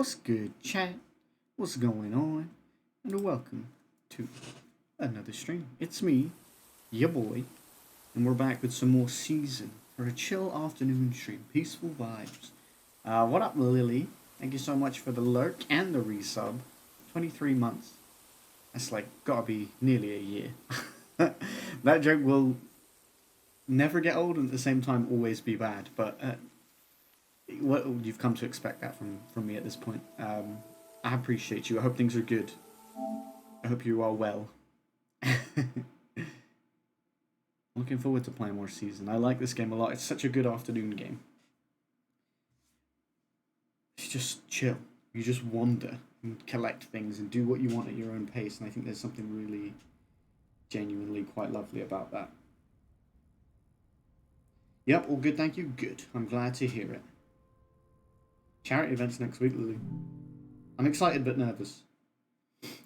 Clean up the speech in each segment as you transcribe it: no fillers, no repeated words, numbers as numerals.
What's good, chat? What's going on? And welcome to another stream. It's me, your boy, and we're back with some more season for a chill afternoon stream. Peaceful vibes. What up, Lily? Thank you so much for the lurk and the resub. 23 months. That's like gotta be nearly a year. That joke will never get old and at the same time always be bad, but what you've come to expect that from me at this point. I appreciate you. I hope things are good. I hope you are well. Looking forward to playing more season. I like this game a lot. It's such a good afternoon game. It's just chill. You just wander and collect things and do what you want at your own pace, and I think there's something really genuinely quite lovely about that. Yep, all good, thank you. Good. I'm glad to hear it. Charity events next week, Lily. I'm excited but nervous.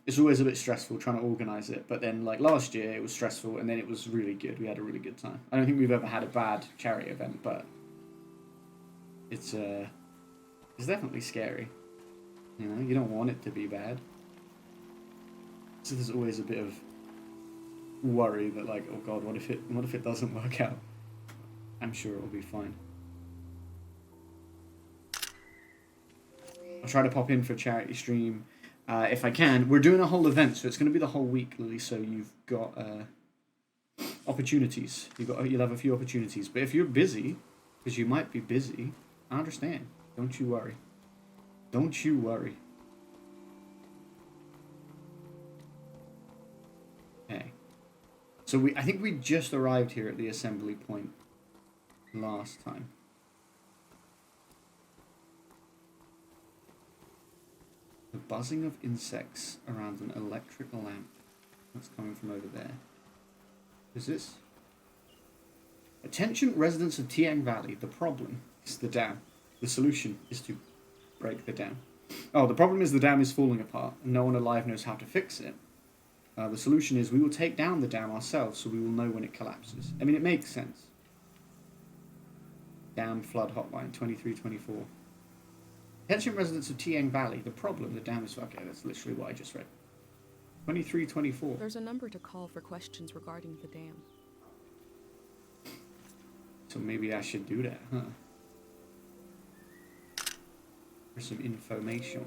It's always a bit stressful trying to organise it, but then like last year it was stressful and then it was really good. We had a really good time. I don't think we've ever had a bad charity event, but it's definitely scary. You know, you don't want it to be bad. So there's always a bit of worry that like, oh god, what if it doesn't work out? I'm sure it'll be fine. I'll try to pop in for a charity stream if I can. We're doing a whole event, so it's going to be the whole week, Lily. So you've got opportunities. You'll have a few opportunities. But if you're busy, because you might be busy, I understand. Don't you worry. Don't you worry. Okay. So I think we just arrived here at the assembly point last time. The buzzing of insects around an electric lamp. That's coming from over there. Is this? Attention residents of Tiang Valley. The problem is the dam. The solution is to break the dam. Oh, the problem is the dam is falling apart and no one alive knows how to fix it. The solution is we will take down the dam ourselves so we will know when it collapses. I mean, it makes sense. Dam flood hotline 2324. Attention residents of Tiang Valley. The problem, the dam is... Okay, that's literally what I just read. 2324. There's a number to call for questions regarding the dam. So maybe I should do that, huh? For some information.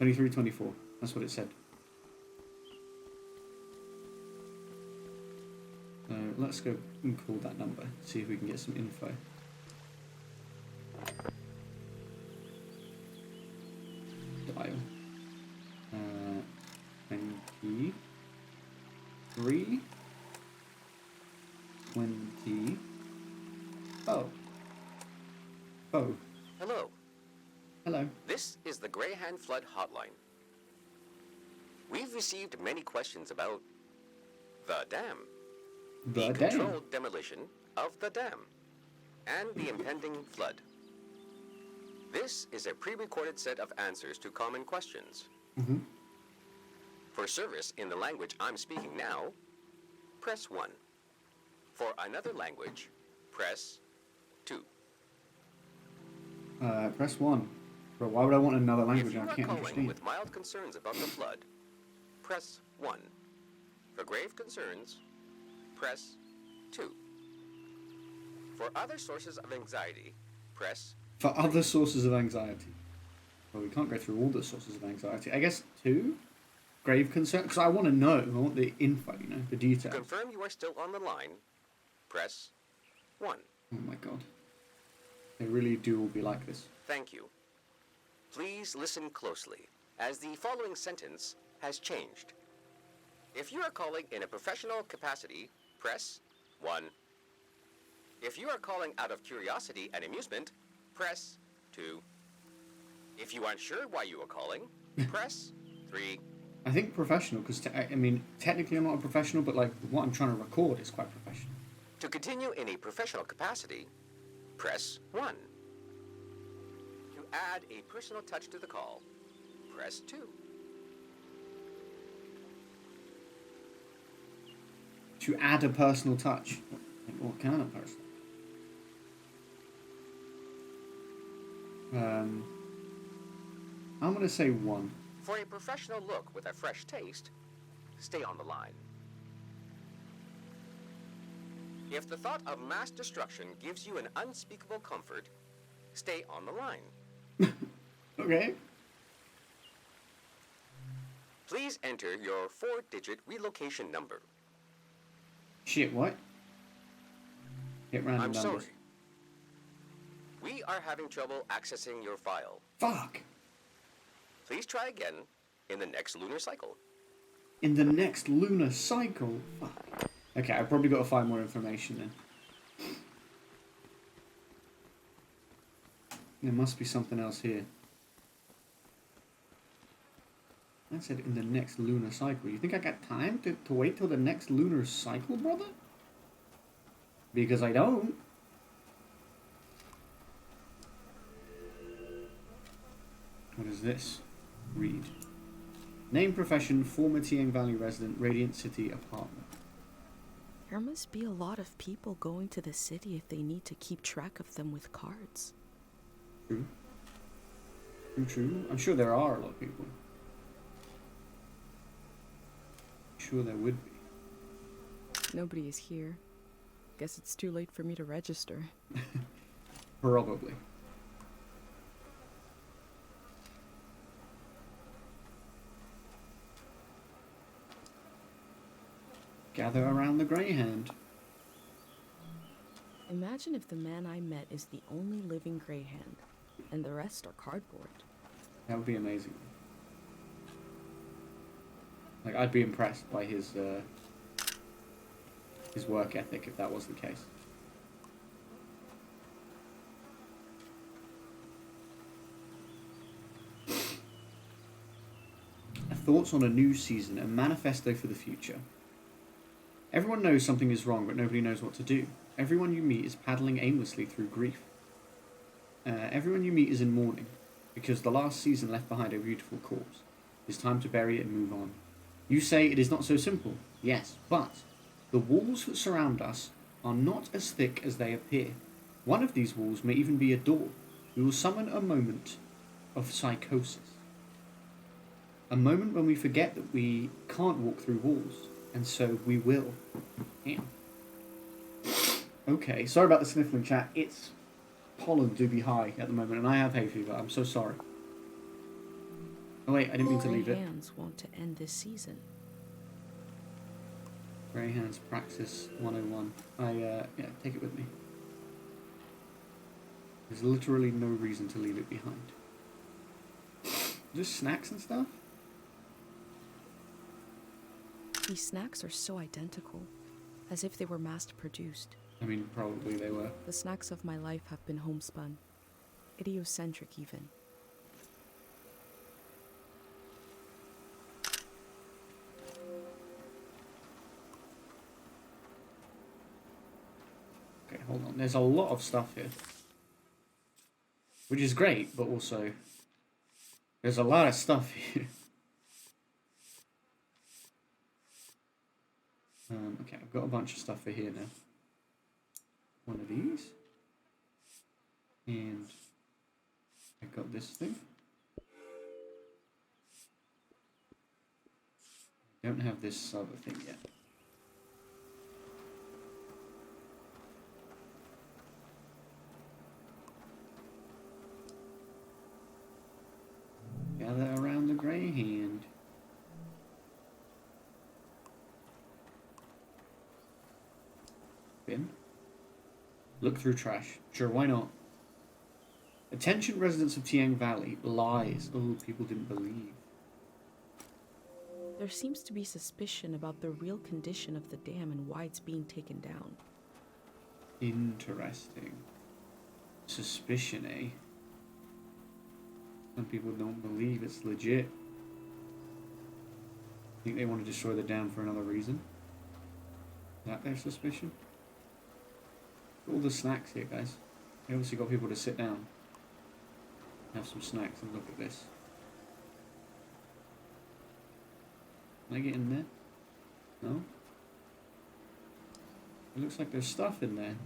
2324. That's what it said. Let's go and call that number. See if we can get some info. Dial. 23 20. Oh. Oh. Hello. Hello. This is the Greyhound Flood Hotline. We've received many questions about the dam, The dam. controlled demolition of the dam, and the impending flood. This is a pre-recorded set of answers to common questions. Mm-hmm. For service in the language I'm speaking now, press 1. For another language, press 2. Press 1. Bro, why would I want another language If you I are can't calling understand? with mild concerns about the flood, press 1. For grave concerns, press 2. For other sources of anxiety, press For other sources of anxiety. Well, we can't go through all the sources of anxiety. I guess 2? Grave concern? Because I want to know. I want the info, you know, the To details. confirm you are still on the line, press 1. Oh my god. They really do all be like this. Thank you. Please listen closely, as the following sentence has changed. If you are calling in a professional capacity, press 1. If you are calling out of curiosity and amusement, press 2. If you aren't sure why you are calling, press 3. I think professional, because, I mean, technically I'm not a professional, but, like, what I'm trying to record is quite professional. To continue in a professional capacity, press 1. To add a personal touch to the call, press 2. To add a personal touch. What kind of personal? I'm going to say 1. For a professional look with a fresh taste, stay on the line. If the thought of mass destruction gives you an unspeakable comfort, stay on the line. Okay. Please enter your 4-digit relocation number. Shit, what? Hit random I'm numbers. sorry. We are having trouble accessing your file. Fuck. Please try again in the next lunar cycle. In the next lunar cycle? Fuck. Okay, I've probably got to find more information then. There must be something else here. I said in the next lunar cycle. You think I got time to wait till the next lunar cycle, brother? Because I don't. What is this? Read. Name, profession, former Tiang Valley resident, Radiant City apartment. There must be a lot of people going to the city if they need to keep track of them with cards. True. True. I'm sure there are a lot of people. Sure there would be. Nobody is here. Guess it's too late for me to register. Probably. Gather around the Greyhound. Imagine if the man I met is the only living Greyhound, and the rest are cardboard. That would be amazing. Like, I'd be impressed by his his work ethic if that was the case. Thoughts on a new season, a manifesto for the future. Everyone knows something is wrong, but nobody knows what to do. Everyone you meet is paddling aimlessly through grief. Everyone you meet is in mourning, because the last season left behind a beautiful corpse. It's time to bury it and move on. You say it is not so simple. Yes, but the walls that surround us are not as thick as they appear. One of these walls may even be a door. We will summon a moment of psychosis. A moment when we forget that we can't walk through walls, and so we will. Damn. Okay, sorry about the sniffling, chat. It's pollen do be high at the moment, and I have hay fever. I'm so sorry. Oh wait, I didn't mean to leave it. Grey Hands want to end this season. Grey Hands Praxis 101. Yeah, take it with me. There's literally no reason to leave it behind. Just snacks and stuff? These snacks are so identical, as if they were mass-produced. I mean, probably they were. The snacks of my life have been homespun, idiocentric even. Okay, hold on. There's a lot of stuff here. Which is great, but also there's a lot of stuff here. Okay, I've got a bunch of stuff for here now. One of these. And I've got this thing. I don't have this other thing yet. Gather around the grey hand. Bin. Look through trash. Sure, why not? Attention residents of Tiang Valley. Lies. Oh, people didn't believe. There seems to be suspicion about the real condition of the dam and why it's being taken down. Interesting. Suspicion, eh? Some people don't believe it's legit. Think they want to destroy the dam for another reason? Is that their suspicion? All the snacks here, guys. They obviously got people to sit down, have some snacks, and look at this. Can I get in there? No? It looks like there's stuff in there.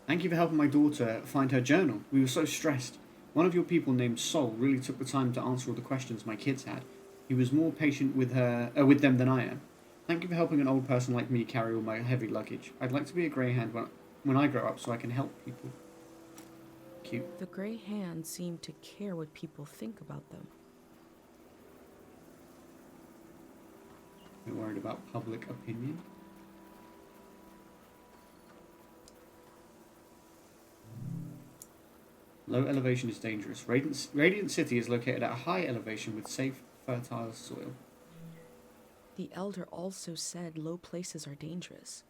Thank you for helping my daughter find her journal. We were so stressed. One of your people named Sol really took the time to answer all the questions my kids had. He was more patient with them than I am. Thank you for helping an old person like me carry all my heavy luggage. I'd like to be a grey hand when I grow up so I can help people. Cute. The Grey Hands seem to care what people think about them. They're worried about public opinion. Low elevation is dangerous. Radiant City is located at a high elevation with safe, fertile soil. The elder also said low places are dangerous.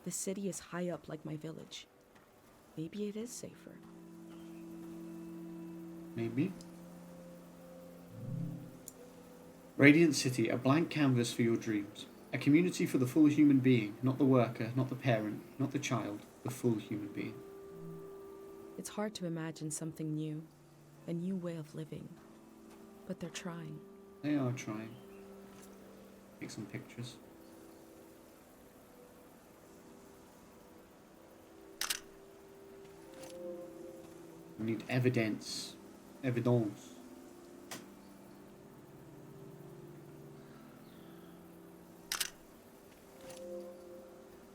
The city is high up like my village. Maybe it is safer. Maybe. Radiant City, a blank canvas for your dreams. A community for the full human being, not the worker, not the parent, not the child, the full human being. It's hard to imagine something new, a new way of living. But they're trying. They are trying. Take some pictures. We need evidence. Evidence.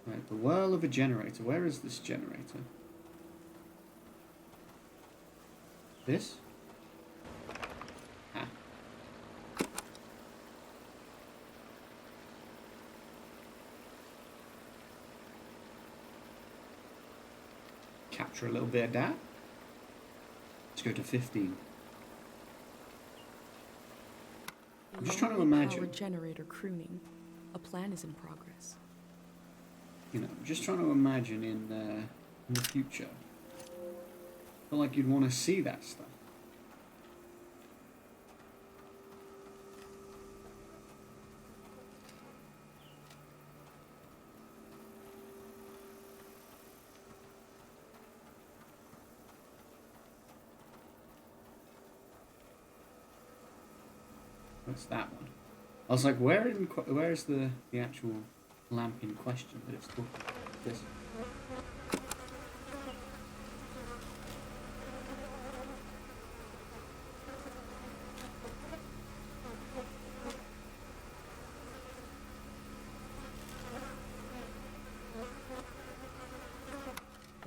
Right, the whirl of a generator. Where is this generator? This? Ah. Capture a little bit of that. Let's go to 15. I'm just trying to Lonely imagine. power generator crooning. A plan is in progress. You know, just trying to imagine in the future. I feel like you'd want to see that stuff. What's that one? I was like, where's the actual lamp in question that it's talking about? This.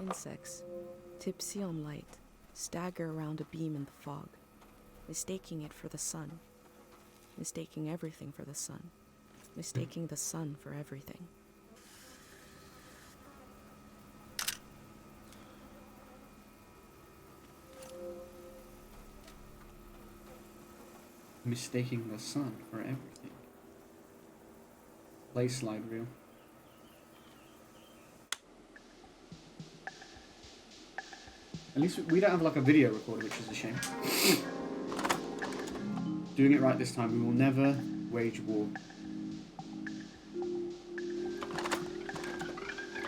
Insects, tipsy on light, stagger around a beam in the fog, mistaking it for the sun, mistaking everything for the sun, mistaking the sun for everything. Mistaking the sun for everything. Play slide reel. At least we don't have like a video recorder, which is a shame. Doing it right this time, we will never wage war.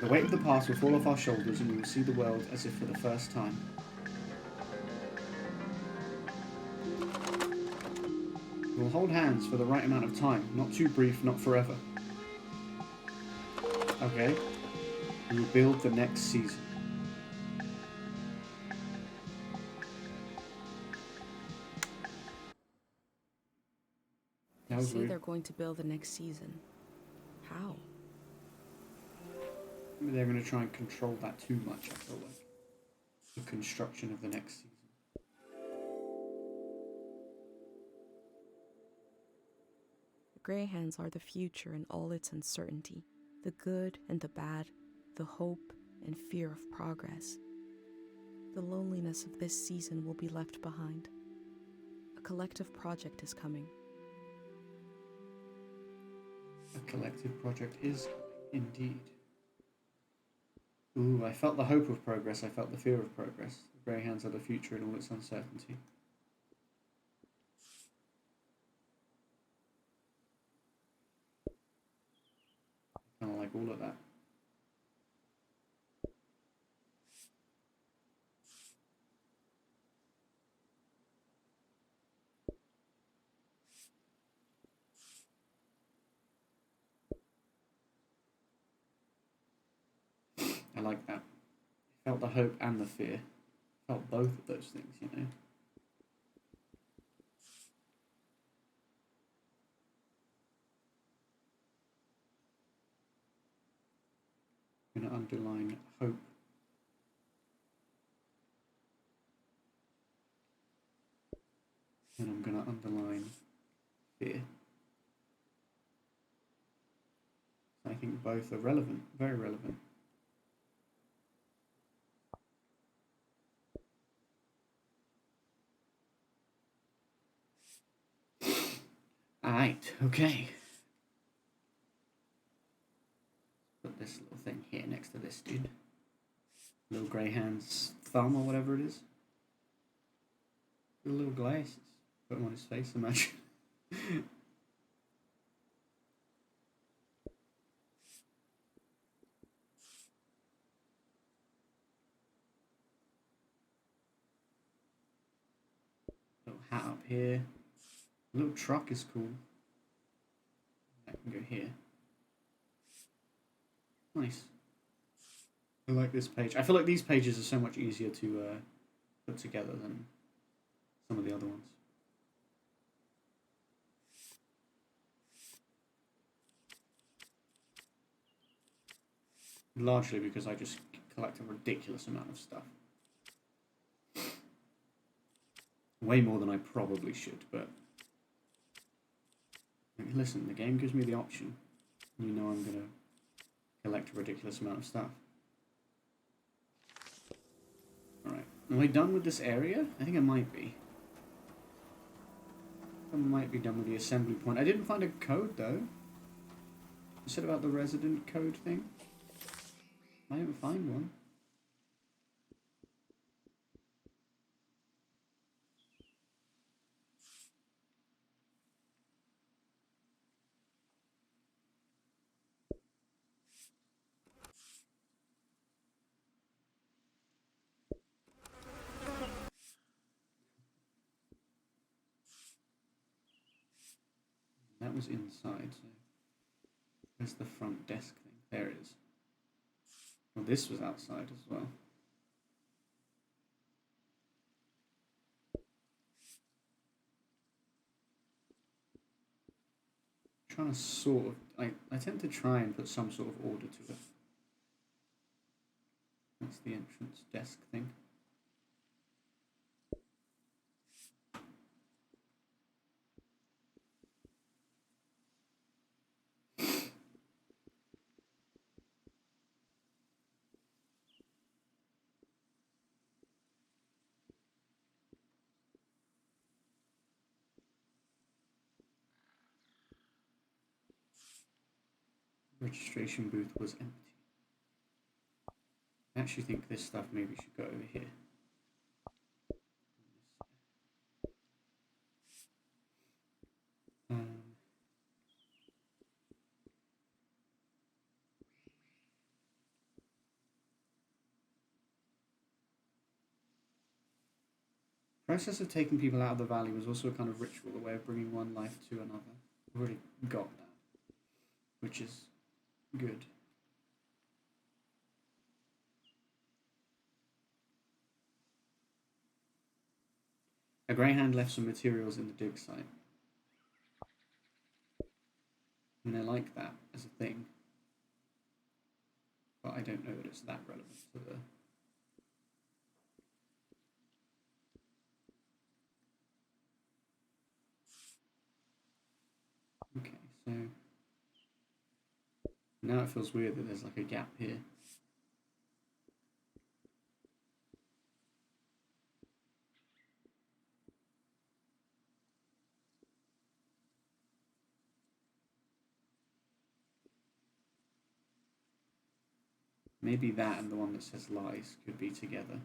The weight of the past will fall off our shoulders and we will see the world as if for the first time. We will hold hands for the right amount of time, not too brief, not forever. Okay. We will build the next season. They say they're going to build the next season. How? They're going to try and control that too much, I feel like. The construction of the next season. The Grey Hands are the future in all its uncertainty, the good and the bad, the hope and fear of progress. The loneliness of this season will be left behind. A collective project is coming. A collective project is indeed. Ooh, I felt the hope of progress, I felt the fear of progress. The Grey Hands are the future in all its uncertainty. I kind of like all of that. I like that. I felt the hope and the fear. I felt both of those things, you know. I'm going to underline hope. And I'm going to underline fear. I think both are relevant, very relevant. Alright, okay. Put this little thing here next to this dude. Little Grey Hand's thumb or whatever it is. The little glasses. Put them on his face, imagine. Little hat up here. Little truck is cool. I can go here. Nice. I like this page. I feel like these pages are so much easier to put together than some of the other ones. Largely because I just collect a ridiculous amount of stuff. Way more than I probably should, but... Listen, the game gives me the option. You know I'm going to collect a ridiculous amount of stuff. Alright, am I done with this area? I think I might be. I might be done with the assembly point. I didn't find a code though. You said about the resident code thing. I didn't find one. That was inside, so where's the front desk thing? There it is. Well, this was outside as well. Trying to sort of, I tend to try and put some sort of order to it. That's the entrance desk thing. Registration booth was empty. I actually think this stuff maybe should go over here. Process of taking people out of the valley was also a kind of ritual, a way of bringing one life to another. We've already got that, which is good. A greyhound left some materials in the dig site. I mean, I like that as a thing, but I don't know that it's that relevant to the... Okay, so now it feels weird that there's like a gap here. Maybe that and the one that says lies could be together.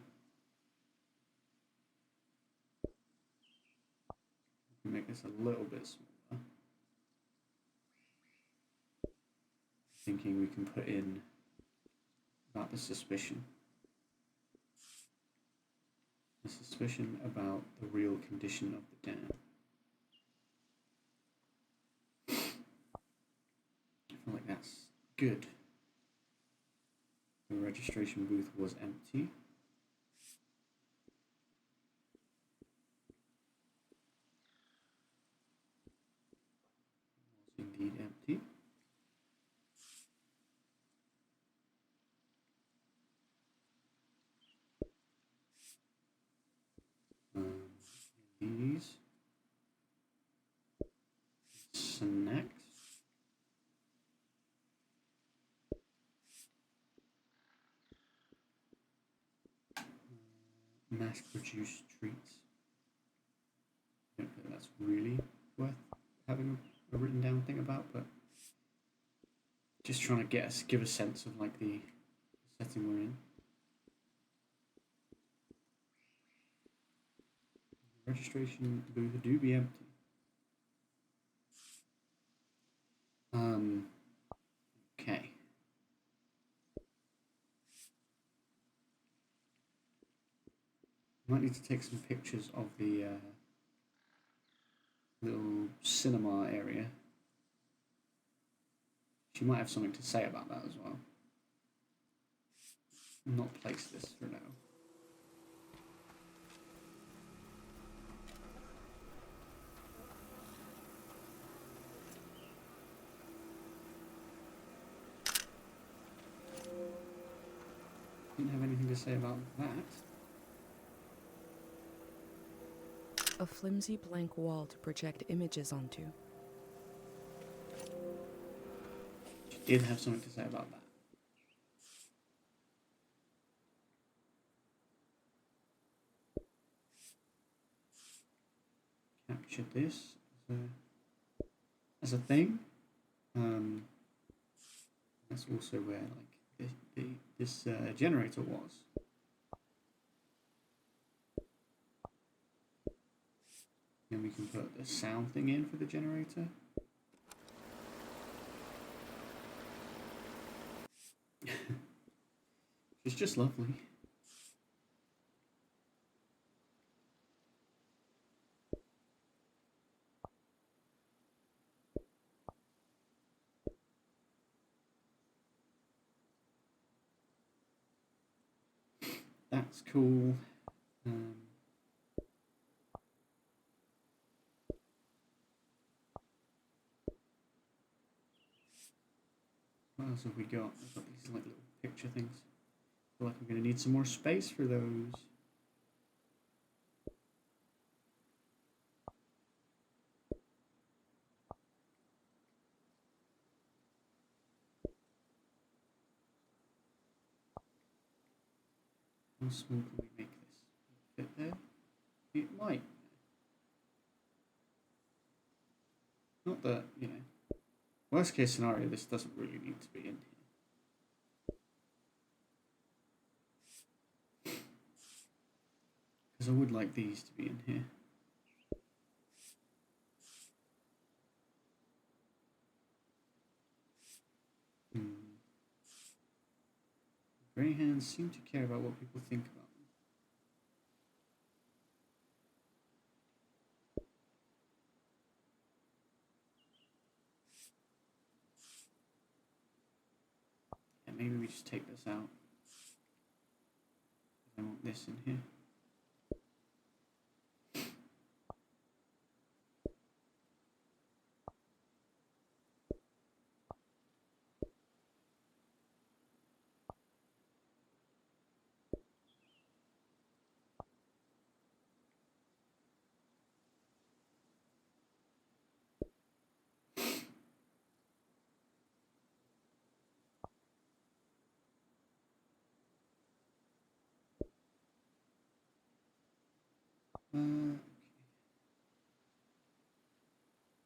Make this a little bit smaller. Thinking we can put in about the suspicion. The suspicion about the real condition of the dam. I feel like that's good. The registration booth was empty. It was indeed empty. These snacks. Mass-produced treats. I don't think that's really worth having a written down thing about, but just trying to give a sense of like the setting we're in. Registration booth do be empty. Okay. Might need to take some pictures of the little cinema area. She might have something to say about that as well. Not place this for now. Didn't have anything to say about that. A flimsy blank wall to project images onto. She did have something to say about that. Capture this as as a thing. That's also where like this generator was. Then we can put the sound thing in for the generator. It's just lovely. That's cool. What else have we got? We've got these like little picture things. I feel like I'm going to need some more space for those. How small can we make this? Fit there? It might. Not that, you know. Worst case scenario, this doesn't really need to be in here. Because I would like these to be in here. Greyhounds seem to care about what people think about them. Yeah, maybe we just take this out. I want this in here.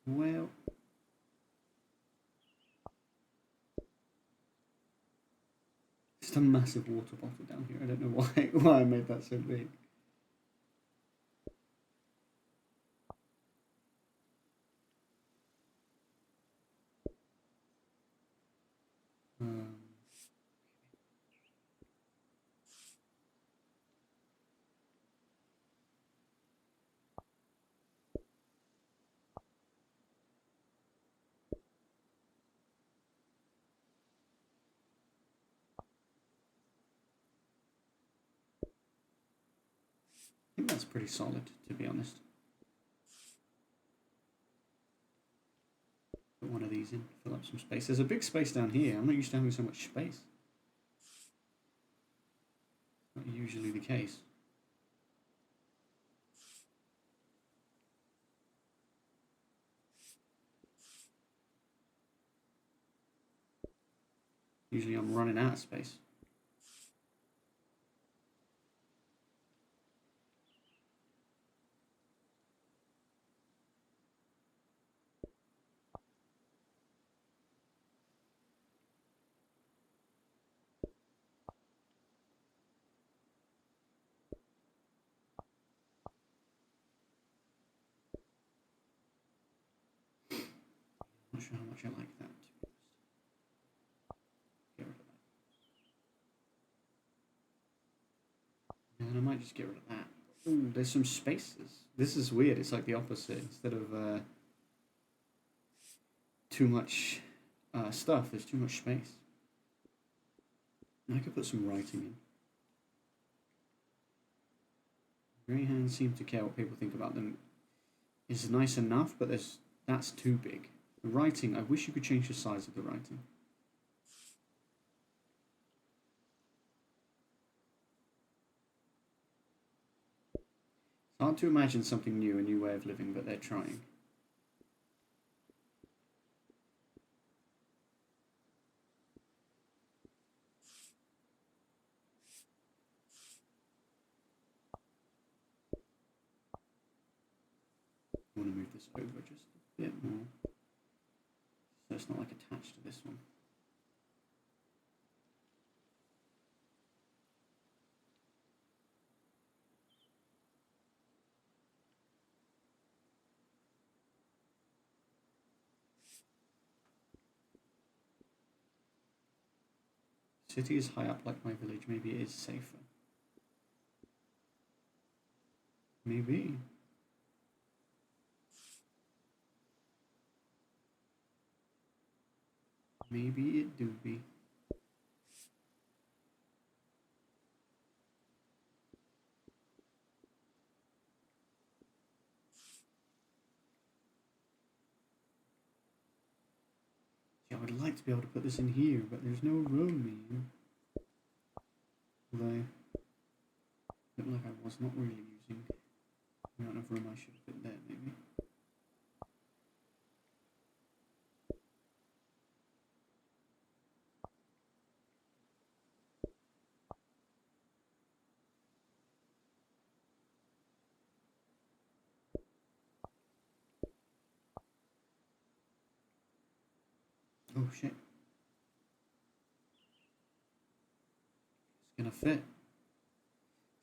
Well, just a massive water bottle down here. I don't know why I made that so big. I think that's pretty solid, to be honest. Put one of these in, fill up some space. There's a big space down here. I'm not used to having so much space. Not usually the case. Usually I'm running out of space. Not sure how much I like that, to be honest. Get rid of that. And I might just get rid of that. Ooh, there's some spaces. This is weird. It's like the opposite. Instead of too much stuff, there's too much space. I could put some writing in. Greyhounds seem to care what people think about them. Is nice enough, but that's too big. The writing, I wish you could change the size of the writing. It's hard to imagine something new, a new way of living, but they're trying. I want to move this over just a bit more, so it's not like attached to this one. City is high up like my village, maybe it is safer. Maybe. Maybe it do be. Yeah, I would like to be able to put this in here, but there's no room, man. Although, looked like I was not really using the amount of room I should have put there, maybe. Oh shit. It's gonna fit.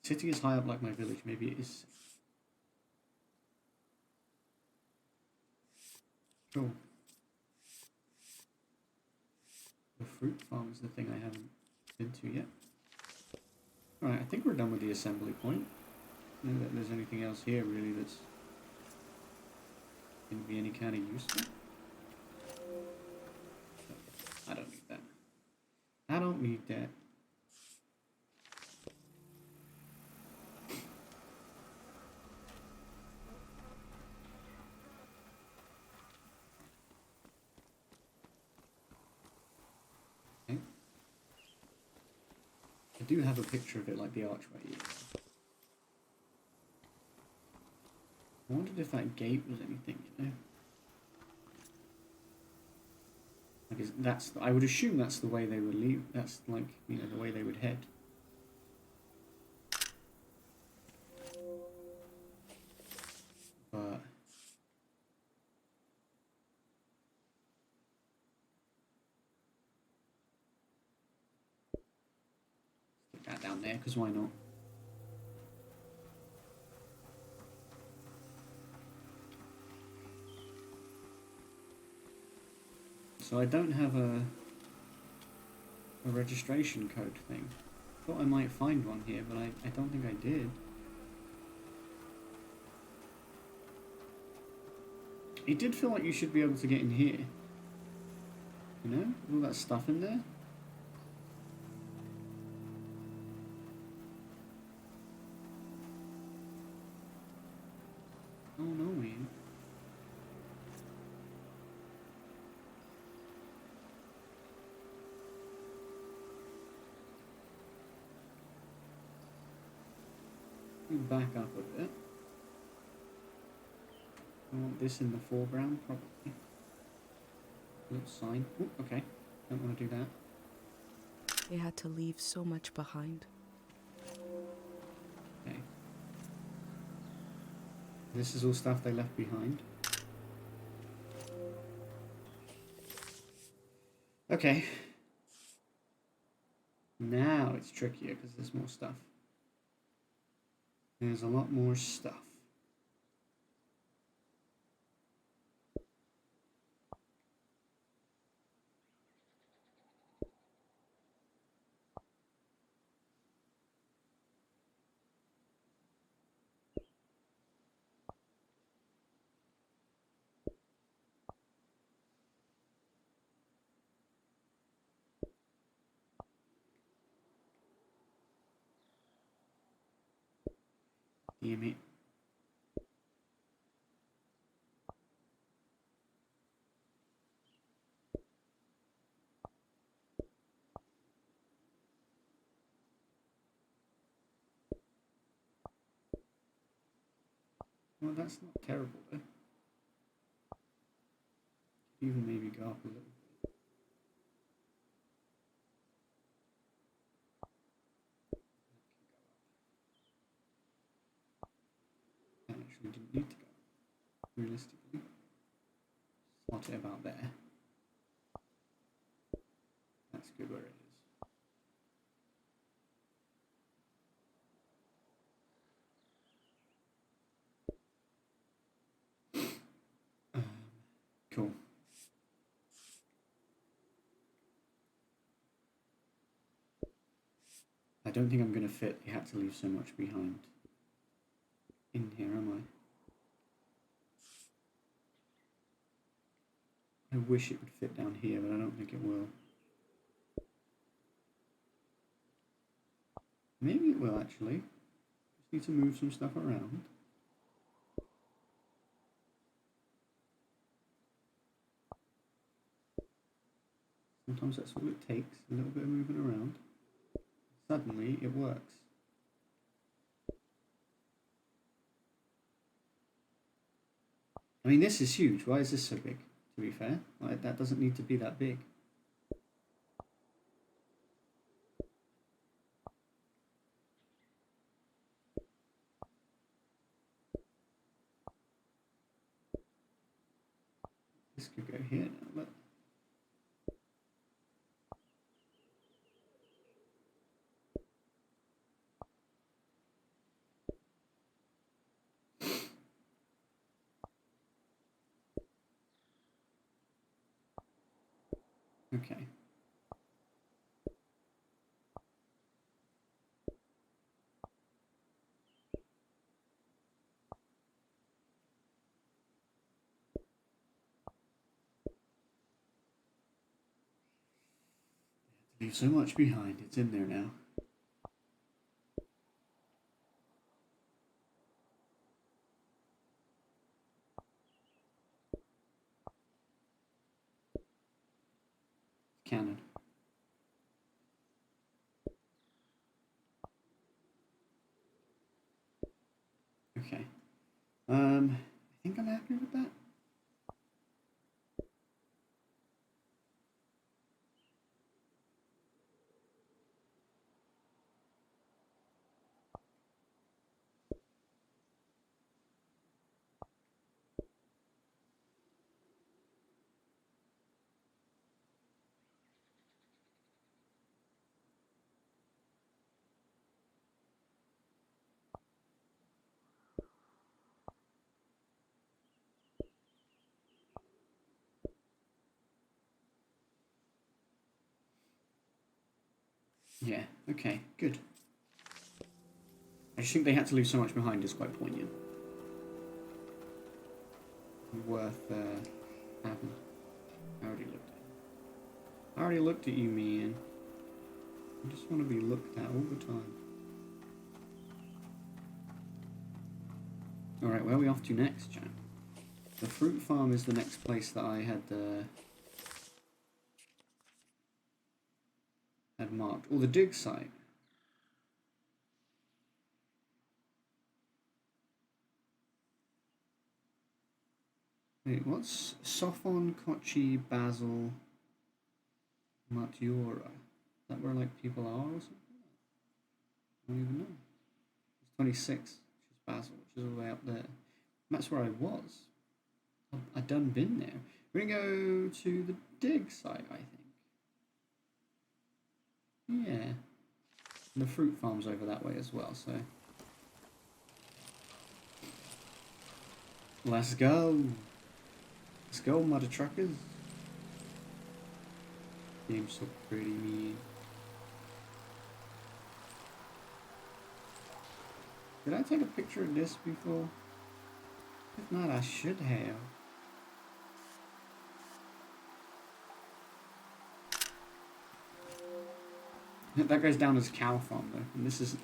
City is high up like my village, maybe it is. Cool. The fruit farm is the thing I haven't been to yet. Alright, I think we're done with the assembly point. I don't know that there's anything else here really that's going to be any kind of useful. I don't need that. I don't need that. Okay. I do have a picture of it like the archway. I wondered if that gate was anything, you know? Like, I would assume that's the way they would leave. That's like, you know, the way they would head. But stick that down there, because why not? So I don't have a registration code thing. Thought I might find one here, but I don't think I did. It did feel like you should be able to get in here. You know? All that stuff in there. Oh no, man. Back up a bit. I want this in the foreground, probably. Little sign. Ooh, okay. Don't want to do that. They had to leave so much behind. Okay. This is all stuff they left behind. Okay. Now it's trickier because there's more stuff. There's a lot more stuff. Damn it. Well, that's not terrible though. Even maybe go up a little bit. That actually didn't need to go up. realistically. Slot it about there. That's good where it is. Cool. I don't think I'm going to fit. You had to leave so much behind in here, am I? I wish it would fit down here, but I don't think it will. Maybe it will actually. Just need to move some stuff around. Sometimes that's all it takes, a little bit of moving around. Suddenly it works. I mean, this is huge. Why is this so big, to be fair? Like, that doesn't need to be that big. This could go here now, but... Okay. Leave so much behind. It's in there now. Canon. Okay. I think I'm happy with that. Yeah, okay, good. I just think they had to leave so much behind is quite poignant. Worth having. I already looked at you, man. I just want to be looked at all the time. Alright, where are we off to next, Jack? The fruit farm is the next place that I had marked. Or the dig site. Wait, what's Sophon, Kochi, Basil, Matiora? Is that where like people are or something? I don't even know. It's 26, which is Basil, which is all the way up there. And that's where I was. I'd done been there. We're gonna go to the dig site, I think. Yeah. And the fruit farm's over that way as well, so. Let's go. Let's go, mother truckers. Game's so pretty, man. Did I take a picture of this before? If not, I should have. That goes down as a cow farm though, and this is,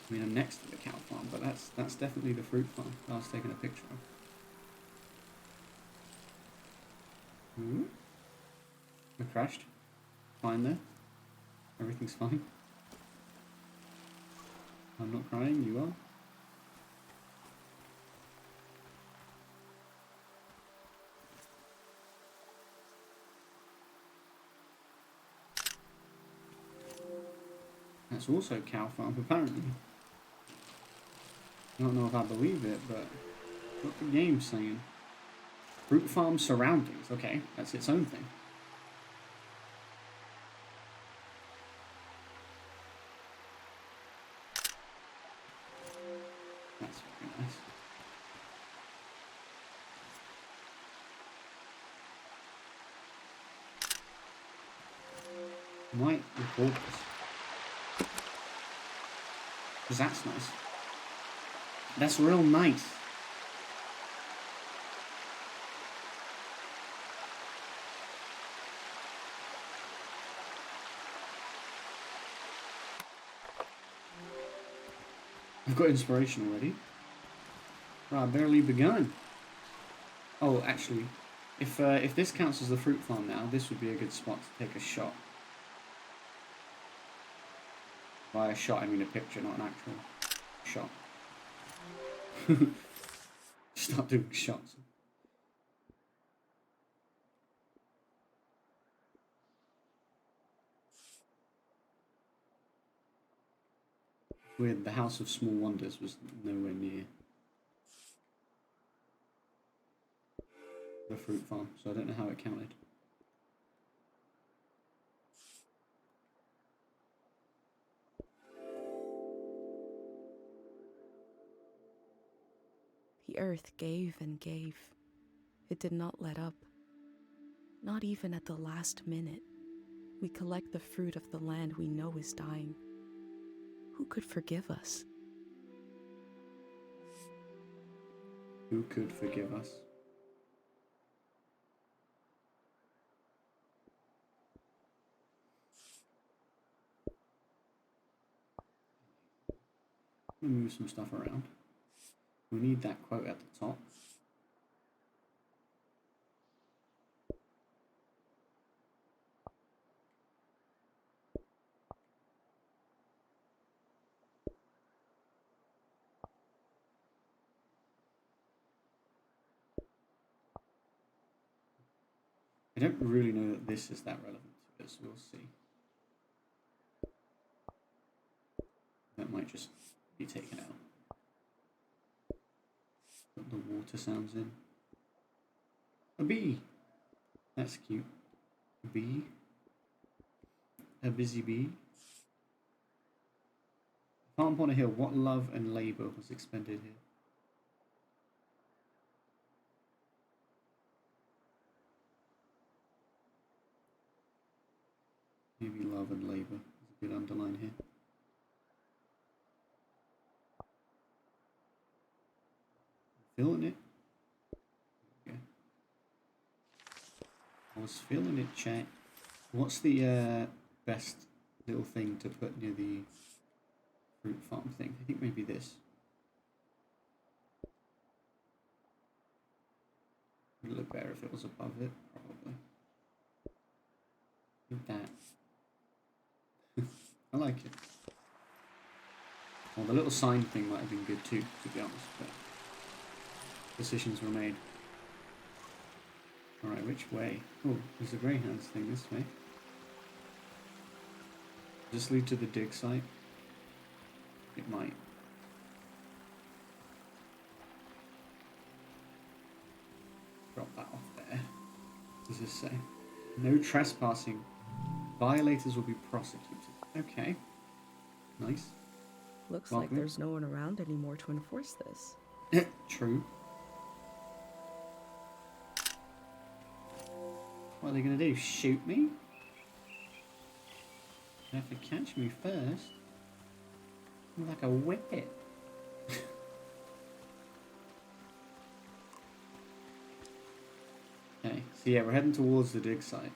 I mean, I'm next to the cow farm, but that's definitely the fruit farm that I was taking a picture of. Ooh. I crashed. Fine there. Everything's fine. I'm not crying, you are. That's also cow farm, apparently. I don't know if I believe it, but what the game's saying. Fruit farm surroundings. Okay, that's its own thing. That's very nice. Might record this. Because that's nice. That's real nice. I've got inspiration already. Right, I've barely begun. Oh, actually, if this counts as the fruit farm now, this would be a good spot to take a shot. By a shot, I mean a picture, not an actual shot. Start doing shots. Weird, the House of Small Wonders was nowhere near the fruit farm, so I don't know how it counted. The earth gave and gave. It did not let up. Not even at the last minute. We collect the fruit of the land we know is dying. Who could forgive us? Who could forgive us? I'm gonna move some stuff around. We need that quote at the top. I don't really know that this is that relevant to us. We'll see. That might just be taken out. Put the water sounds in. A bee. That's cute. A bee. A busy bee. Farm upon a hill. What love and labour was expended here? Maybe love and labour is a good underline here. Feeling it. Okay. I was feeling it, chat. What's the best little thing to put near the fruit farm thing? I think maybe this. It would look better if it was above it, probably. I think that. I like it. Well, the little sign thing might have been good too, to be honest, but decisions were made. Alright, which way? Oh, there's a greyhounds thing this way. Does this lead to the dig site? It might. Drop that off there. What does this say? No trespassing. Violators will be prosecuted. Okay. Nice. Looks like there's no one around anymore to enforce this. True. What are they going to do? Shoot me? They have to catch me first. I'm like a whippet. Okay, so yeah, we're heading towards the dig site,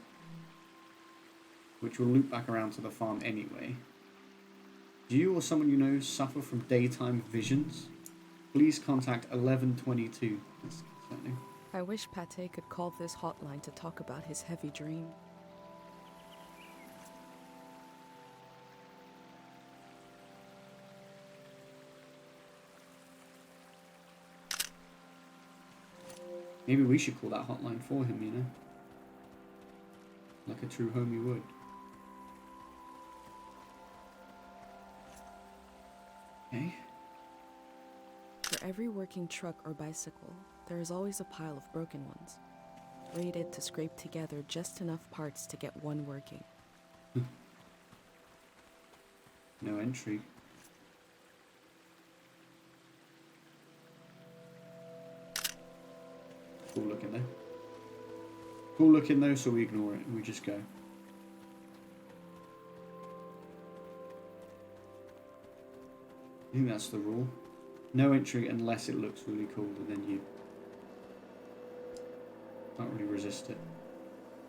which will loop back around to the farm anyway. Do you or someone you know suffer from daytime visions? Please contact 1122. That's concerning. I wish Pate could call this hotline to talk about his heavy dream. Maybe we should call that hotline for him, you know? Like a true homie would. Okay. For every working truck or bicycle, there is always a pile of broken ones, rated to scrape together just enough parts to get one working. No entry. Cool looking though. Cool looking though, so we ignore it and we just go. I think that's the rule. No entry unless it looks really cool, and then you can't really resist it.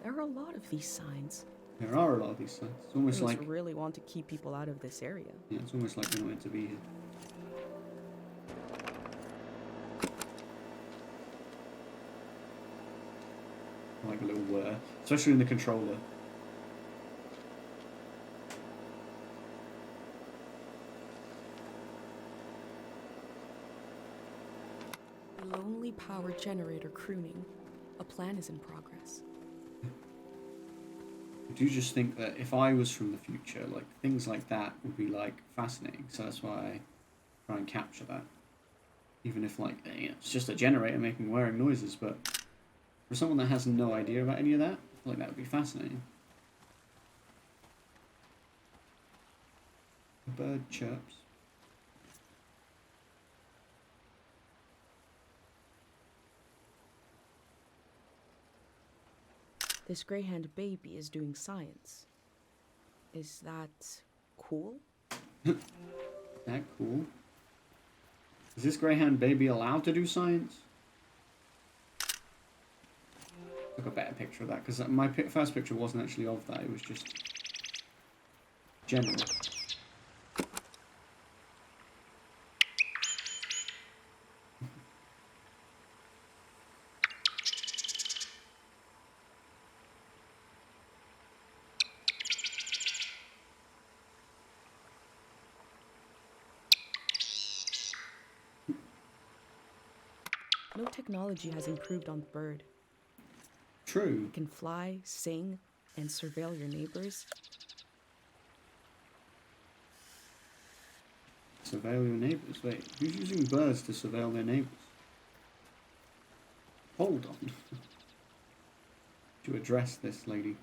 There are a lot of these signs. There are a lot of these signs. It's almost Tourists like really want to keep people out of this area. yeah, it's almost like we're not meant to be here. Like a little whir, especially in the controller. A lonely power generator crooning. A plan is in progress. I do just think that if I was from the future, like things like that would be like fascinating. So that's why I try and capture that. Even if like you know, it's just a generator making whirring noises, but for someone that has no idea about any of that, I feel like that would be fascinating. A bird chirps. This greyhound baby is doing science. Is that cool? That cool. Is this greyhound baby allowed to do science? Took a better picture of that because my first picture wasn't actually of that. It was just general. No technology has improved on the bird. True. It can fly, sing, and surveil your neighbors. Surveil your neighbours. Wait, who's using birds to surveil their neighbours? Hold on. To address this lady.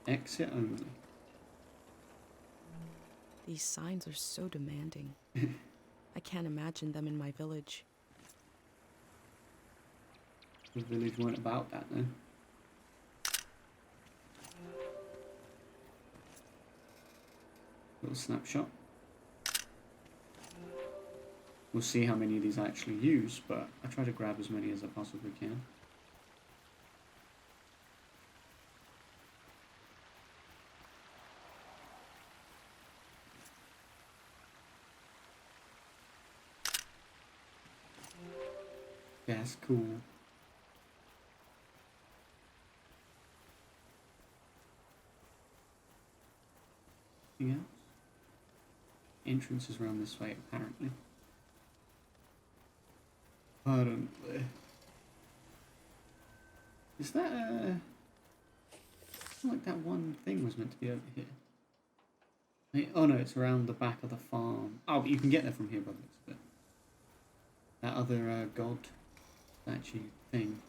Exit only. These signs are so demanding. I can't imagine them in my village. The village weren't about that, no? Little snapshot. We'll see how many of these I actually use, but I try to grab as many as I possibly can. Yeah, it's cool. Anything else? Entrance is around this way, apparently. Apparently. Is that I feel like that one thing was meant to be over here. Oh no, it's around the back of the farm. Oh, but you can get there from here by the looks of it. That other god statue thing.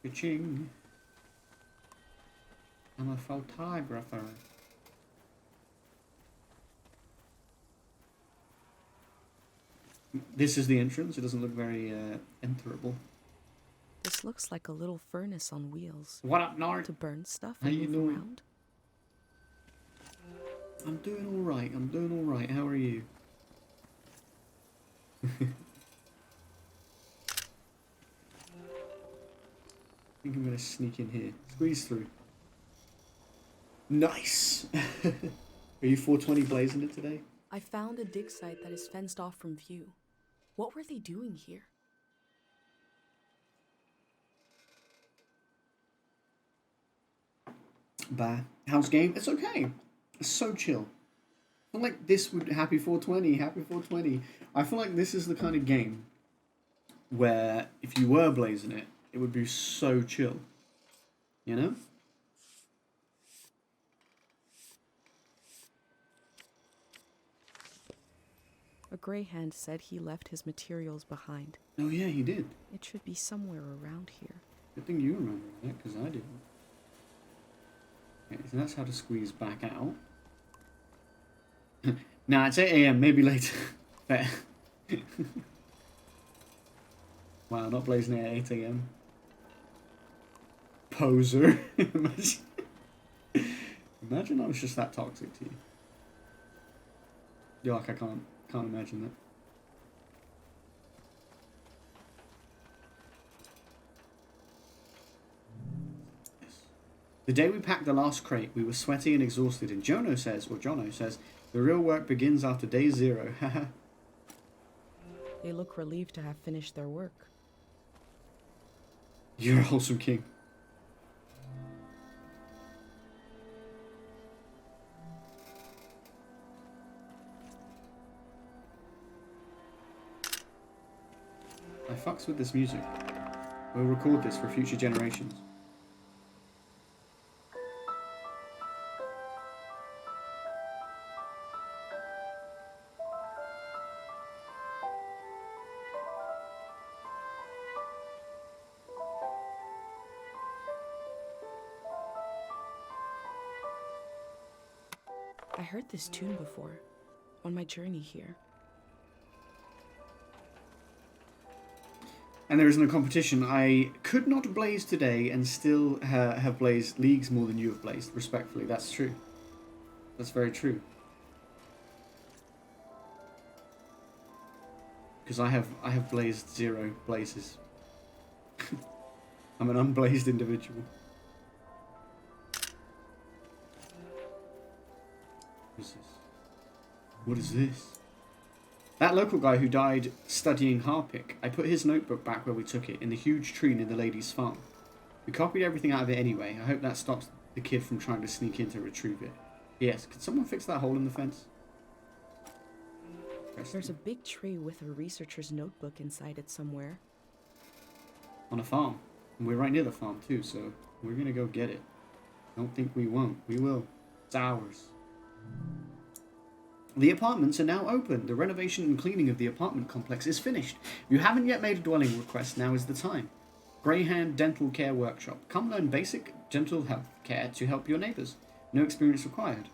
Cha-ching. I'm a photographer. This is the entrance. It doesn't look very enterable. This looks like a little furnace on wheels. What up, Nard? To burn stuff How and you move doing? around. I'm doing all right. I'm doing all right. How are you? I think I'm gonna sneak in here. Squeeze through. Nice. Are you 420 blazing it today? I found a dig site that is fenced off from view. What were they doing here? How's game? It's okay. It's so chill. I feel like this would... Happy 420, happy 420. I feel like this is the kind of game where if you were blazing it, it would be so chill. You know? A grey hand said he left his materials behind. Oh yeah, he did. It should be somewhere around here. Good thing you remember that, because I didn't. Okay, so that's how to squeeze back out. Nah, it's 8 AM, maybe later. Fair. Wow, not blazing it at 8 AM. Poser. Imagine I was just that toxic to you. You're like, I can't imagine that. The day we packed the last crate, we were sweaty and exhausted, and Jono says, the real work begins after day 0. Haha. They look relieved to have finished their work. You're a wholesome king. I fucks with this music. We'll record this for future generations. I heard this tune before, on my journey here. And there is no competition. I could not blaze today and still have blazed leagues more than you have blazed, respectfully. That's true. That's very true. Because I have blazed 0 blazes. I'm an unblazed individual. What is this? What is this? That local guy who died studying harpic, I put his notebook back where we took it, in the huge tree near the lady's farm. We copied everything out of it anyway. I hope that stops the kid from trying to sneak in to retrieve it. Yes, could someone fix that hole in the fence? There's a big tree with a researcher's notebook inside it somewhere. On a farm. And we're right near the farm too, so we're gonna go get it. Don't think we won't. We will. It's ours. The apartments are now open. The renovation and cleaning of the apartment complex is finished. If you haven't yet made a dwelling request, now is the time. Greyhound Dental Care Workshop. Come learn basic dental health care to help your neighbours. No experience required.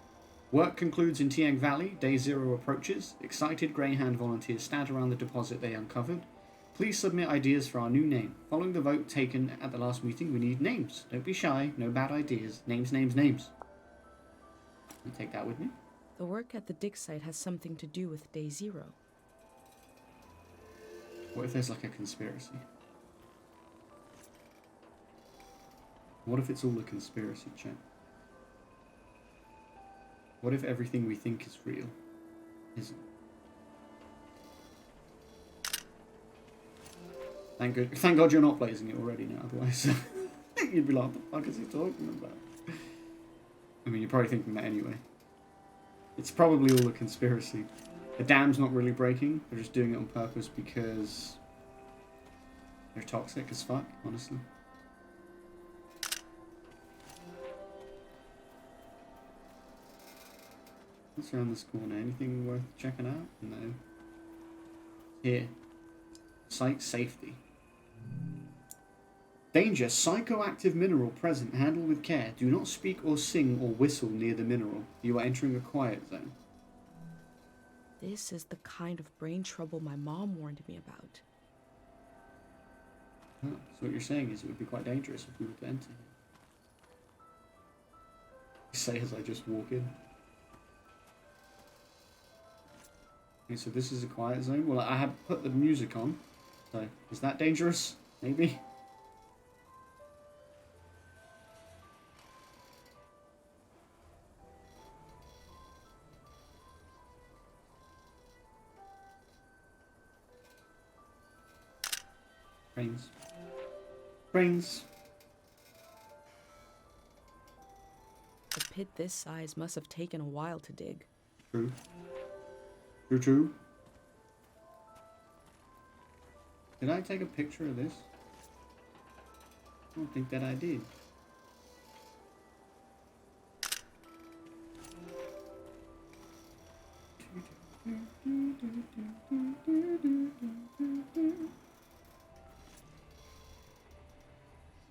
Work concludes in Tiang Valley. Day 0 approaches. Excited Greyhound volunteers stand around the deposit they uncovered. Please submit ideas for our new name. Following the vote taken at the last meeting, we need names. Don't be shy. No bad ideas. Names, names, names. I'll take that with me. The work at the dig site has something to do with day 0. What if there's like a conspiracy? What if it's all a conspiracy, chat? What if everything we think is real isn't? Thank God you're not blazing it already now, otherwise you'd be like, what the fuck is he talking about? I mean, you're probably thinking that anyway. It's probably all a conspiracy. The dam's not really breaking, they're just doing it on purpose because they're toxic as fuck, honestly. What's around this corner? Anything worth checking out? No. Here. Site safety. Danger. Psychoactive mineral present. Handle with care. Do not speak or sing or whistle near the mineral. You are entering a quiet zone. This is the kind of brain trouble my mom warned me about. Oh, so what you're saying is it would be quite dangerous if we were to enter here. You say as I just walk in. Okay, so this is a quiet zone. Well, I have put the music on. So, is that dangerous? Maybe? Brains. Brains. A pit this size must have taken a while to dig. True. True, true. Did I take a picture of this? I don't think that I did.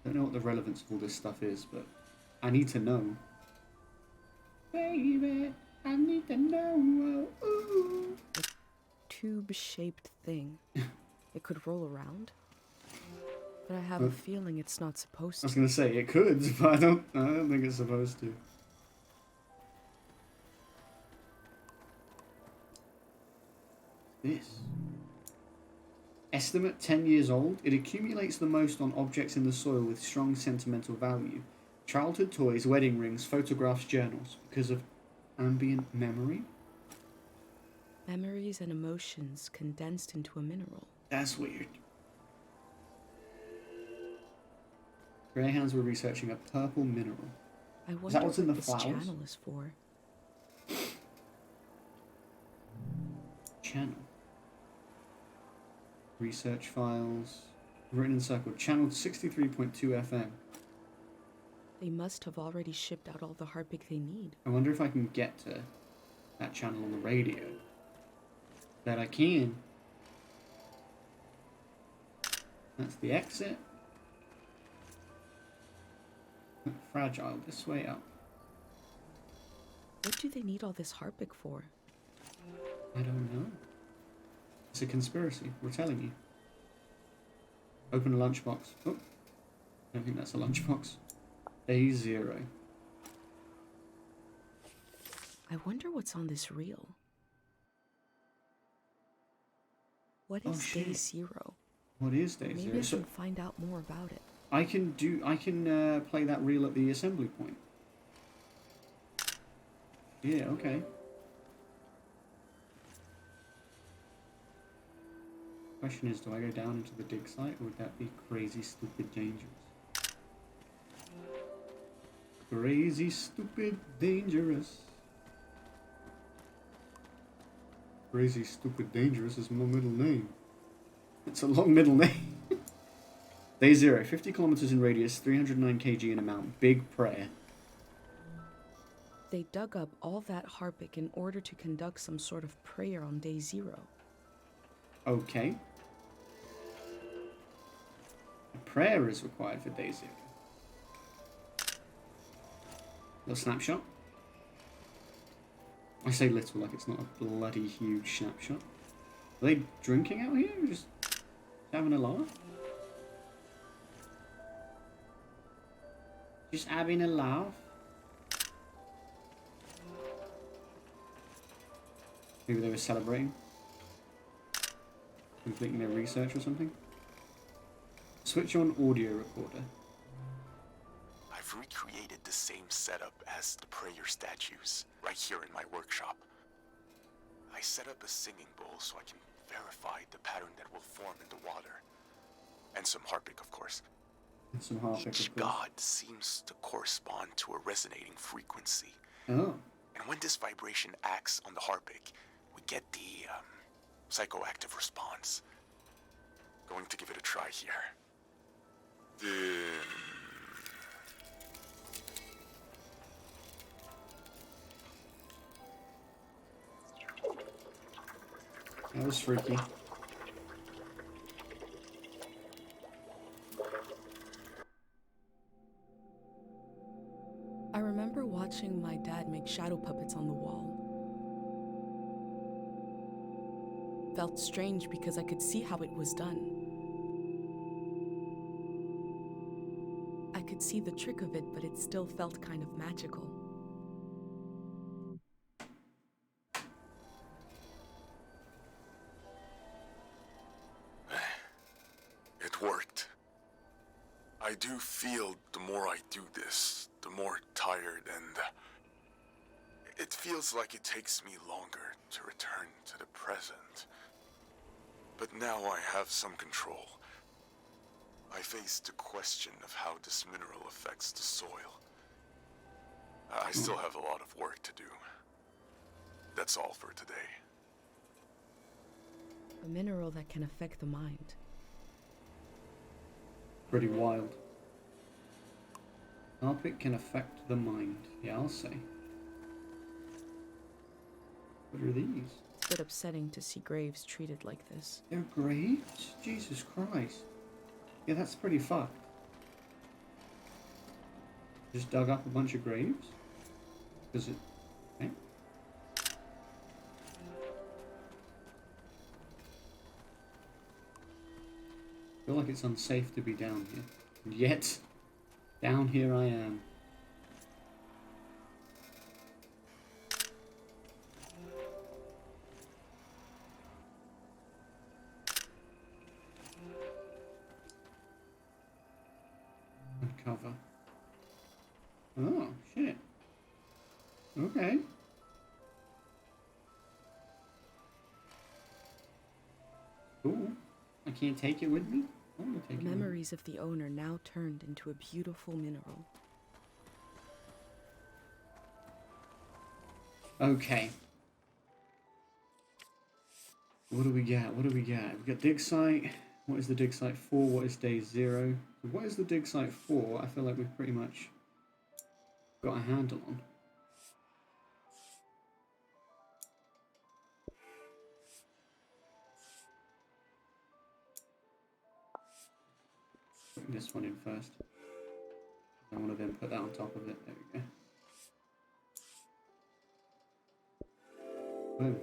Don't know what the relevance of all this stuff is, but I need to know. Baby, I need to know. Ooh. A tube-shaped thing. It could roll around. But I have a feeling it's not supposed to. I was gonna say it could, but I don't think it's supposed to. This. Estimate 10 years old. It accumulates the most on objects in the soil with strong sentimental value. Childhood toys, wedding rings, photographs, journals. Because of ambient memory? Memories and emotions condensed into a mineral. That's weird. Greyhounds were researching a purple mineral. I wonder Is that what's in the what this flowers? channel is for. Channel. Research files. Written in circle. Channel 63.2 FM. They must have already shipped out all the Harpic they need. I wonder if I can get to that channel on the radio. Bet I can. That's the exit. Fragile. This way up. What do they need all this Harpic for? I don't know. It's a conspiracy. We're telling you. Open a lunchbox. Oh. I don't think that's a lunchbox. Day 0. I wonder what's on this reel. What is day shit. 0? What is day Maybe 0? I So can find out more about it. I can play that reel at the assembly point. Yeah, okay. Question is, do I go down into the dig site, or would that be crazy, stupid, dangerous? Crazy, stupid, dangerous. Crazy, stupid, dangerous is my middle name. It's a long middle name. Day 0, 50 kilometers in radius, 309 kg in amount. Big prayer. They dug up all that Harpic in order to conduct some sort of prayer on day 0. Okay. A prayer is required for day 0. Little snapshot. I say little like it's not a bloody huge snapshot. Are they drinking out here? Just having a laugh? Just having a laugh? Maybe they were celebrating? Completing their research or something? Switch on audio recorder. I've recreated the same setup as the prayer statues, right here in my workshop. I set up a singing bowl so I can verify the pattern that will form in the water. And some Harpic, of course. And some Harpic, Each of course. god seems to correspond to a resonating frequency. Oh. And when this vibration acts on the Harpic, we get the psychoactive response. Going to give it a try here. That was freaky. I remember watching my dad make shadow puppets on the wall. Felt strange because I could see how it was done. I could see the trick of it, but it still felt kind of magical. It worked. I do feel the more I do this, the more tired, and it feels like it takes me longer to return to the present. But now I have some control. I face the question of how this mineral affects the soil. I still have a lot of work to do. That's all for today. A mineral that can affect the mind. Pretty wild. Carpet can affect the mind. Yeah, I'll say. What are these? It's a bit upsetting to see graves treated like this. They're graves? Jesus Christ. Yeah, that's pretty fucked. Just dug up a bunch of graves? Does it... Okay. I feel like it's unsafe to be down here. And yet, down here I am. Uncover. Oh, shit. Okay. Cool. I can't take it with me? I want to take it with me. Memories of the owner now turned into a beautiful mineral. Okay. What do we get? What do we get? We've got dig site. What is the dig site for? What is day 0? So what is the dig site for? I feel like we've pretty much got a handle on. Putting this one in first. I want to then put that on top of it. There we go. Boom.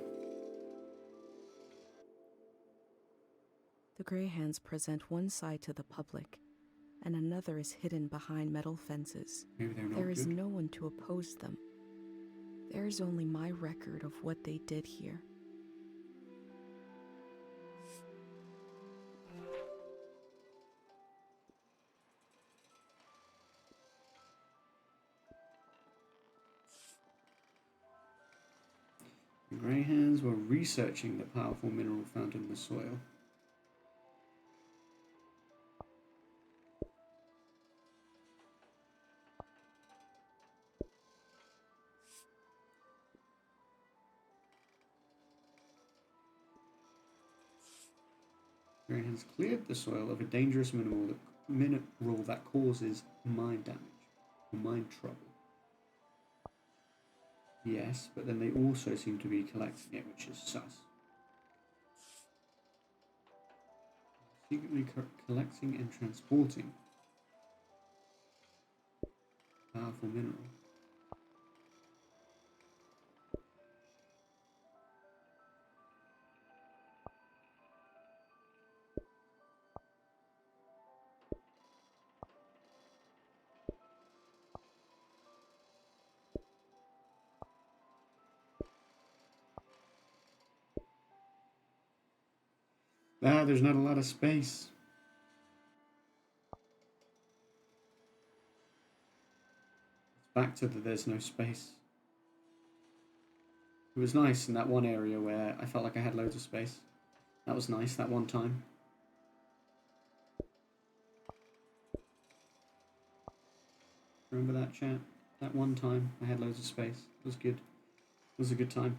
The Grey Hands present one side to the public, and another is hidden behind metal fences. Maybe they're not There is good. no one to oppose them. There is only my record of what they did here. The Grey Hands were researching the powerful mineral found in the soil. Grey Hands cleared the soil of a dangerous mineral that causes mind damage or mind trouble. Yes, but then they also seem to be collecting it, which is sus. Secretly collecting and transporting powerful mineral. Ah, there's not a lot of space. It's back to the there's no space. It was nice in that one area where I felt like I had loads of space. That was nice, that one time. Remember that, chat? That one time I had loads of space. It was good. It was a good time.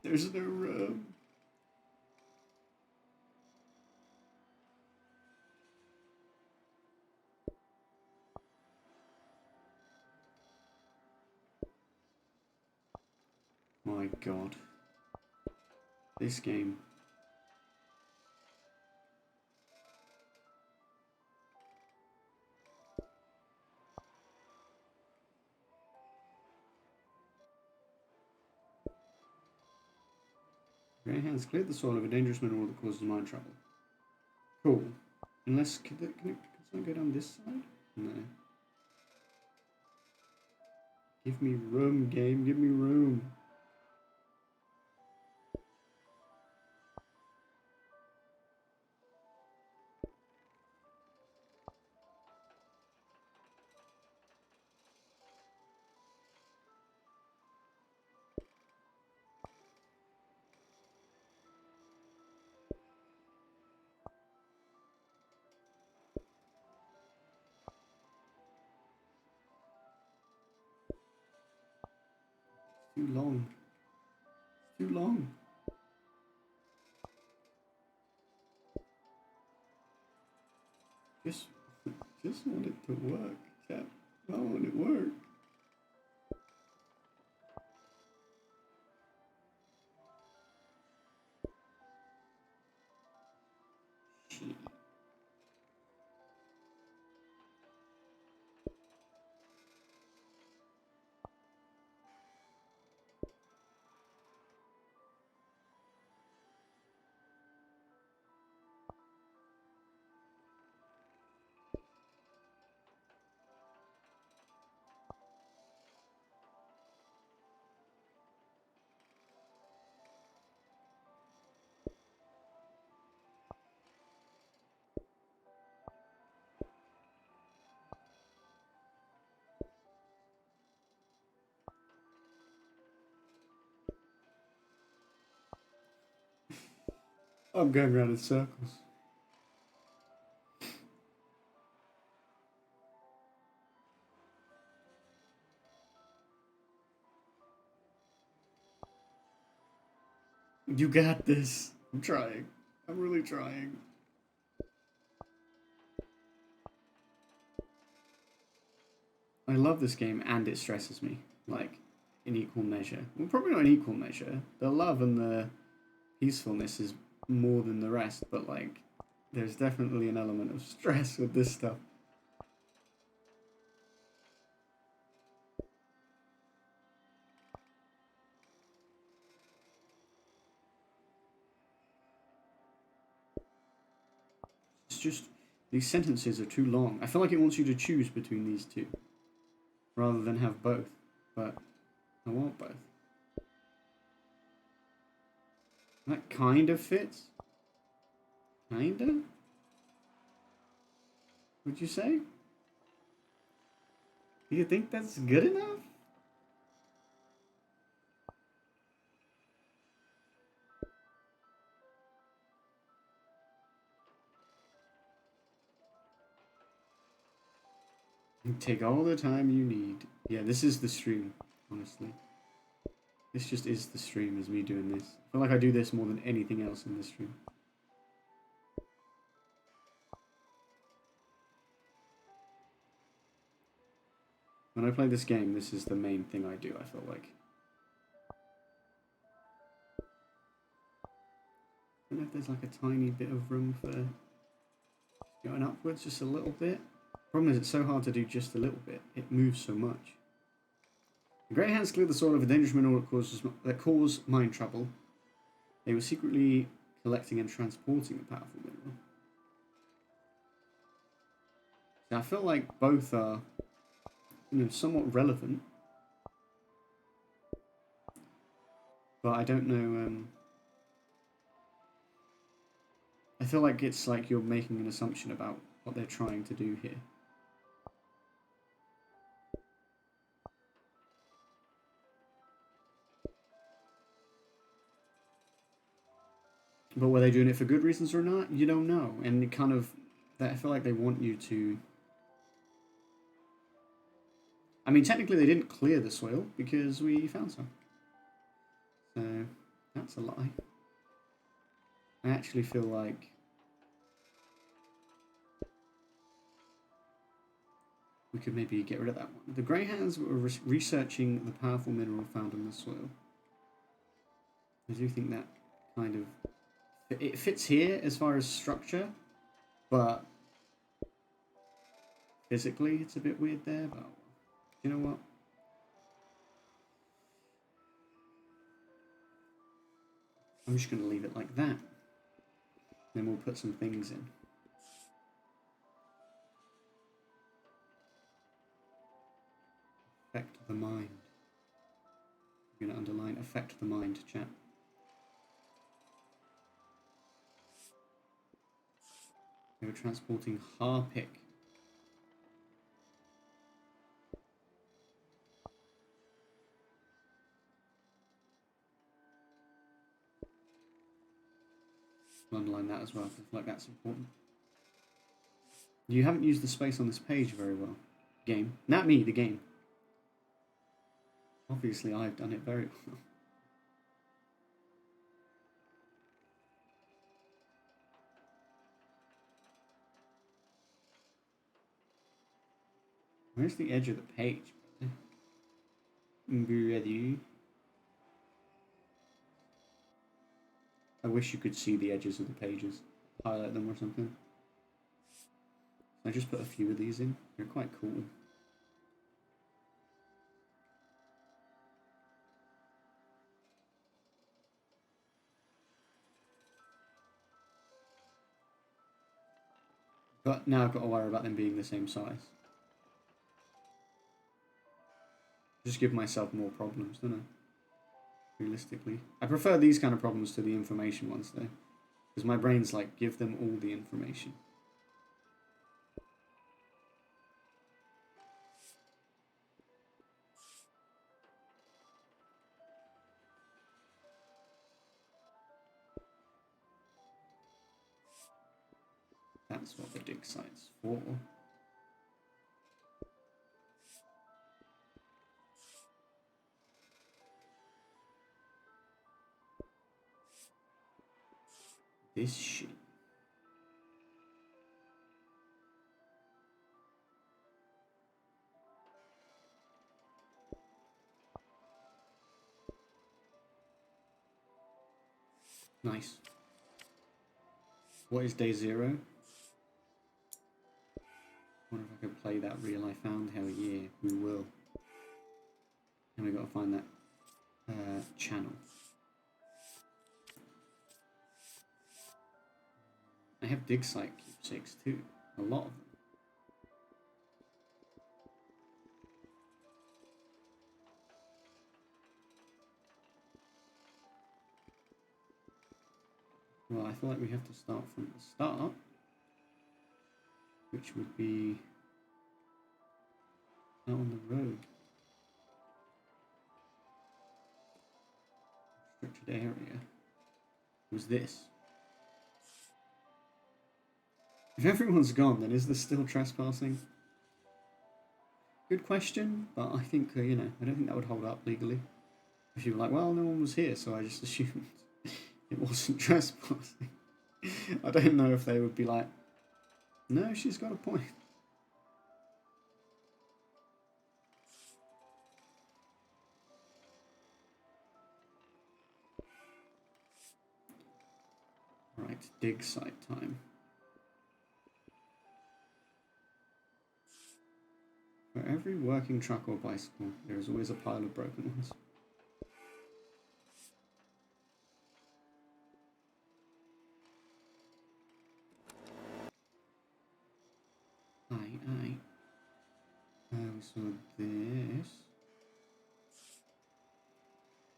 There's no room. My god. This game. Grey Hands cleared the soil of a dangerous mineral that causes mind trouble. Cool. Unless, can someone go down this side? No. Give me room, game. Give me room. too long. It's too long. Just want it to work, chap. I want it to work. Shit. I'm going around in circles. You got this. I'm trying. I'm really trying. I love this game and it stresses me, like, in equal measure. Well, probably not in equal measure. The love and the peacefulness is more than the rest, but, like, there's definitely an element of stress with this stuff. It's just, these sentences are too long. I feel like it wants you to choose between these two, rather than have both, but I want both. That kind of fits. Kinda? Would you say? Do you think that's good enough? You take all the time you need. Yeah, this is the stream, honestly. This just is the stream, is me doing this. I feel like I do this more than anything else in this stream. When I play this game, this is the main thing I do, I feel like. I don't know if there's like a tiny bit of room for going upwards just a little bit. Problem is, it's so hard to do just a little bit. It moves so much. The Grey Hands cleared the soil of a dangerous mineral that caused mind trouble. They were secretly collecting and transporting a powerful mineral. So I feel like both are, you know, somewhat relevant. But I don't know, I feel like it's like you're making an assumption about what they're trying to do here. But were they doing it for good reasons or not? You don't know. And it kind of, I feel like they want you to... I mean, technically they didn't clear the soil because we found some. So, that's a lie. I actually feel like we could maybe get rid of that one. The Grey Hands were researching the powerful mineral found in the soil. I do think that kind of... It fits here as far as structure, but physically it's a bit weird there, but you know what? I'm just going to leave it like that. Then we'll put some things in. Affect the mind. I'm going to underline affect the mind, chat. They were transporting Harpic. I'll underline that as well, because I feel like that's important. You haven't used the space on this page very well. Game. Not me, the game. Obviously, I've done it very well. Where's the edge of the page, brother? I wish you could see the edges of the pages. Highlight them or something. I just put a few of these in. They're quite cool. But now I've got to worry about them being the same size. Just give myself more problems, don't I? Realistically. I prefer these kind of problems to the information ones though. Because my brain's like, give them all the information. That's what the dig site's for. This shit. Nice. What is day 0? Wonder if I could play that reel I found. Hell yeah, we will. And we got to find that channel. I have dig site keepsakes too. A lot of them. Well, I feel like we have to start from the start, which would be out on the road. Restricted area. Was this? If everyone's gone, then is there still trespassing? Good question, but I think, you know, I don't think that would hold up legally. If you were like, well, no one was here, so I just assumed it wasn't trespassing. I don't know if they would be like, no, she's got a point. Right, dig site time. For every working truck or bicycle, there is always a pile of broken ones. Aye. We saw this.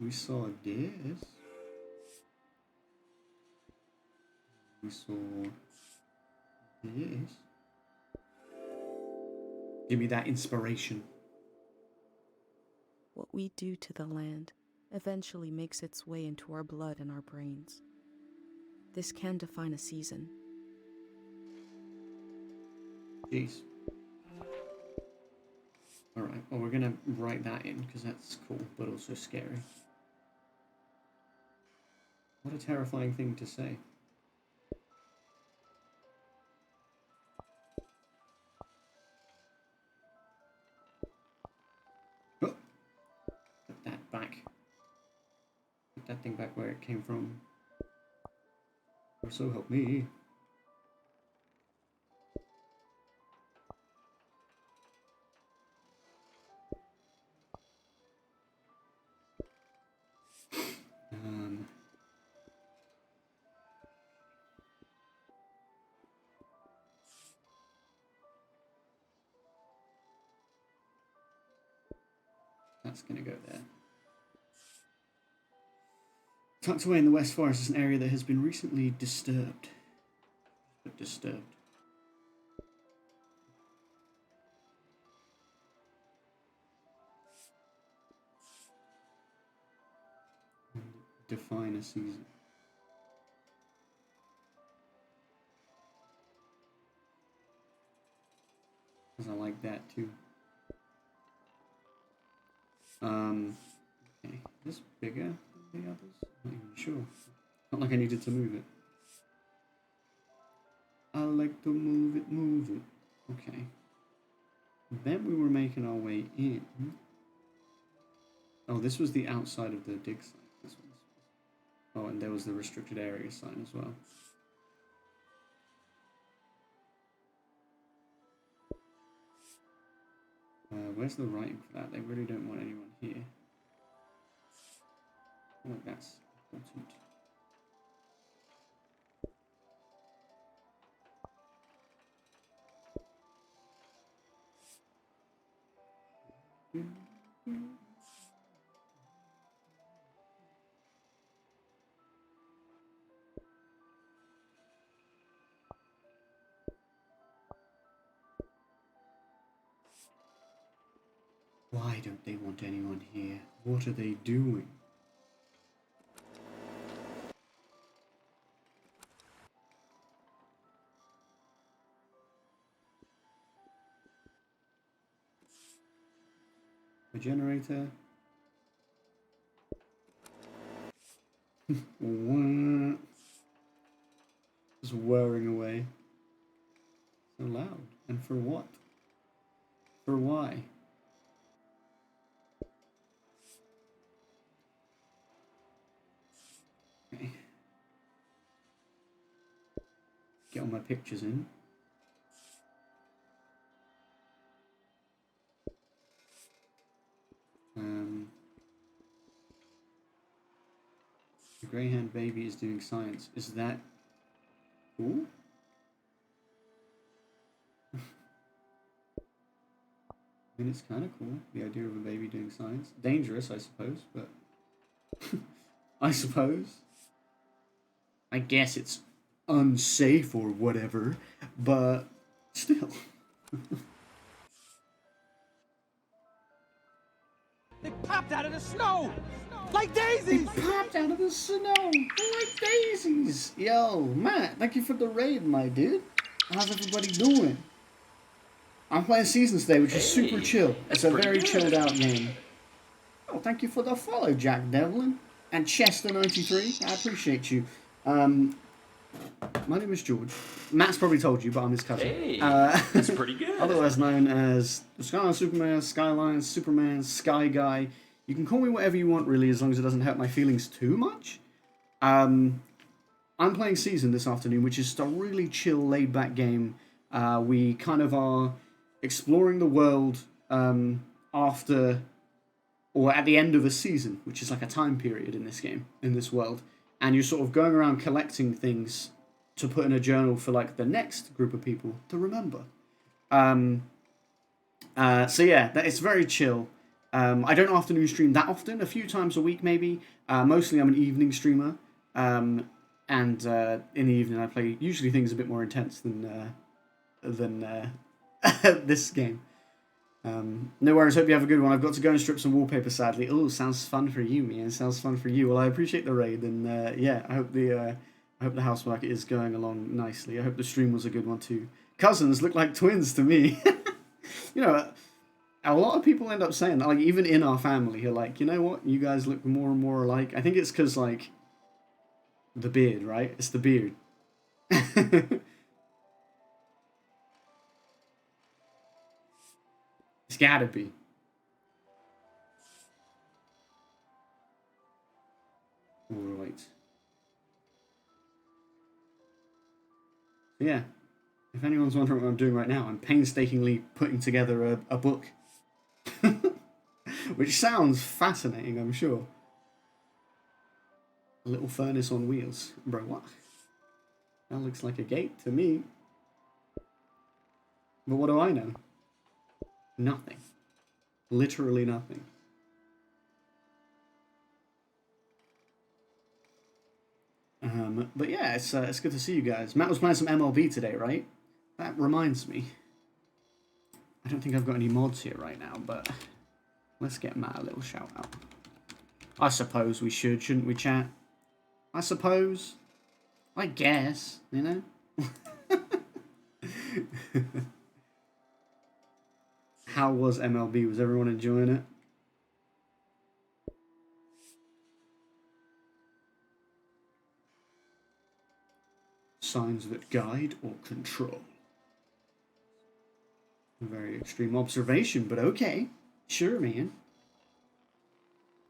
We saw this. We saw this. Give me that inspiration. What we do to the land eventually makes its way into our blood and our brains. This can define a season. Jeez. Alright, well, we're gonna write that in because that's cool, but also scary. What a terrifying thing to say. Oh. Put that back. Put that thing back where it came from. Or so help me. That's going to go there. Tucked away in the West Forest is an area that has been recently disturbed. But disturbed. Define a season. Because I like that too. Okay, is this bigger than the others? I'm not even sure. Not like I needed to move it. I like to move it, move it. Okay. Then we were making our way in. Oh, this was the outside of the dig site. This one. Oh, and there was the restricted area sign as well. Where's the writing for that? They really don't want anyone here. Oh, that's important. Why don't they want anyone here? What are they doing? A generator. Just whirring away. So loud. And for what? For why? Okay. Get all my pictures in. The Greyhound baby is doing science. Is that cool? I mean, it's kind of cool, the idea of a baby doing science. Dangerous, I suppose, but... I suppose. I guess it's unsafe or whatever, but still. They popped out of the snow! Like daisies! They popped out of the snow like daisies! Yo, Matt, thank you for the raid, my dude. How's everybody doing? I'm playing Seasons today, which is super chill. It's a very chilled out game. Oh, thank you for the follow, Jack Devlin. And Chester93, I appreciate you. My name is George. Matt's probably told you, but I'm his cousin. Hey, that's pretty good. Otherwise known as the Skyline Superman, Skyline Superman, Sky Guy. You can call me whatever you want, really, as long as it doesn't hurt my feelings too much. I'm playing Season this afternoon, which is just a really chill, laid-back game. We kind of are exploring the world after, or at the end of a season, which is like a time period in this game, in this world. And you're sort of going around collecting things to put in a journal for like the next group of people to remember. So yeah, it's very chill. I don't afternoon stream that often, a few times a week maybe. Mostly I'm an evening streamer. And in the evening I play usually things a bit more intense than this game. No worries, hope you have a good one. I've got to go and strip some wallpaper, sadly. Oh, sounds fun for you, man. Sounds fun for you. Well, I appreciate the raid, and yeah, I hope the housework is going along nicely. I hope the stream was a good one too. Cousins look like twins to me. You know, a lot of people end up saying that, like, even in our family, you're like, you know what, you guys look more and more alike. I think it's because, like, the beard, right? It's the beard. It's gotta be. Alright. Yeah. If anyone's wondering what I'm doing right now, I'm painstakingly putting together a book. Which sounds fascinating, I'm sure. A little furnace on wheels. Bro, what? That looks like a gate to me. But what do I know? Nothing. Literally nothing. But yeah, it's good to see you guys. Matt was playing some MLB today, right? That reminds me. I don't think I've got any mods here right now, but let's get Matt a little shout out. I suppose we should, shouldn't we, chat? I suppose. I guess, you know? How was MLB? Was everyone enjoying it? signs that guide or control. Very extreme observation, but okay. Sure, man.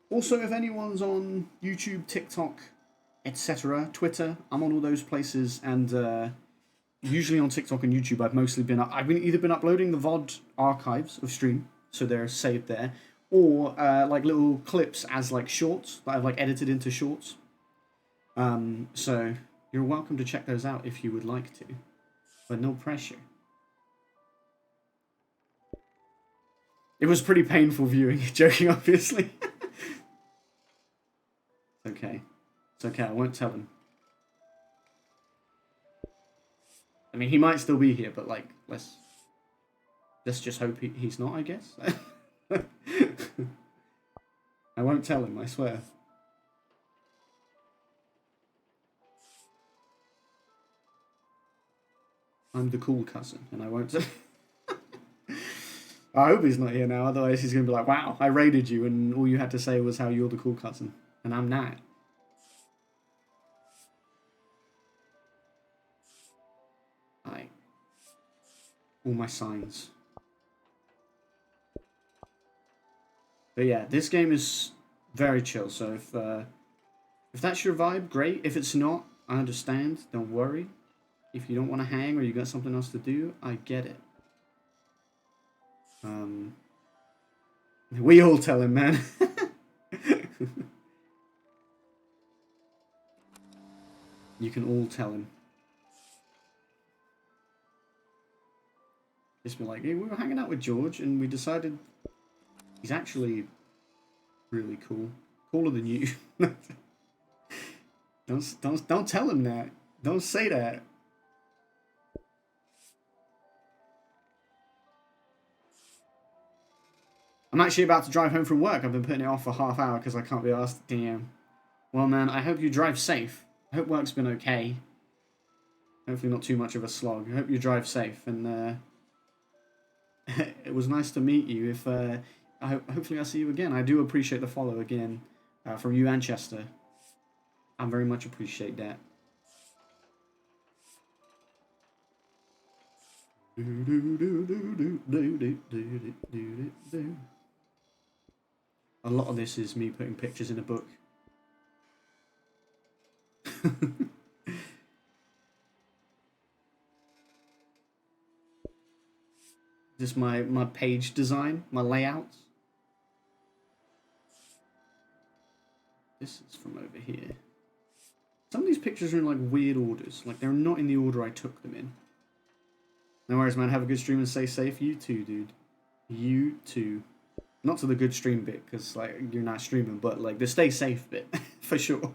Also, if anyone's on YouTube, TikTok, etc., Twitter, I'm on all those places, and usually on TikTok and YouTube, I've either been uploading the VOD archives of stream, so they're saved there, or like little clips as like shorts that I've like edited into shorts. So you're welcome to check those out if you would like to, but no pressure. It was pretty painful viewing. Joking, obviously. Okay. It's okay, I won't tell him. I mean, he might still be here, but like, let's just hope he's not, I guess. I won't tell him, I swear. I'm the cool cousin, and I won't tell. I hope he's not here now, otherwise he's going to be like, wow, I raided you and all you had to say was how you're the cool cousin. And I'm not. All my signs. But yeah, this game is very chill, so if that's your vibe, great. If it's not, I understand, don't worry. If you don't want to hang or you got something else to do, I get it. We all tell him, man. You can all tell him. Just be like, hey, we were hanging out with George and we decided he's actually really cool. Cooler than you. Don't tell him that. Don't say that. I'm actually about to drive home from work. I've been putting it off for half hour because I can't be asked. Damn. Well, man, I hope you drive safe. I hope work's been okay. Hopefully not too much of a slog. I hope you drive safe. And it was nice to meet you. If hopefully I'll see you again. I do appreciate the follow again from you and Chester. I very much appreciate that. A lot of this is me putting pictures in a book. Just my page design, my layouts. This is from over here. Some of these pictures are in like weird orders. Like they're not in the order I took them in. No worries, man. Have a good stream and stay safe. You too, dude. You too. Not to the good stream bit, because like you're not streaming, but like the stay safe bit, for sure.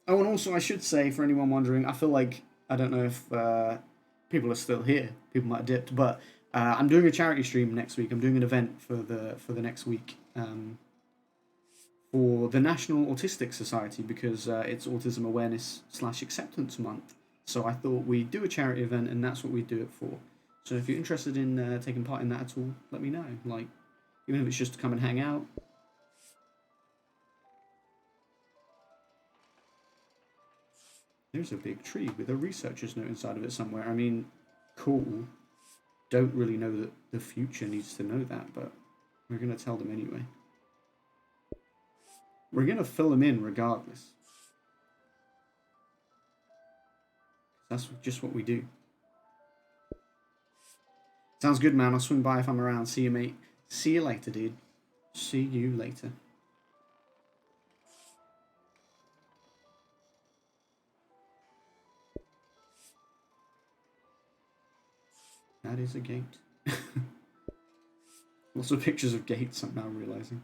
Oh, and also I should say, for anyone wondering, I feel like, I don't know if people are still here. People might have dipped, but I'm doing a charity stream next week. I'm doing an event for the next week for the National Autistic Society, because it's Autism Awareness / Acceptance Month. So I thought we'd do a charity event, and that's what we do it for. So if you're interested in taking part in that at all, let me know. Like, even if it's just to come and hang out. There's a big tree with a researcher's note inside of it somewhere. I mean, cool. Don't really know that the future needs to know that, but we're going to tell them anyway. We're going to fill them in regardless. That's just what we do. Sounds good, man. I'll swing by if I'm around. See you, mate. See you later, dude. See you later. That is a gate. Lots of pictures of gates, I'm now realizing.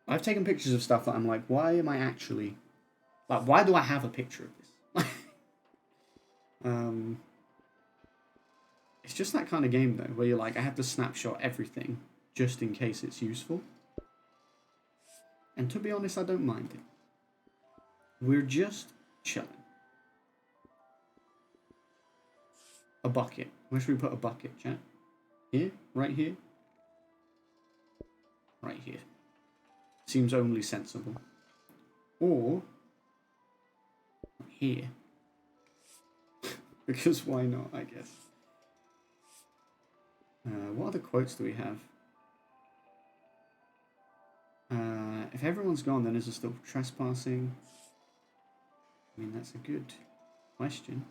I've taken pictures of stuff that I'm like, why am I actually... Like, why do I have a picture of this? It's just that kind of game, though, where you're like, I have to snapshot everything just in case it's useful. And to be honest, I don't mind it. We're just chilling. A bucket. Where should we put a bucket, chat? Here? Right here? right here. Seems only sensible. Or here. Because why not, I guess. What other quotes do we have? If everyone's gone, then is it still trespassing? I mean, that's a good question.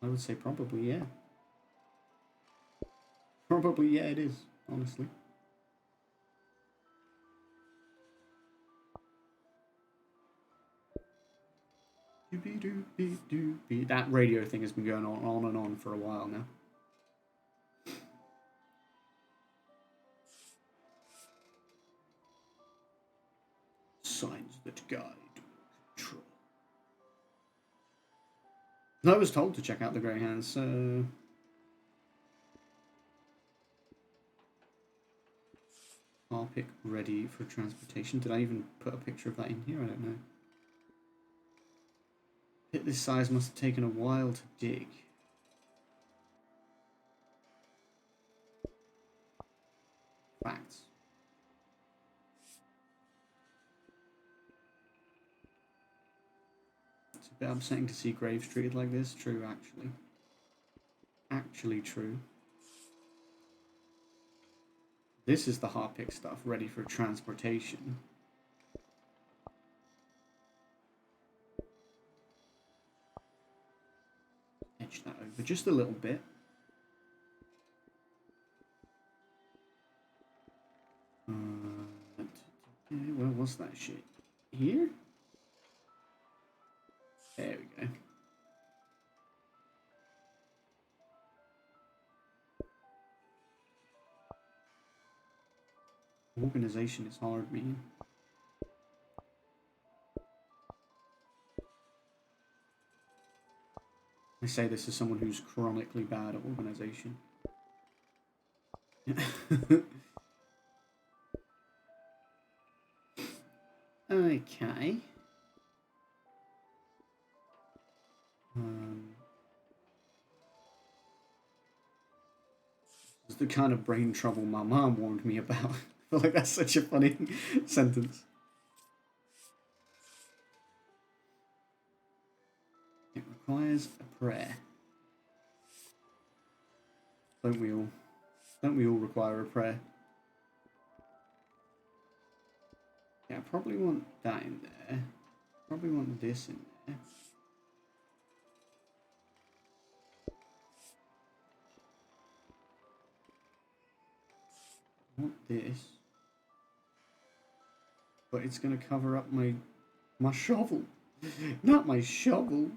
I would say probably, yeah. Probably, yeah, it is, honestly. That radio thing has been going on and on for a while now. Signs that guide control. I was told to check out the Greyhounds, so... Harpic ready for transportation. Did I even put a picture of that in here? I don't know. Pit this size must have taken a while to dig. Facts. It's a bit upsetting to see graves treated like this. True, actually. Actually true. This is the Harpic stuff ready for transportation. Edge that over just a little bit. Where was that shit? Here? There we go. Organization is hard, man. I say this as someone who's chronically bad at organization. Okay. This is the kind of brain trouble my mom warned me about. I feel like that's such a funny sentence. It requires a prayer. Don't we all? Don't we all require a prayer? Yeah, I probably want that in there. Probably want this in there. I want this. But it's gonna cover up my shovel. Not my shovel.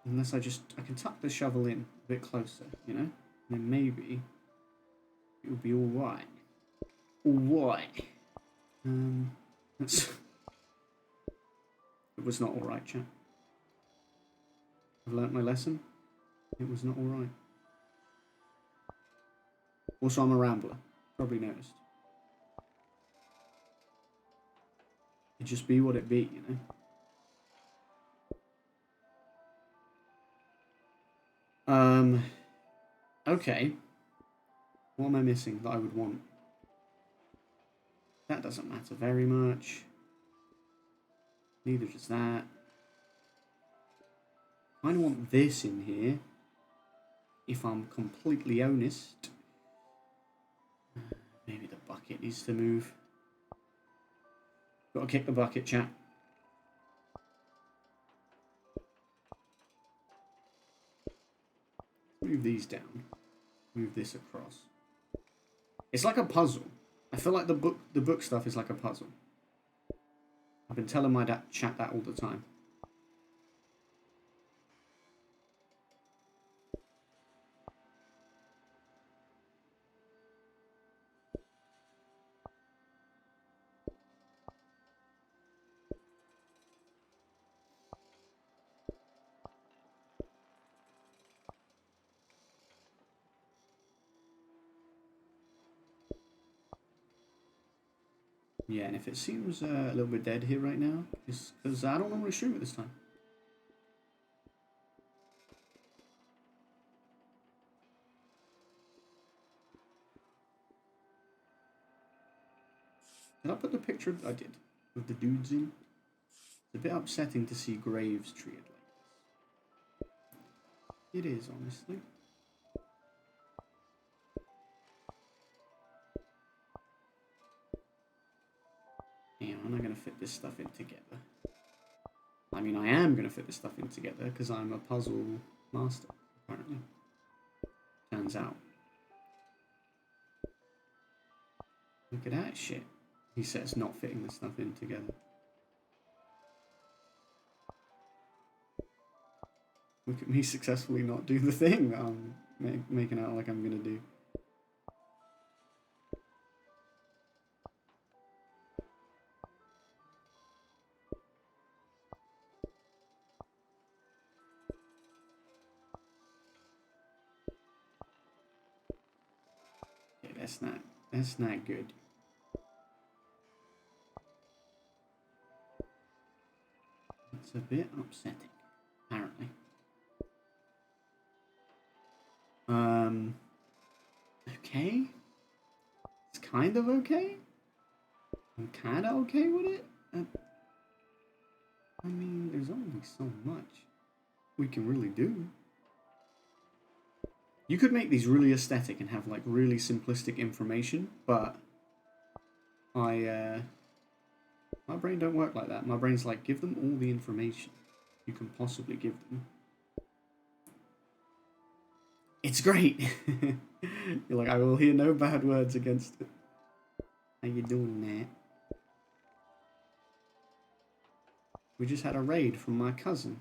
Unless I can tuck the shovel in a bit closer, you know? And then maybe it'll be alright. Alright. It was not alright, chat. I've learnt my lesson. It was not alright. Also, I'm a rambler. Probably noticed. It just be what it be, you know? Okay. What am I missing that I would want? That doesn't matter very much. Neither does that. I kind of want this in here. If I'm completely honest. Maybe the bucket needs to move. Gotta kick the bucket, chat. Move these down. Move this across. It's like a puzzle. I feel like the book stuff is like a puzzle. I've been telling my chat that all the time. Yeah, and if it seems a little bit dead here right now, it's because I don't normally stream it this time. Did I put the picture? I did. With the dudes in. It's a bit upsetting to see graves treated like this. It is, honestly. Hang on, I'm not going to fit this stuff in together. I mean, I am going to fit this stuff in together because I'm a puzzle master, apparently. Turns out. Look at that shit. He says, not fitting this stuff in together. Look at me successfully not do the thing that I'm making out like I'm going to do. Okay, that's not good. It's a bit upsetting, apparently. Okay. It's kind of okay. I'm kind of okay with it. I mean, there's only so much we can really do. You could make these really aesthetic and have like really simplistic information, but my brain don't work like that. My brain's like, give them all the information you can possibly give them. It's great. You're like, I will hear no bad words against it. How you doing, Nat? We just had a raid from my cousin.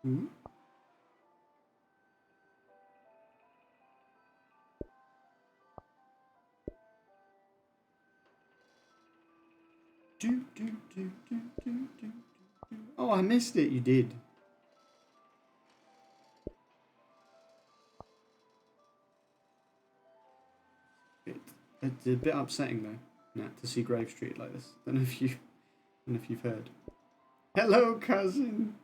Hmm? Oh, I missed it. You did. It's a bit upsetting though, Nat, to see Grave Street like this. Don't know if you've heard. Hello, cousin.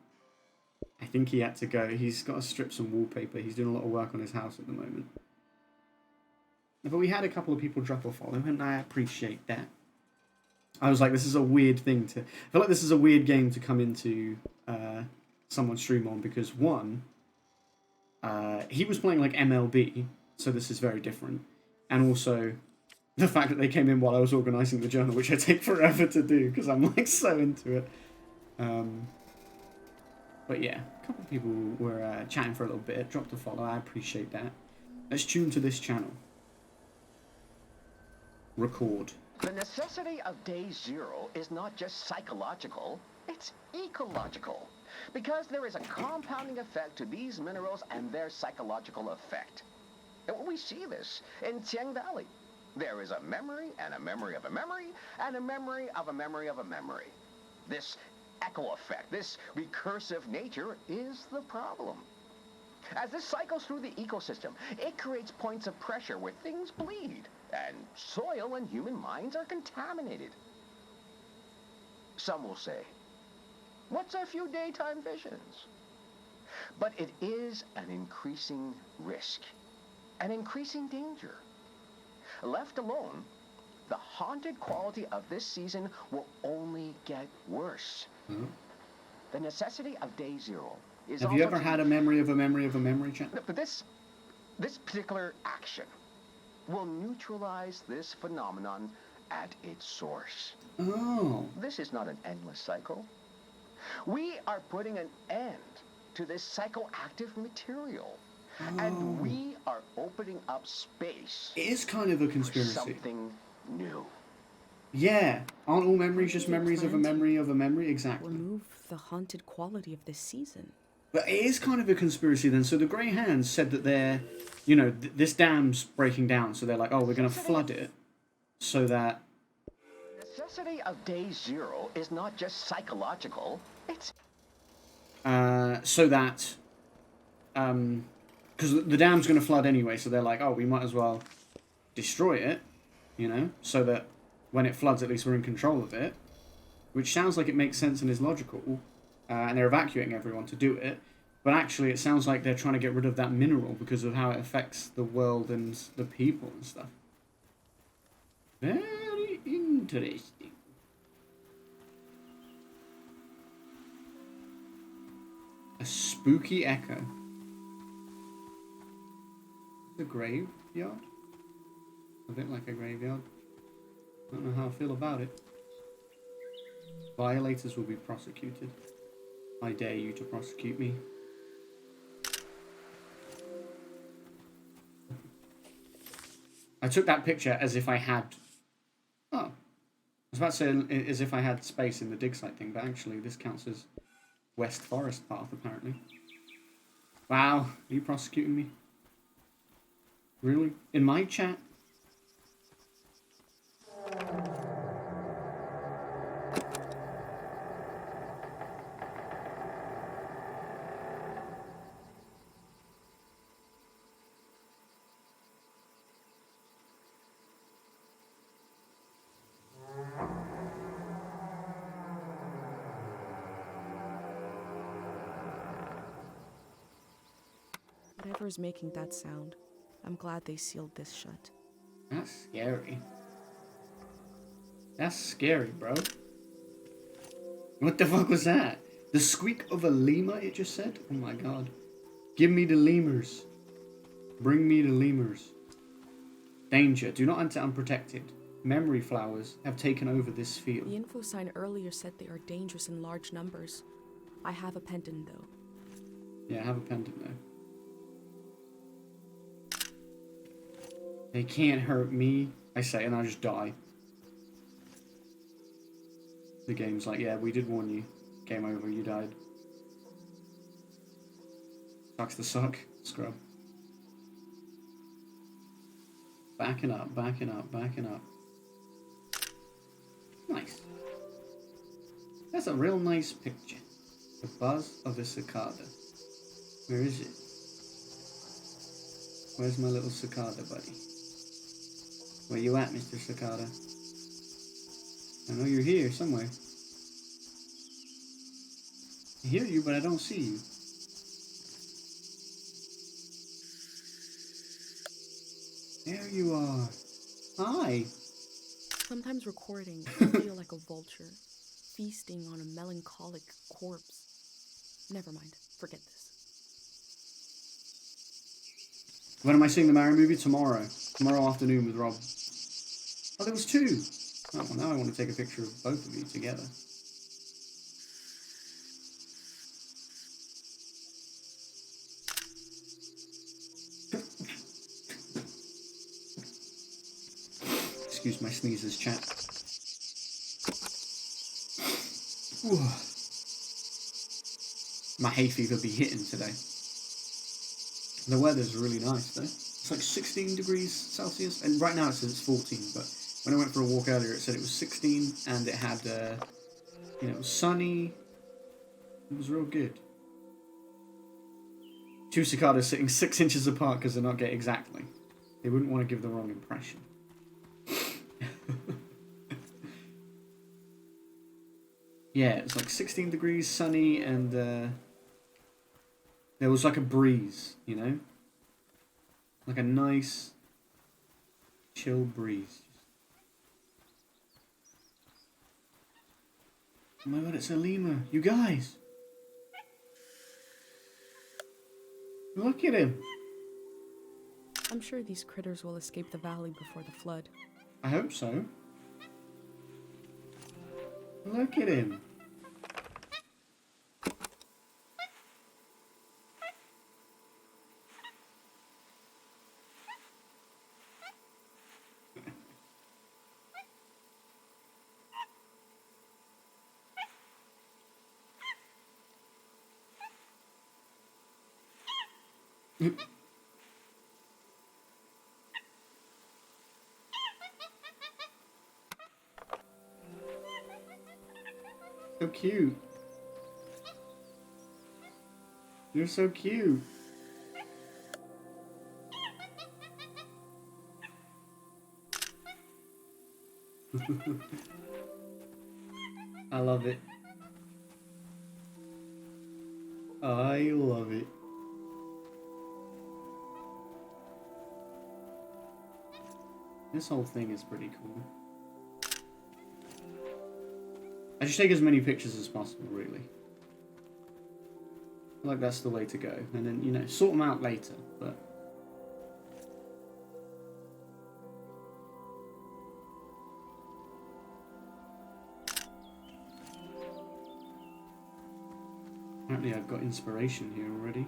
I think he had to go. He's got to strip some wallpaper. He's doing a lot of work on his house at the moment. But we had a couple of people drop a follow, and I appreciate that. I was like, this is a weird thing to... I feel like this is a weird game to come into someone's stream on, because one, he was playing like MLB, so this is very different. And also, the fact that they came in while I was organising the journal, which I take forever to do, because I'm like so into it. But yeah, a couple of people were chatting for a little bit, dropped a follow, I appreciate that. Let's tune to this channel. Record. The necessity of day zero is not just psychological, it's ecological. Because there is a compounding effect to these minerals and their psychological effect. And we see this in Tiang Valley. There is a memory and a memory of a memory and a memory of a memory of a memory. This echo effect, this recursive nature is the problem. As this cycles through the ecosystem, it creates points of pressure where things bleed, and soil and human minds are contaminated. Some will say, what's a few daytime visions? But it is an increasing risk, an increasing danger. Left alone, the haunted quality of this season will only get worse. Mm-hmm. The necessity of day zero is... Have you ever had a memory of a memory of a memory, chat? But this particular action will neutralize this phenomenon at its source. Oh. This is not an endless cycle. We are putting an end to this psychoactive material. Oh. And we are opening up space. It is kind of a for conspiracy. something new. Yeah. Aren't all memories just memories of a memory of a memory? Exactly. Remove the haunted quality of this season. But it is kind of a conspiracy then. So the Grey Hands said that they're, you know, this dam's breaking down. So they're like, oh, we're going to flood it so that... The necessity of day zero is not just psychological, it's... so that... because the dam's going to flood anyway. So they're like, oh, we might as well destroy it, you know, so that when it floods, at least we're in control of it. Which sounds like it makes sense and is logical. And they're evacuating everyone to do it. But actually, it sounds like they're trying to get rid of that mineral because of how it affects the world and the people and stuff. Very interesting. A spooky echo. The graveyard? A bit like a graveyard. I don't know how I feel about it. Violators will be prosecuted. I dare you to prosecute me. I took that picture as if I had... Oh. I was about to say as if I had space in the dig site thing, but actually this counts as West Forest path, apparently. Wow, are you prosecuting me? Really? In my chat? Whatever's making that sound, I'm glad they sealed this shut. That's scary. That's scary, bro. What the fuck was that? The squeak of a lemur, it just said? Oh my god. Give me the lemurs. Bring me the lemurs. Danger. Do not enter unprotected. Memory flowers have taken over this field. The info sign earlier said they are dangerous in large numbers. I have a pendant, though. Yeah, I have a pendant, though. They can't hurt me, I say, and I just die. The game's like, yeah, we did warn you. Game over, you died. Sucks to suck, scrub. Backing up, backing up, backing up. Nice. That's a real nice picture. The buzz of a cicada. Where is it? Where's my little cicada buddy? Where you at, Mr. Cicada? I know you're here somewhere. I hear you, but I don't see you. There you are. Hi. Sometimes recording, I feel like a vulture, feasting on a melancholic corpse. Never mind, forget this. When am I seeing the Mario movie? Tomorrow. Tomorrow afternoon with Rob. Oh, there was two. Oh, well, now I want to take a picture of both of you together. Excuse my sneezes, chat. Whew. My hay fever be hitting today. The weather's really nice though. It's like 16 degrees Celsius, and right now it says it's 14, but when I went for a walk earlier it said it was 16, and it had, you know, it was sunny. It was real good. Two cicadas sitting 6 inches apart because they're not getting exactly. They wouldn't want to give the wrong impression. Yeah, it's like 16 degrees, sunny, and there was like a breeze, you know? Like a nice, chill breeze. Oh my god, it's a lemur. You guys! Look at him! I'm sure these critters will escape the valley before the flood. I hope so. Look at him. So cute. You're so cute. I love it. I love it. This whole thing is pretty cool. I should take as many pictures as possible, really. I feel like that's the way to go. And then, you know, sort them out later, but... Apparently I've got inspiration here already.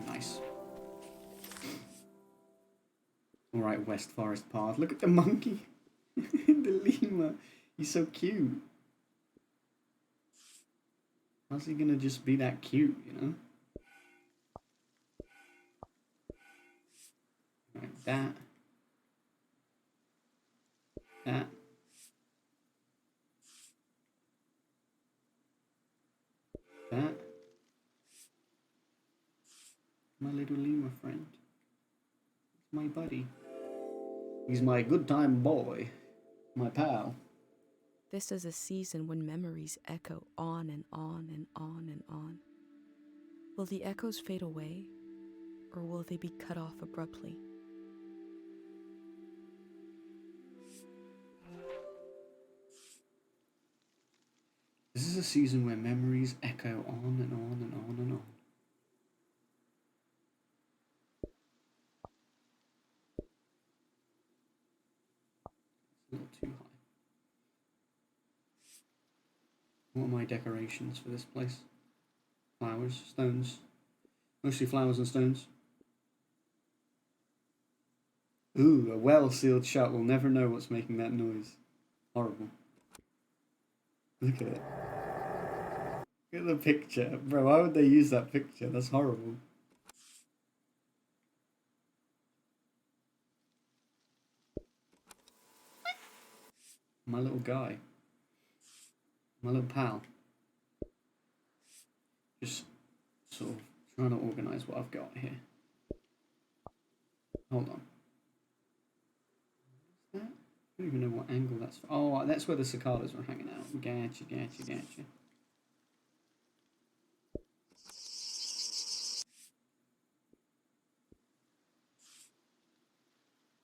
Nice. Alright, West Forest Path. Look at the monkey. The lemur. He's so cute. How's he gonna just be that cute, you know? Like that. That. That. My little lemur friend. My buddy. He's my good time boy. My pal. This is a season when memories echo on and on and on and on. Will the echoes fade away, or will they be cut off abruptly? This is a season where memories echo on and on and on and on. It's a little too high. What are my decorations for this place? Flowers, stones. Mostly flowers and stones. Ooh, a well-sealed shut. We'll never know what's making that noise. Horrible. Look at it. Look at the picture. Bro, why would they use that picture? That's horrible. My little guy. My little pal. Just sort of trying to organise what I've got here. Hold on. What's that? I don't even know what angle that's for. Oh, that's where the cicadas were hanging out. Gotcha, gotcha, gotcha.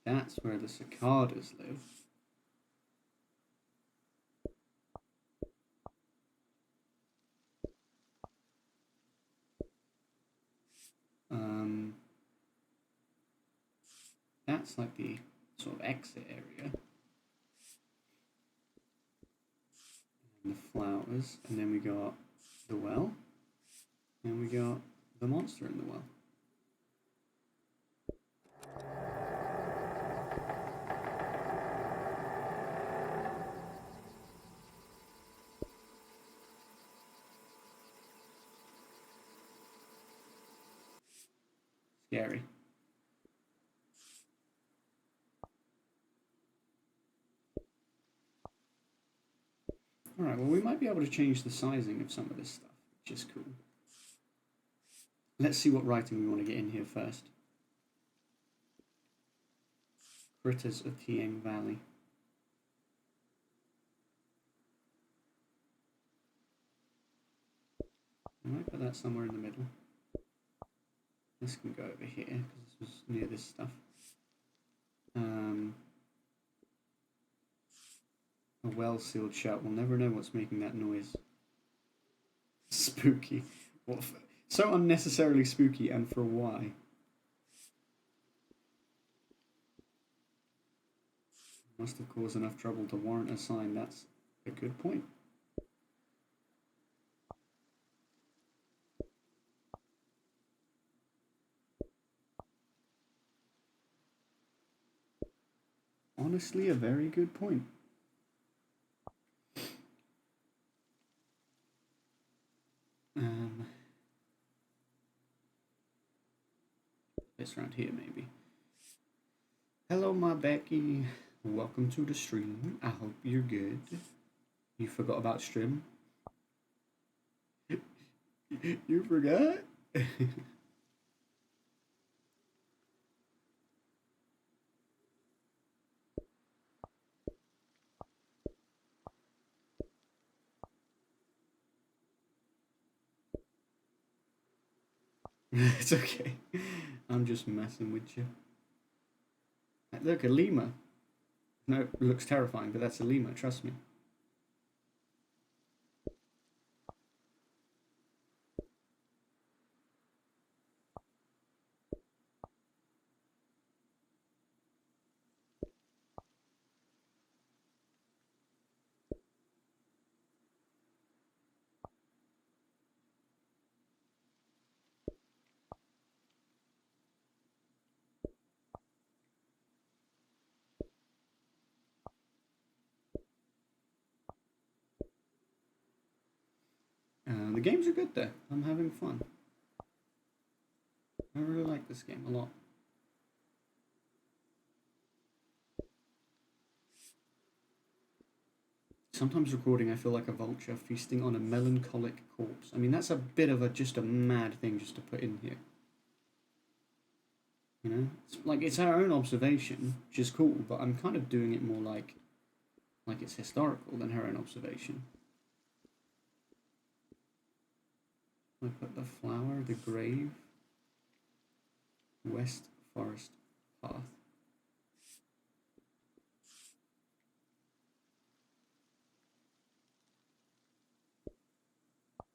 That's where the cicadas live. That's like the sort of exit area. And the flowers, and then we got the well, and we got the monster in the well. Scary. Alright, well, we might be able to change the sizing of some of this stuff, which is cool. Let's see what writing we want to get in here first. Critters of Tieng Valley. I might put that somewhere in the middle. This can go over here, because this was near this stuff. A well-sealed shut. We'll never know what's making that noise. Spooky. What? So unnecessarily spooky, and for why? Must have caused enough trouble to warrant a sign. That's a good point. Honestly, a very good point. It's around here, maybe. Hello, my Becky. Welcome to the stream. I hope you're good. You forgot about stream? You forgot? It's okay. I'm just messing with you. look, a lemur. No, it looks terrifying, but that's a lemur, trust me. The games are good though. I'm having fun. I really like this game a lot. Sometimes recording, I feel like a vulture feasting on a melancholic corpse. I mean, that's a bit of just a mad thing just to put in here. You know, it's our own observation, which is cool, but I'm kind of doing it more like it's historical than her own observation. I put the flower, the grave, West Forest Path.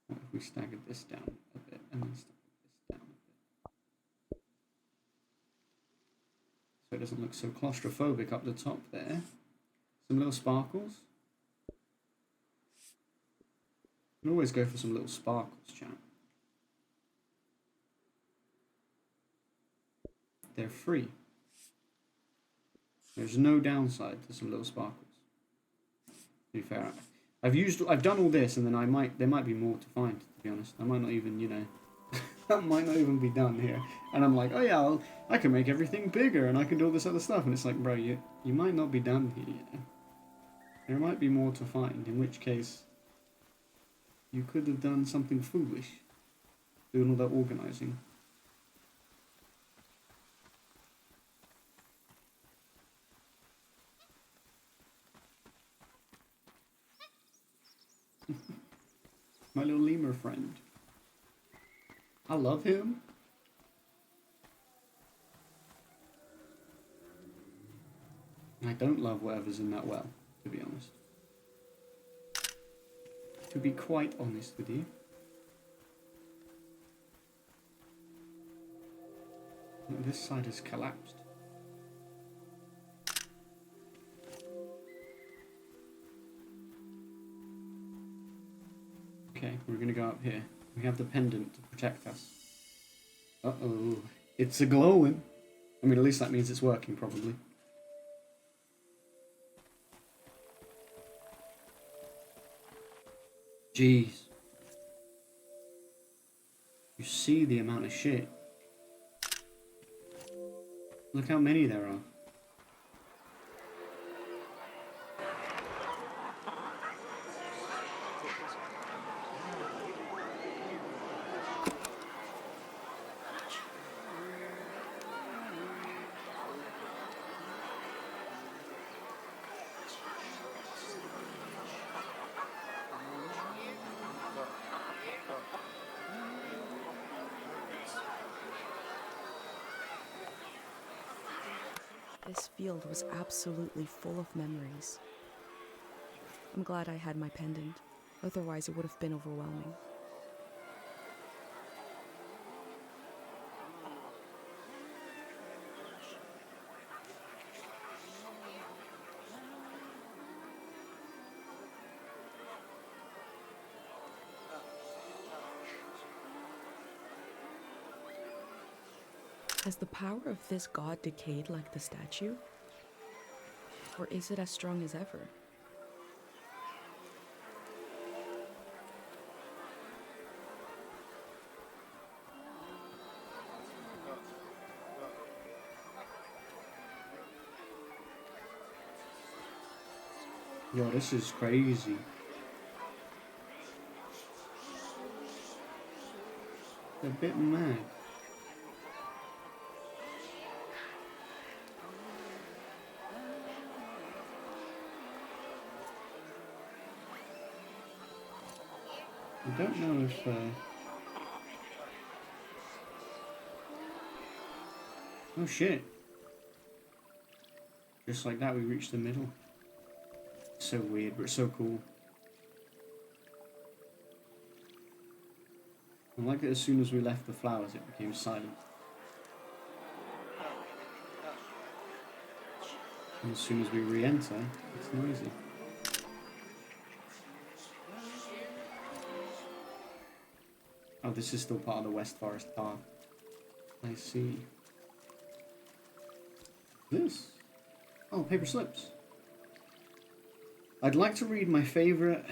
What if we staggered this down a bit and then staggered this down a bit? So it doesn't look so claustrophobic up the top there. Some little sparkles. You can always go for some little sparkles, chat. They're free. There's no downside to some little sparkles. To be fair, I've done all this, and then there might be more to find. To be honest, I might not even, you know, that might not even be done here. And I'm like, oh yeah, I can make everything bigger, and I can do all this other stuff. And it's like, bro, you might not be done here. You know? There might be more to find. In which case, you could have done something foolish, doing all that organizing. My little lemur friend. I love him. I don't love whatever's in that well, to be honest. To be quite honest with you. This side has collapsed. Okay, we're gonna go up here. We have the pendant to protect us. Uh-oh. It's a glowing. I mean, at least that means it's working, probably. Jeez. You see the amount of shit. Look how many there are. This field was absolutely full of memories. I'm glad I had my pendant, otherwise it would have been overwhelming. Has the power of this god decayed like the statue? Or is it as strong as ever? Yo, this is crazy. A bit mad. I don't know if oh shit. Just like that, we reached the middle. So weird, but it's so cool. I like that as soon as we left the flowers, it became silent. And as soon as we re-enter, it's noisy. Oh, this is still part of the West Forest Park. I see. This? Oh, paper slips. I'd like to read my favourite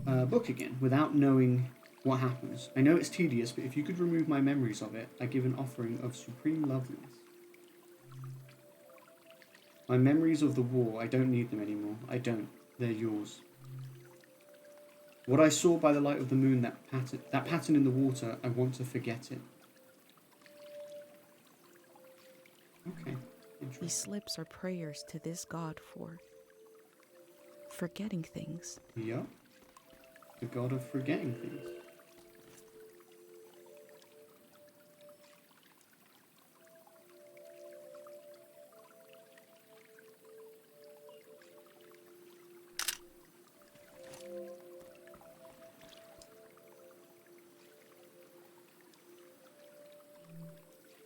book again without knowing what happens. I know it's tedious, but if you could remove my memories of it, I give an offering of supreme loveliness. My memories of the war, I don't need them anymore. I don't. They're yours. What I saw by the light of the moon, that pattern in the water, I want to forget it. Okay. These slips are prayers to this god for forgetting things. Yup. The god of forgetting things.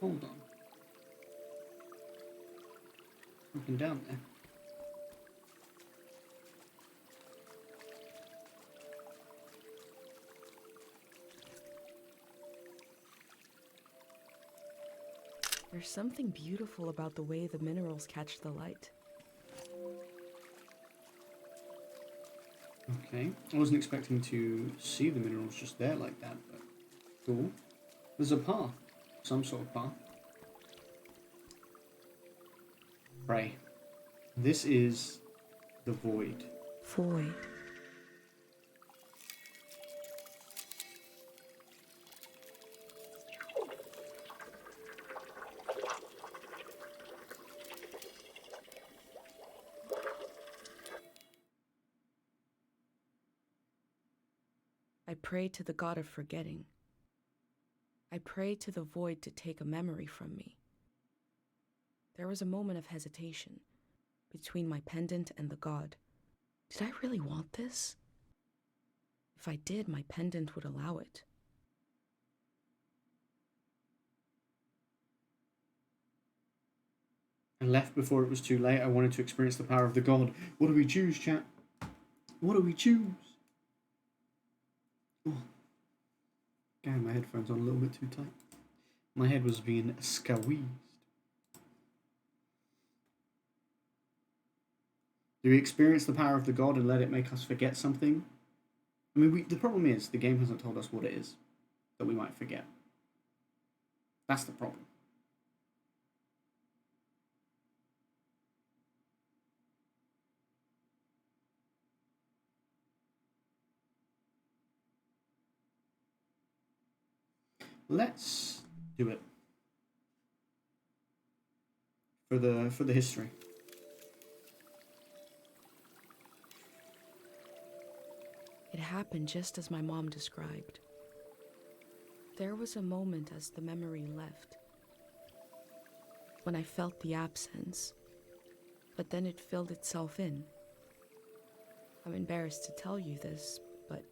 Hold on. Something down there. There's something beautiful about the way the minerals catch the light. Okay. I wasn't expecting to see the minerals just there like that, but cool. There's a path. Some sort of path. Pray. This is the void. Void. I pray to the god of forgetting. I pray to the void to take a memory from me. There was a moment of hesitation between my pendant and the god. Did I really want this? If I did, my pendant would allow it. I left before it was too late. I wanted to experience the power of the god. What do we choose, chat? What do we choose? Oh. God, my headphones on a little bit too tight. My head was being squeezed. Do we experience the power of the god and let it make us forget something? I mean, the problem is the game hasn't told us what it is that we might forget. That's the problem. Let's do it for the history. It happened just as my mom described. There was a moment as the memory left, when I felt the absence, but then it filled itself in. I'm embarrassed to tell you this, but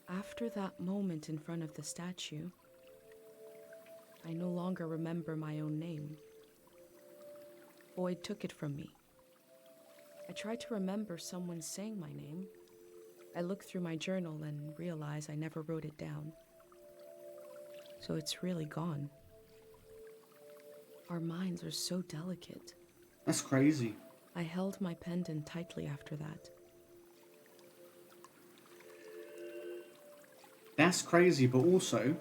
after that moment in front of the statue, I no longer remember my own name. Void took it from me. I tried to remember someone saying my name. I looked through my journal and realized I never wrote it down. So it's really gone. Our minds are so delicate. That's crazy. I held my pendant tightly after that. That's crazy, but also,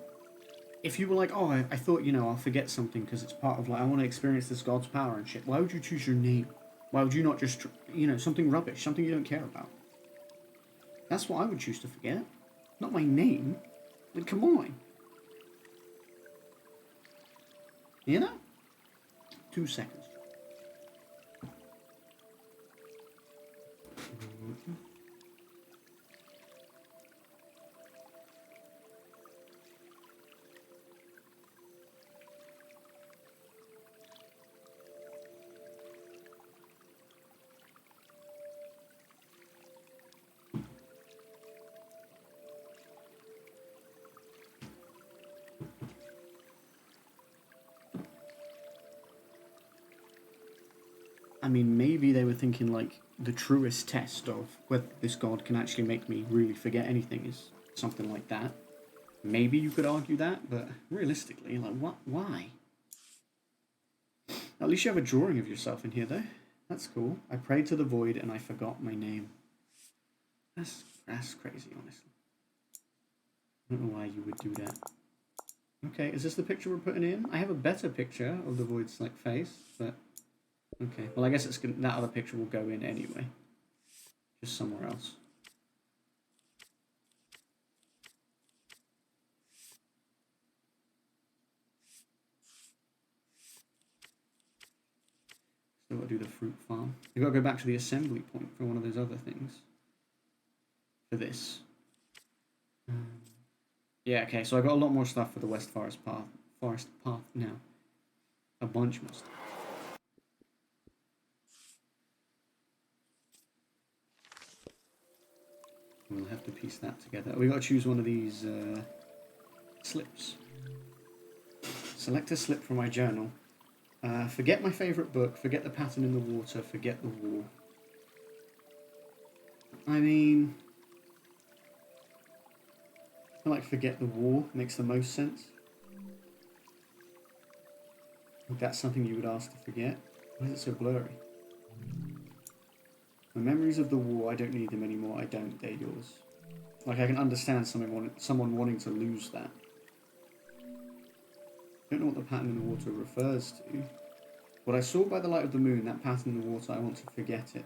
if you were like, oh, I thought, I'll forget something because it's part of, I want to experience this god's power and shit, why would you choose your name? Why would you not just, something rubbish, something you don't care about? That's what I would choose to forget. Not my name. Like, come on. 2 seconds. mean, maybe they were thinking, like, the truest test of whether this god can actually make me really forget anything is something like that. Maybe you could argue that, but realistically, like, what? Why? At least you have a drawing of yourself in here, though. That's cool. I prayed to the void and I forgot my name. That's crazy, honestly. I don't know why you would do that. Okay, is this the picture we're putting in? I have a better picture of the void's, like, face, but... Okay, well, I guess it's gonna, that other picture will go in anyway. Just somewhere else. Still gotta do the fruit farm. You gotta go back to the assembly point for one of those other things. For this. Yeah, okay, so I got a lot more stuff for the West Forest Path now. A bunch more stuff. We'll have to piece that together. We gotta choose one of these slips. Select a slip from my journal. Forget my favourite book, forget the pattern in the water, forget the war. I mean... I feel like forget the war makes the most sense. I think that's something you would ask to forget. Why is it so blurry? My memories of the war, I don't need them anymore, I don't, they're yours. Like, I can understand someone wanting to lose that. I don't know what the pattern in the water refers to. What I saw by the light of the moon, that pattern in the water, I want to forget it.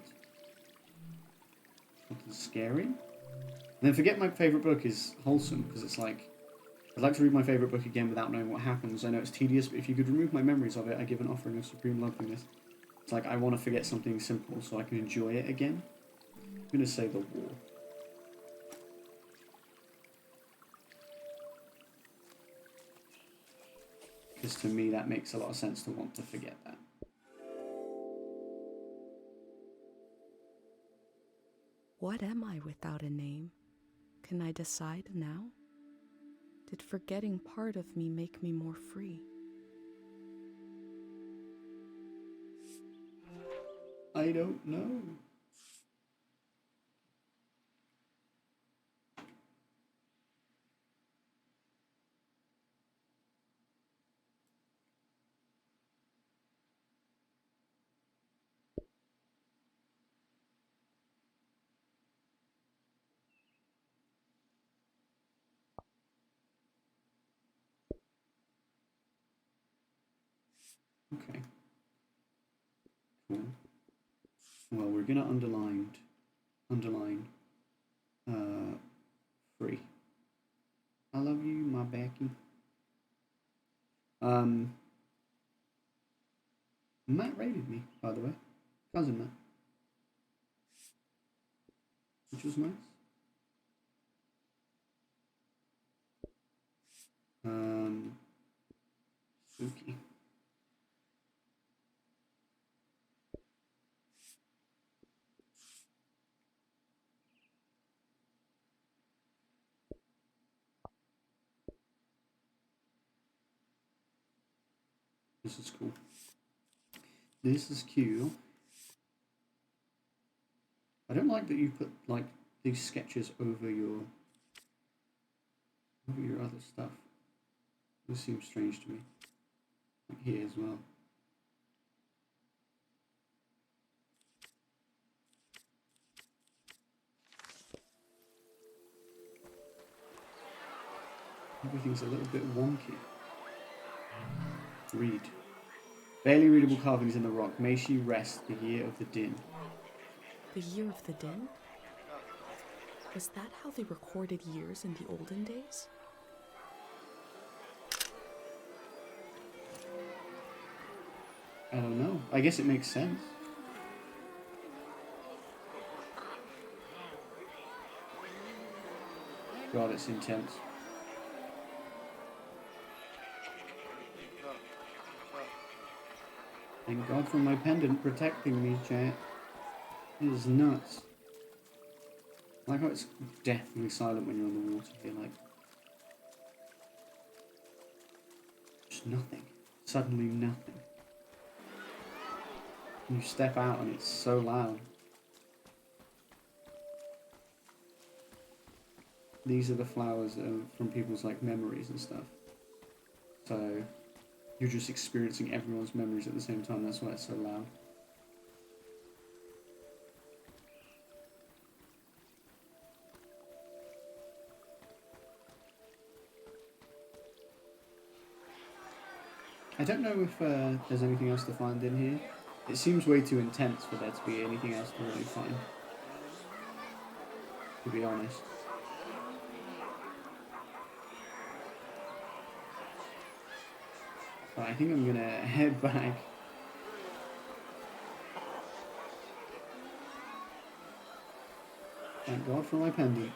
Something scary? And then forget my favourite book is wholesome, because it's like, I'd like to read my favourite book again without knowing what happens. I know it's tedious, but if you could remove my memories of it, I give an offering of supreme loveliness. It's like, I want to forget something simple so I can enjoy it again. I'm going to say the war. Because to me, that makes a lot of sense to want to forget that. What am I without a name? Can I decide now? Did forgetting part of me make me more free? I don't know. Okay. Cool. Well, we're gonna underline, free. I love you, my Becky. Matt raided me, by the way. Cousin Matt. Which was nice. Spooky. This is cool. This is cute. I don't like that you put like these sketches over your other stuff. This seems strange to me. Like here as well. Everything's a little bit wonky. Read. Barely readable carvings in the rock. May she rest the year of the din. The year of the din? Was that how they recorded years in the olden days? I don't know. I guess it makes sense. God, it's intense. Thank God for my pendant protecting me, chat. It is nuts. I like how it's deathly silent when you're on the water here, like... Just nothing. Suddenly nothing. You step out and it's so loud. These are the flowers that are from people's like memories and stuff. So you're just experiencing everyone's memories at the same time. That's why it's so loud. I don't know if there's anything else to find in here. It seems way too intense for there to be anything else to really find, to be honest. But I think I'm gonna head back. Thank God for my pendant.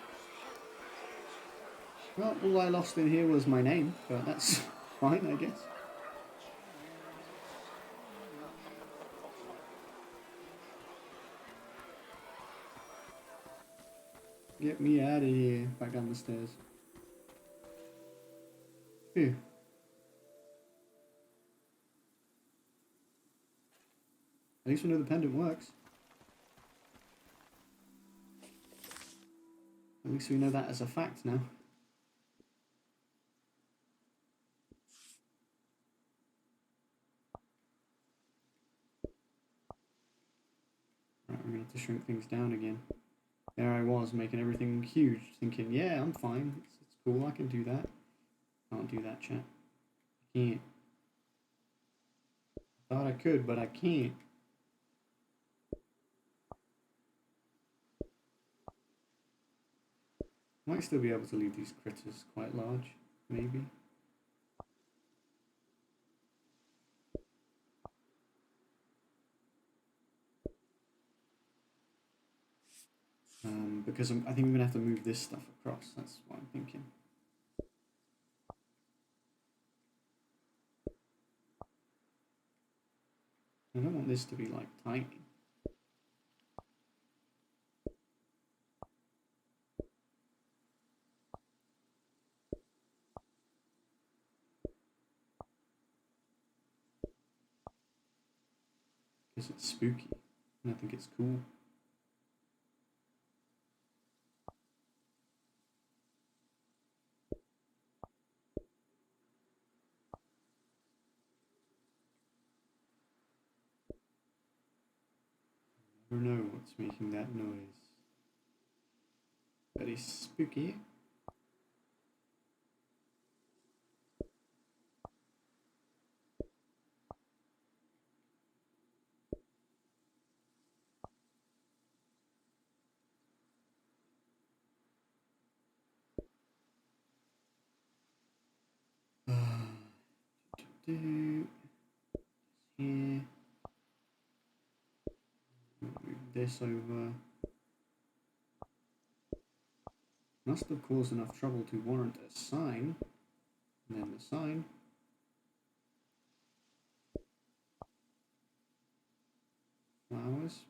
Well, all I lost in here was my name, but that's fine, I guess. Get me out of here. Back down the stairs. Phew. At least we know the pendant works. At least we know that as a fact now. Right, we're going to have to shrink things down again. There I was, making everything huge, thinking, yeah, I'm fine. It's cool, I can do that. Can't do that, chat. I can't. I thought I could, but I can't. Might still be able to leave these critters quite large, maybe. Because I think I'm going to have to move this stuff across, that's what I'm thinking. I don't want this to be like tiny. Because it's spooky, and I think it's cool. I never know what's making that noise. Very spooky. Here. Move this over. Must have caused enough trouble to warrant a sign. And then the sign. Flowers.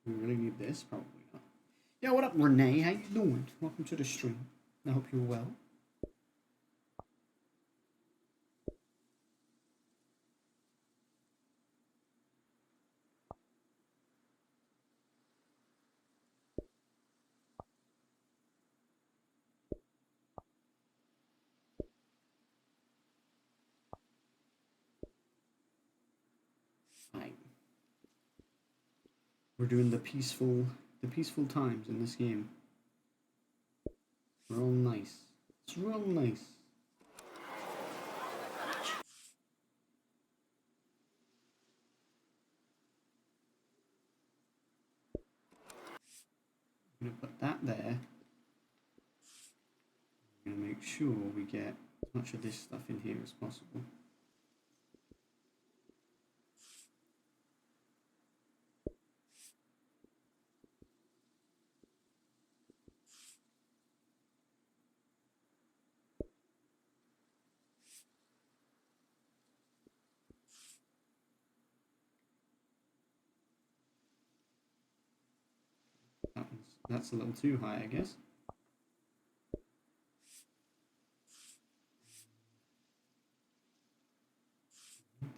We really need this? Probably not. Yeah, what up, Renee? How you doing? Welcome to the stream. I hope you're well. Fine. We're doing the peaceful times in this game. Real nice. It's real nice. I'm gonna put that there. I'm gonna make sure we get as much of this stuff in here as possible. That's a little too high, I guess.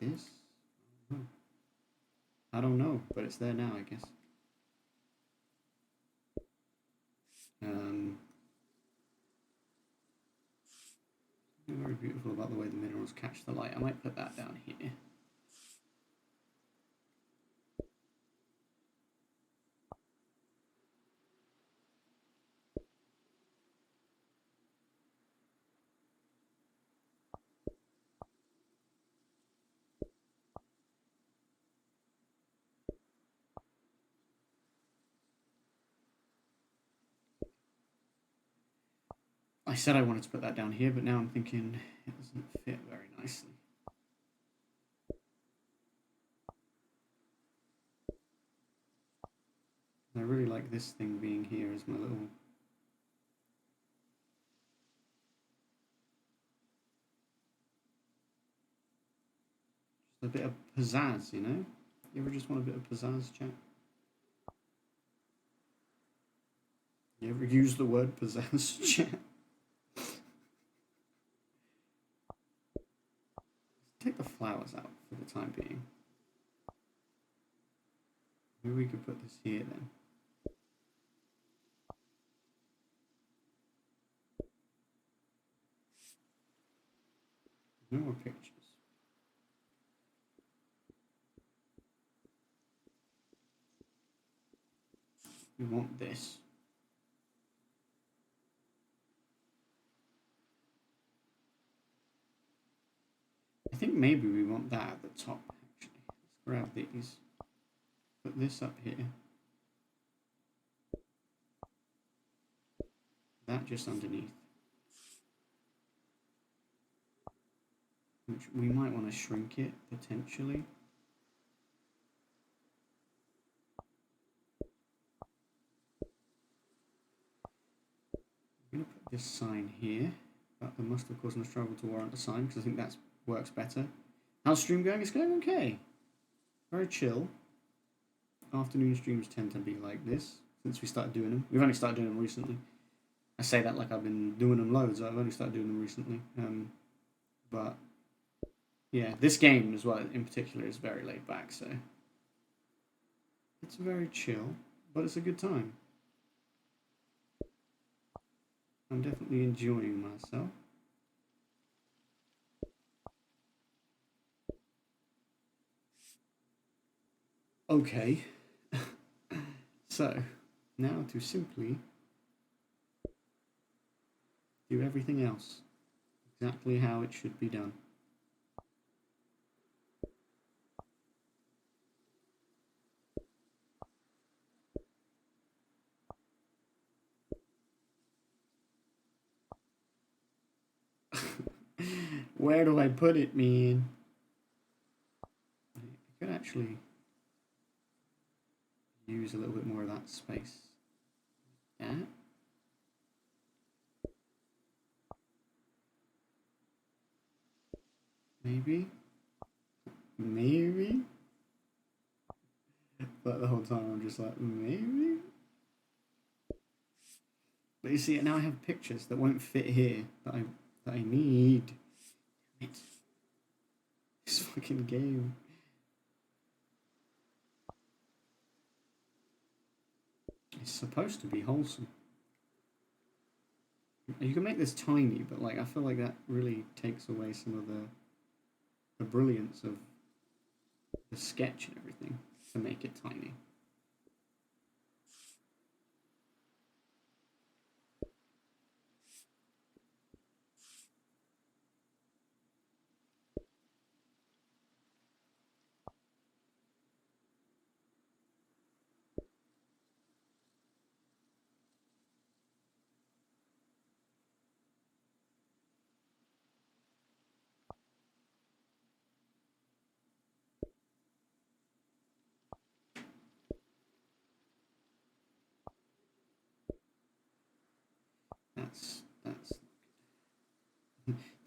This? I don't know, but it's there now, I guess. Very beautiful about the way the minerals catch the light. I might put that down here. I said I wanted to put that down here, but now I'm thinking it doesn't fit very nicely. I really like this thing being here as my little... Just a bit of pizzazz, you know? You ever just want a bit of pizzazz, chat? You ever use the word pizzazz, chat? Take the flowers out for the time being. Maybe we could put this here then. No more pictures. We want this. I think maybe we want that at the top, actually. Let's grab these. Put this up here. That just underneath. Which we might want to shrink it, potentially. I'm going to put this sign here. But there must, of course, not struggle to warrant a sign, because I think that works better. How's stream going? It's going okay. Very chill. Afternoon streams tend to be like this, since we started doing them. We've only started doing them recently. I say that like I've been doing them loads. I've only started doing them recently. But yeah, this game as well in particular is very laid back, so it's very chill, but it's a good time. I'm definitely enjoying myself. Okay, so now to simply do everything else exactly how it should be done. Where do I put it, man? I could actually use a little bit more of that space. Yeah. Maybe. Maybe. But the whole time I'm just like, maybe. But you see, now I have pictures that won't fit here that I need. Damn it. This fucking game. It's supposed to be wholesome. You can make this tiny, but like I feel like that really takes away some of the brilliance of the sketch and everything to make it tiny.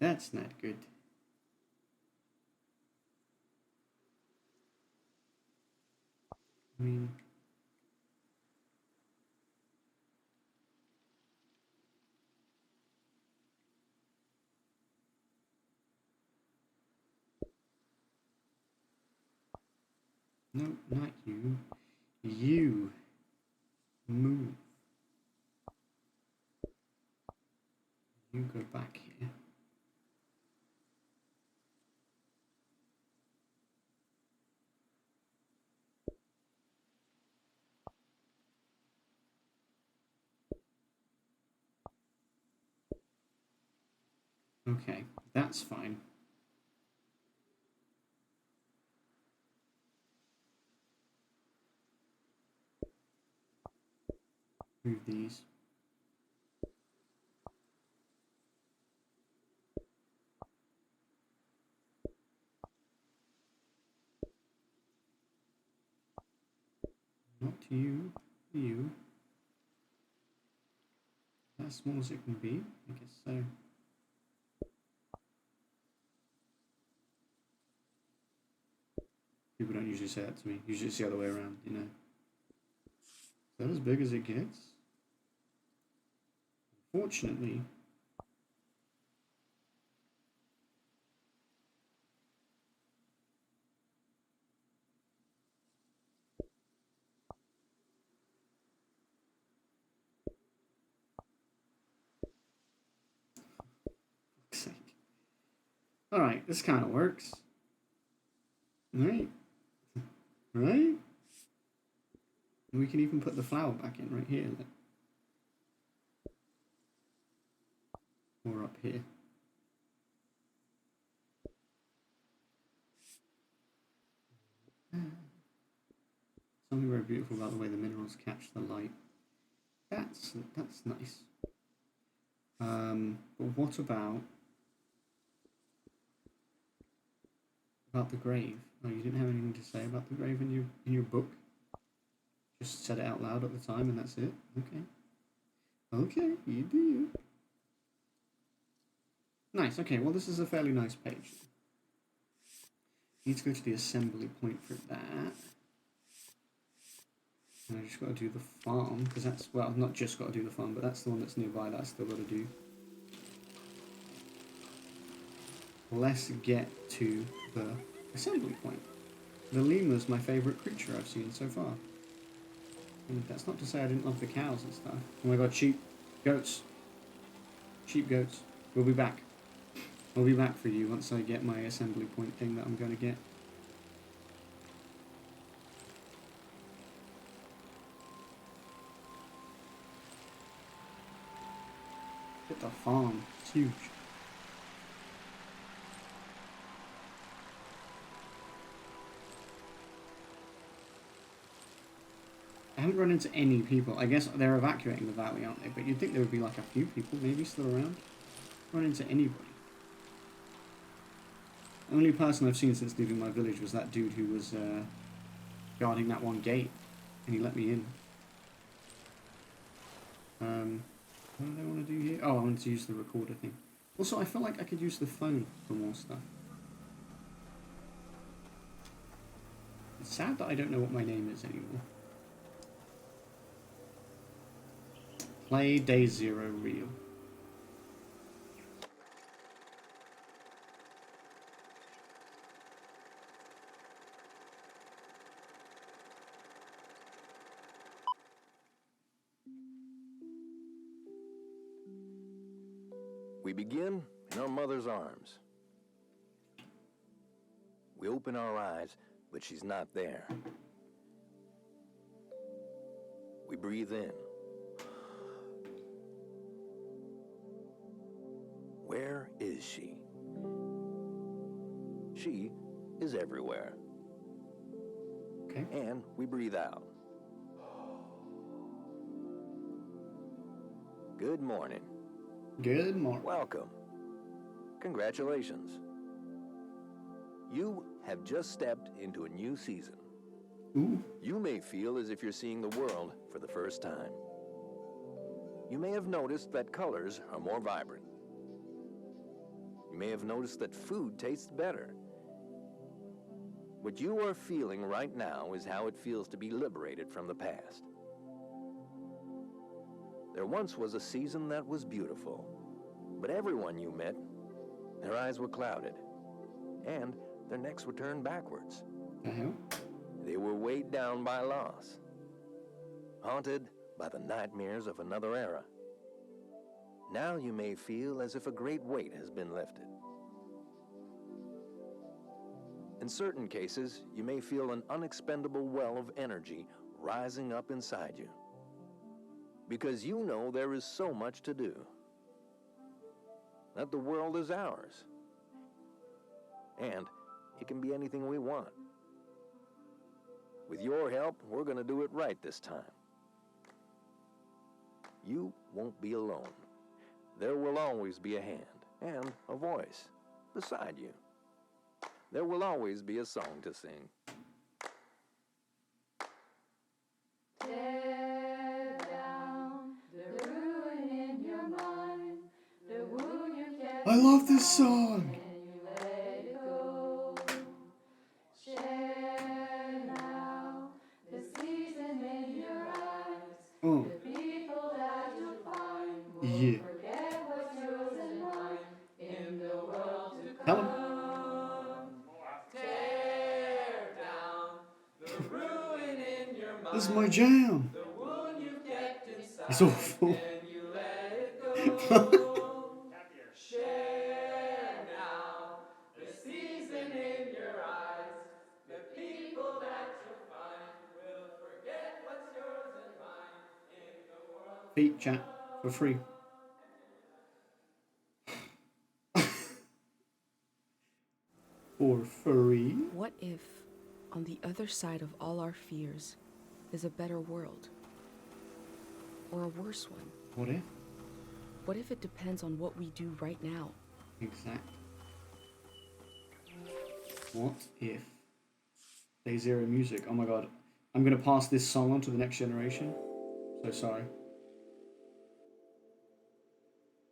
That's not good. I mean, No, not you. You. Move. You go back here. Okay, that's fine. Move these. Not you. You. As small as it can be, I guess so. People don't usually say that to me. Usually it's the other way around, you know. Is that as big as it gets? Unfortunately. For fuck's sake. Alright, this kind of works. Right? Right? And we can even put the flower back in right here. Or up here. Something very beautiful about the way the minerals catch the light. That's nice. But what about the grave? Oh, you didn't have anything to say about the grave in your book? Just said it out loud at the time and that's it? Okay. Okay, you do you. Nice, okay, well this is a fairly nice page. Need to go to the assembly point for that. And I just got to do the farm, because that's, well, not just got to do the farm, but that's the one that's nearby that I still got to do. Let's get to the assembly point. The lemur's my favourite creature I've seen so far. And that's not to say I didn't love the cows and stuff. Oh my god, sheep. Goats. Sheep, goats. We'll be back. I'll be back for you once I get my assembly point thing that I'm going to get. Get the farm. It's huge. I haven't run into any people. I guess they're evacuating the valley, aren't they? But you'd think there would be like a few people maybe still around. Run into anybody. The only person I've seen since leaving my village was that dude who was guarding that one gate. And he let me in. What do I want to do here? Oh, I wanted to use the recorder thing. Also, I feel like I could use the phone for more stuff. It's sad that I don't know what my name is anymore. Play Day Zero Real. We begin in our mother's arms. We open our eyes, but she's not there. We breathe in. Where is she? She is everywhere. Okay. And we breathe out. Good morning. Good morning. Welcome. Congratulations. You have just stepped into a new season. Ooh. You may feel as if you're seeing the world for the first time. You may have noticed that colors are more vibrant. You may have noticed that food tastes better. What you are feeling right now is how it feels to be liberated from the past. There once was a season that was beautiful, but everyone you met, their eyes were clouded, and their necks were turned backwards. The hell? They were weighed down by loss, haunted by the nightmares of another era. Now you may feel as if a great weight has been lifted. In certain cases, you may feel an unexpendable well of energy rising up inside you, because you know there is so much to do, that the world is ours, and it can be anything we want. With your help, we're going to do it right this time. You won't be alone. There will always be a hand and a voice beside you. There will always be a song to sing. Tear down the ruin in your mind, the wound you kept I love this song. and you let it go. Share now the season in your eyes, Oh, the people that you find will yeah. forget what's yours and mine in the world to come. Tell him. Tear down the ruin in your mind. This is my jam. The wound you kept inside, It's awful. and you let it go. Share now the season in your eyes. The people that you find will forget what's yours and mine in the world. Feet chat for free. For free? What if, on the other side of all our fears, is a better world? Or a worse one? What if? What if it depends on what we do right now? Exactly. What if? Day Zero music. Oh my god. I'm gonna pass this song on to the next generation. So sorry.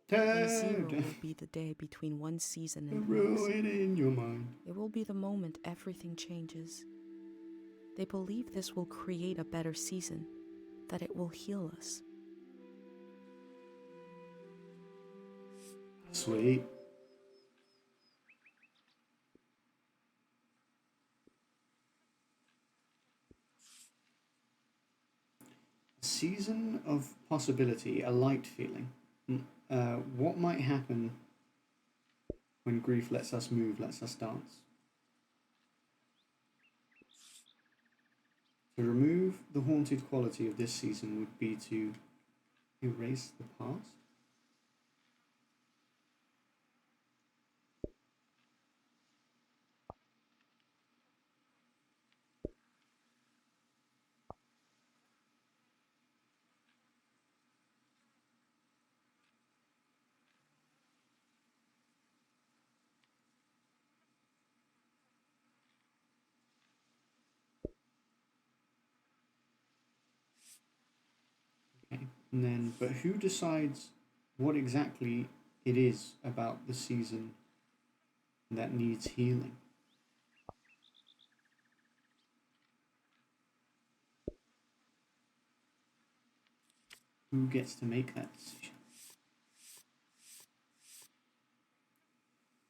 Day zero Turn will be the day between one season the and the next. ruin in your mind. It will be the moment everything changes. They believe this will create a better season, that it will heal us. Sweet. Season of possibility, a light feeling. What might happen when grief lets us move, lets us dance? To remove the haunted quality of this season would be to erase the past. Okay. And then, but who decides what exactly it is about the season that needs healing? Who gets to make that decision?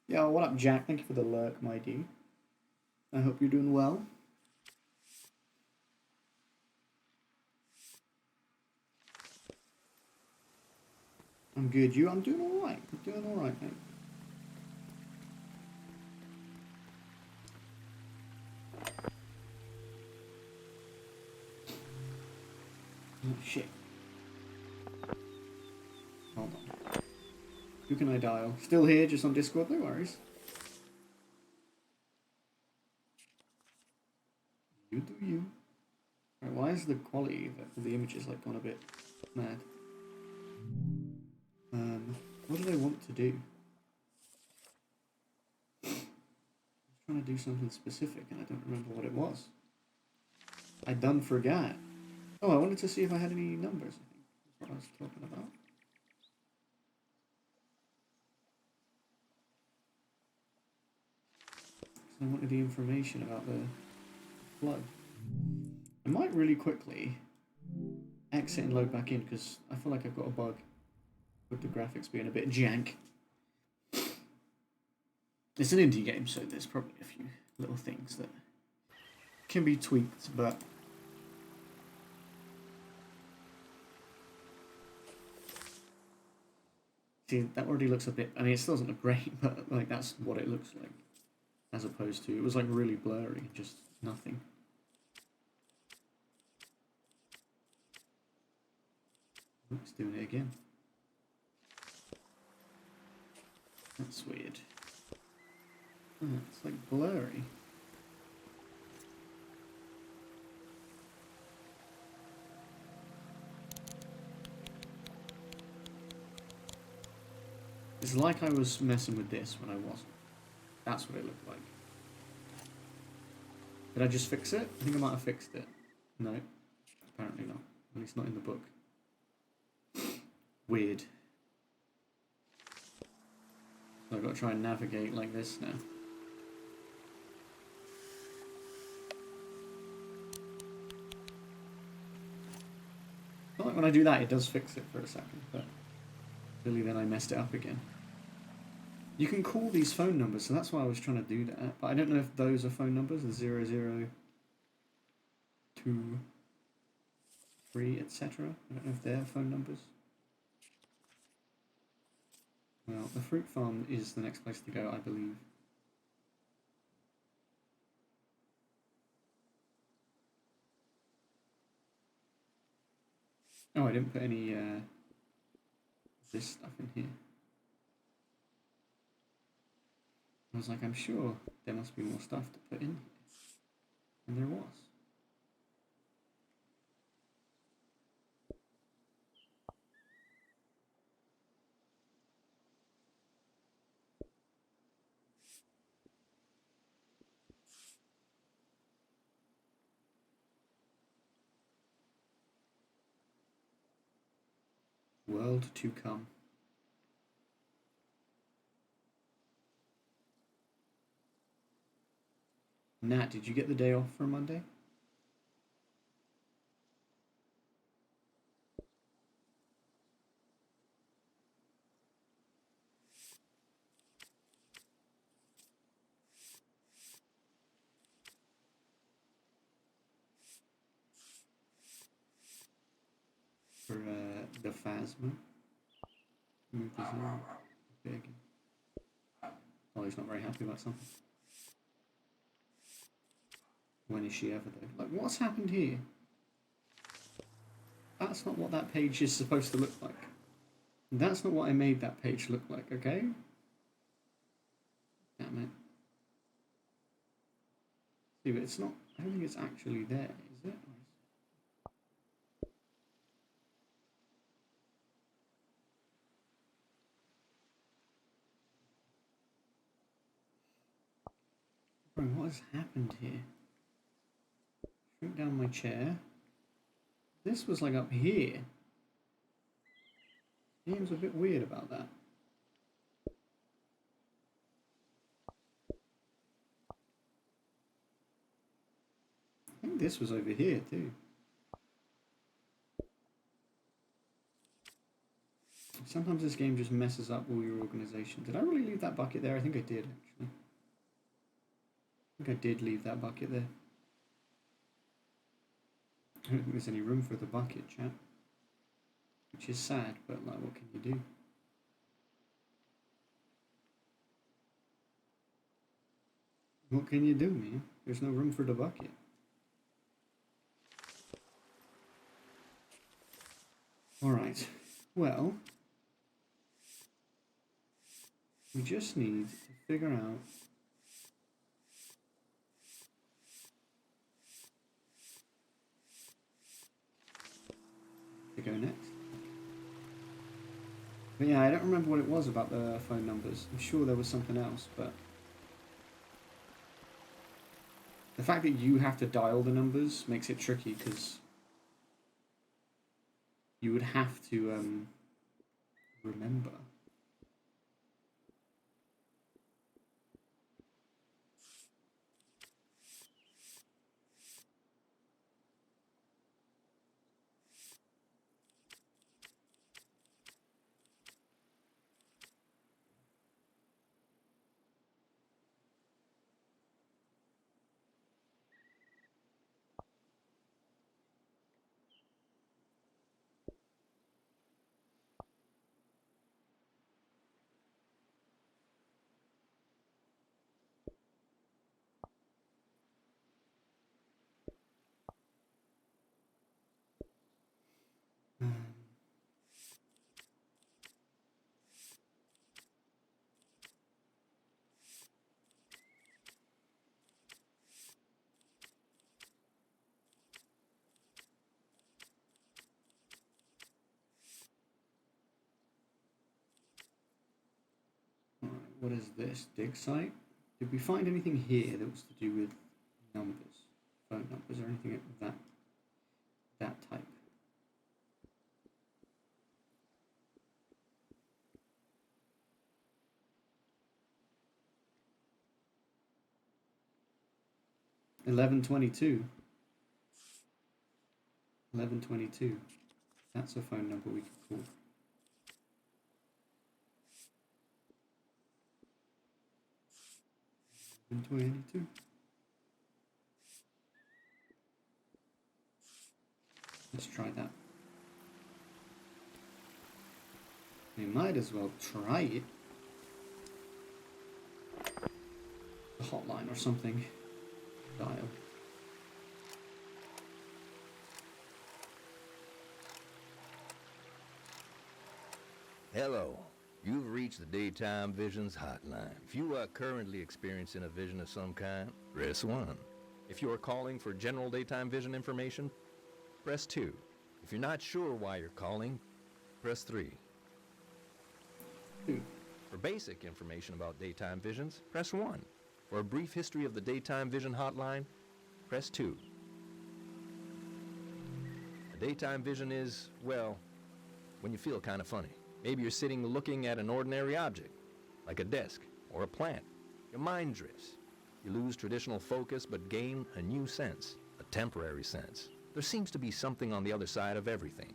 Yeah, what up, Jack? Thank you for the lurk, my dude. I hope you're doing well. I'm good. You? I'm doing all right. I'm doing all right, mate. Oh shit. Hold on. Who can I dial? Still here, just on Discord. No worries. You do you. Right, why is the quality of the images like gone a bit mad? What do they want to do? I was trying to do something specific and I don't remember what it was. I done forgot. Oh, I wanted to see if I had any numbers, I think. That's what I was talking about. So I wanted the information about the flood. I might really quickly exit and load back in because I feel like I've got a bug with the graphics being a bit jank. It's an indie game, so there's probably a few little things that can be tweaked, but see, that already looks a bit, I mean, it still doesn't look great, but like that's what it looks like, as opposed to, it was like really blurry, just nothing. It's doing it again. That's weird. Oh, it's like blurry. It's like I was messing with this when I wasn't. That's what it looked like. Did I just fix it? I think I might have fixed it. No, apparently not. At least not in the book. Weird. So I've got to try and navigate like this now. I feel like when I do that, it does fix it for a second, but really then I messed it up again. You can call these phone numbers, so that's why I was trying to do that. But I don't know if those are phone numbers, the 0, 0, 2, 3, etc. I don't know if they're phone numbers. Well, the fruit farm is the next place to go, I believe. Oh, I didn't put any this stuff in here. I was like, I'm sure there must be more stuff to put in here. And there was. World to come. Nat, did you get the day off for Monday? For the Phasma? Move this on. Big. Oh, he's not very happy about something. When is she ever though? Like, what's happened here? That's not what that page is supposed to look like. That's not what I made that page look like, okay? Damn it. See, but it's not, I don't think it's actually there, is it? Bro, what has happened here? Shrink down my chair. This was like up here. Game's a bit weird about that. I think this was over here too. Sometimes this game just messes up all your organization. Did I really leave that bucket there? I think I did, actually. I think I did leave that bucket there. I don't think there's any room for the bucket, chat. Which is sad, but like, what can you do? What can you do, man? There's no room for the bucket. Alright, well, we just need to figure out to go next. But yeah, I don't remember what it was about the phone numbers. I'm sure there was something else, but the fact that you have to dial the numbers makes it tricky, because you would have to remember. What is this? Dig site? Did we find anything here that was to do with numbers, phone numbers, or anything of that type? $11.22. 11.22. That's a phone number we could call. $11.22. Let's try that. We might as well try it. A hotline or something. Dial. Hello. You've reached the Daytime Visions hotline. If you are currently experiencing a vision of some kind, press 1. If you are calling for general daytime vision information, press 2. If you're not sure why you're calling, press 3. For basic information about daytime visions, press 1. For a brief history of the Daytime Vision hotline, press 2. A daytime vision is, well, when you feel kind of funny. Maybe you're sitting looking at an ordinary object, like a desk or a plant. Your mind drifts. You lose traditional focus but gain a new sense, a temporary sense. There seems to be something on the other side of everything.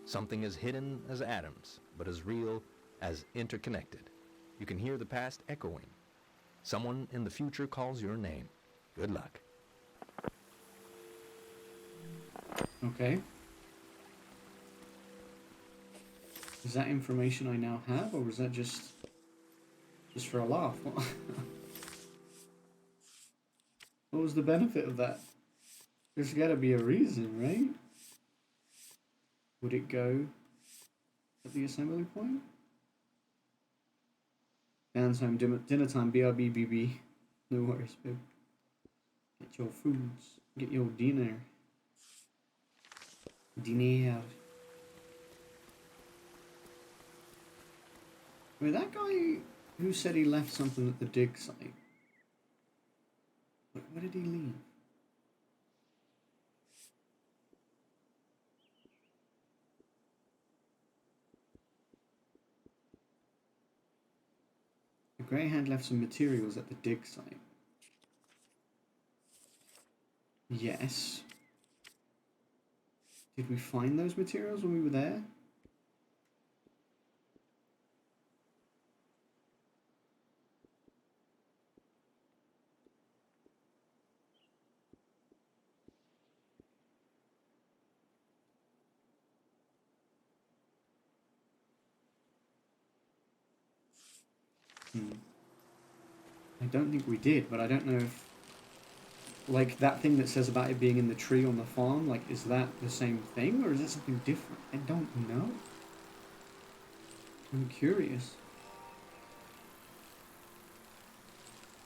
Something as hidden as atoms, but as real as interconnected. You can hear the past echoing. Someone in the future calls your name. Good luck. Okay. Is that information I now have, or was that just for a laugh? What was the benefit of that? There's got to be a reason, right? Would it go at the assembly point? Downtime, dinner time, BRB, BB. No worries, babe. Get your foods. Get your dinner. Dinner. Wait, that guy who said he left something at the dig site. Where did he leave? The Greyhound left some materials at the dig site. Yes. Did we find those materials when we were there? I don't think we did, but I don't know if, like, that thing that says about it being in the tree on the farm, like, is that the same thing, or is it something different? I don't know. I'm curious.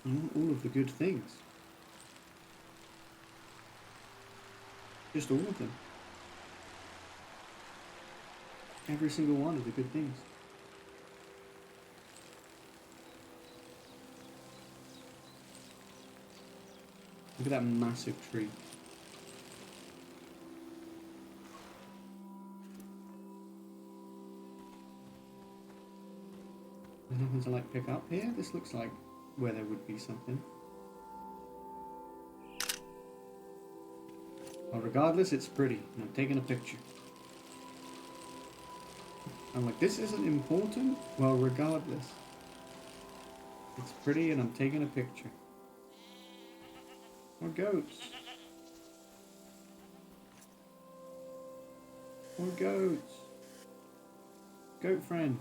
I want all of the good things. Just all of them. Every single one of the good things. Look at that massive tree. There's nothing to like pick up here. This looks like where there would be something. Well, regardless, it's pretty. And I'm taking a picture. I'm like, this isn't important? Well, regardless. It's pretty and I'm taking a picture. More goats. More goats. Goat friend.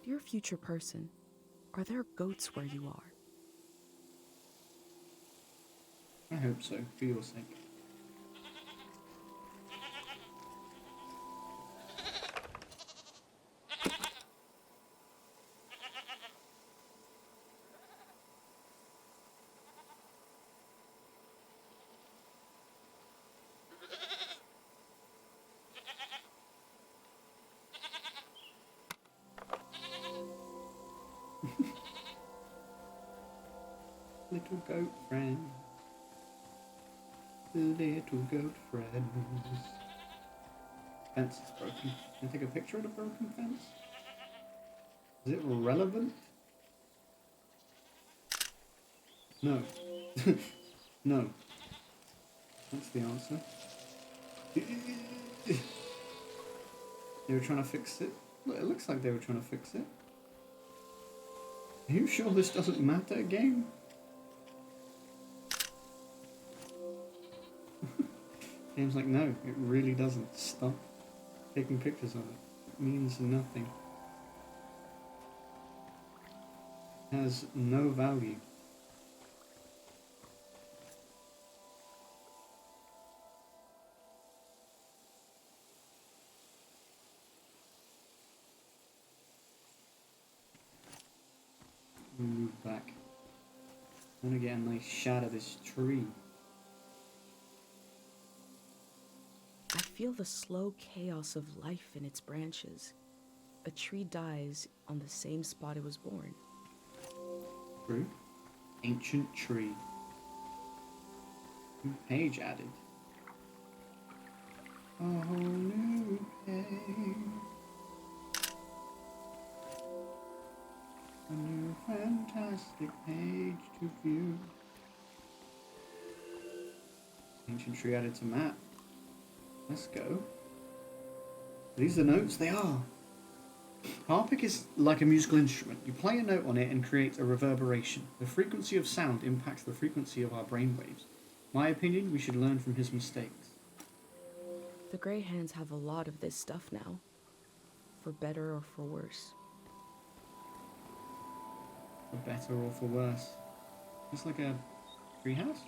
Dear future person, are there goats where you are? I hope so, for your sake. Little goat friend. Little goat friend. Fence is broken. Can I take a picture of the broken fence? Is it relevant? No. No. That's the answer. They were trying to fix it. Look, it looks like they were trying to fix it. Are you sure this doesn't matter, game? Game's like, no, it really doesn't. Stop taking pictures of it. It means nothing. It has no value. We move back. I want to get a nice shot of this tree. I feel the slow chaos of life in its branches. A tree dies on the same spot it was born. True. Ancient tree. New page added. A whole new page. A new fantastic page to view. Ancient tree added to map. Let's go. These are notes? They are. Harpic is like a musical instrument. You play a note on it and create a reverberation. The frequency of sound impacts the frequency of our brainwaves. My opinion, we should learn from his mistakes. The Grey Hands have a lot of this stuff now. For better or for worse. For better or for worse. It's like a treehouse?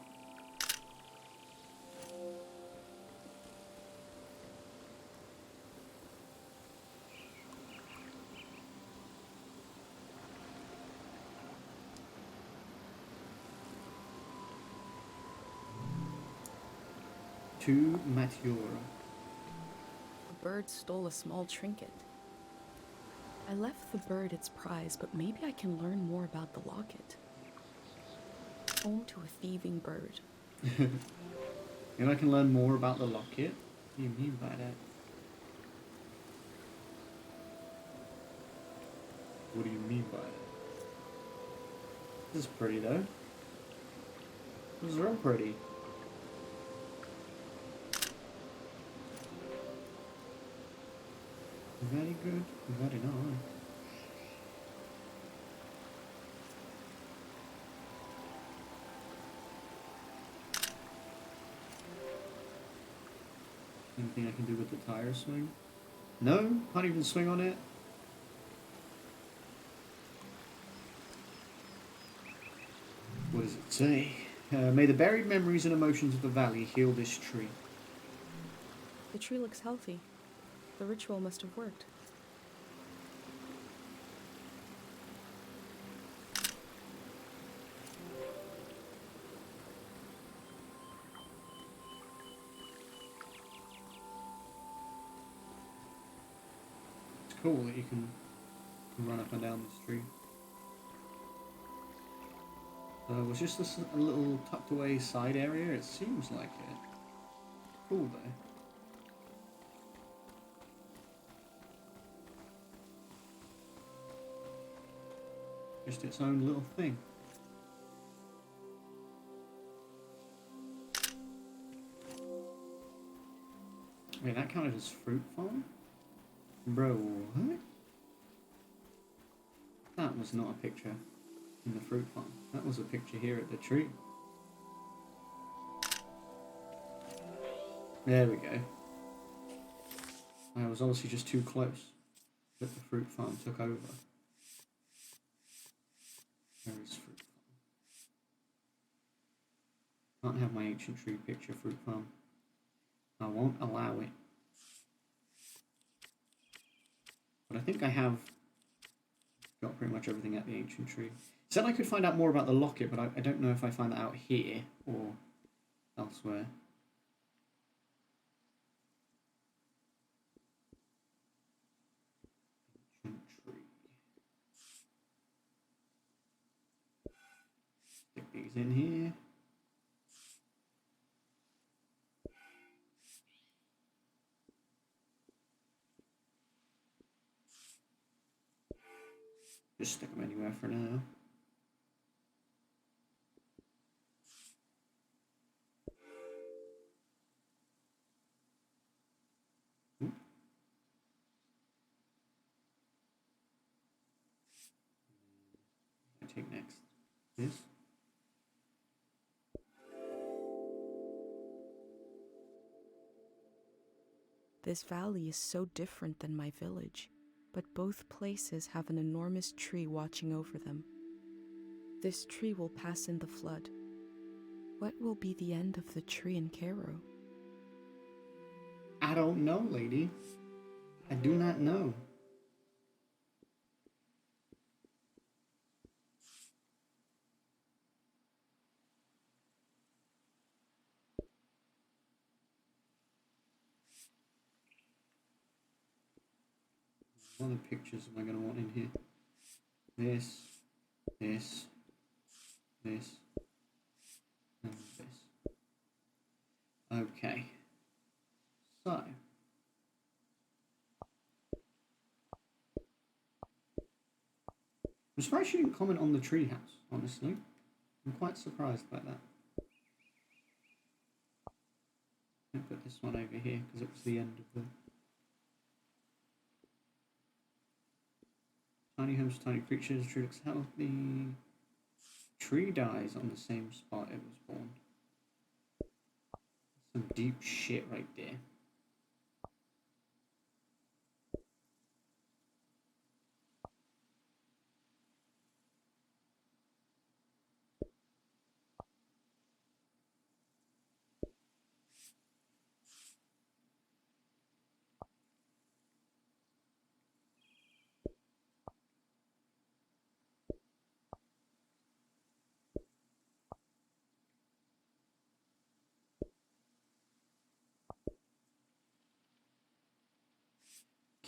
To Matiora. A bird stole a small trinket. I left the bird its prize, but maybe I can learn more about the locket. Home to a thieving bird. And I can learn more about the locket? What do you mean by that? What do you mean by that? This is pretty though. This is real pretty. Very good, very nice. Anything I can do with the tire swing? No, can't even swing on it. What does it say? May the buried memories and emotions of the valley heal this tree. The tree looks healthy. The ritual must have worked. It's cool that you can run up and down the street. Was just a little tucked away side area? It seems like it. Cool though. Just its own little thing. Wait, that counted as fruit farm? Bro, what? That was not a picture in the fruit farm. That was a picture here at the tree. There we go. I was obviously just too close, but the fruit farm took over. Where is fruit farm? Can't have my ancient tree picture, fruit farm. I won't allow it. But I think I have got pretty much everything at the ancient tree. Said I could find out more about the locket, but I don't know if I find that out here or elsewhere. Ancient tree. Nobody's in here. Just stick them anywhere for now. Ooh. I take next this. This valley is so different than my village, but both places have an enormous tree watching over them. This tree will pass in the flood. What will be the end of the tree in Cairo? I don't know, lady. I do not know. What other pictures am I going to want in here? This, this, this, and this. Okay. So. I'm surprised she didn't comment on the treehouse, honestly. I'm quite surprised by that. I'll put this one over here because it was the end of the... Tiny homes, tiny creatures, tree looks healthy. Tree dies on the same spot it was born. Some deep shit right there.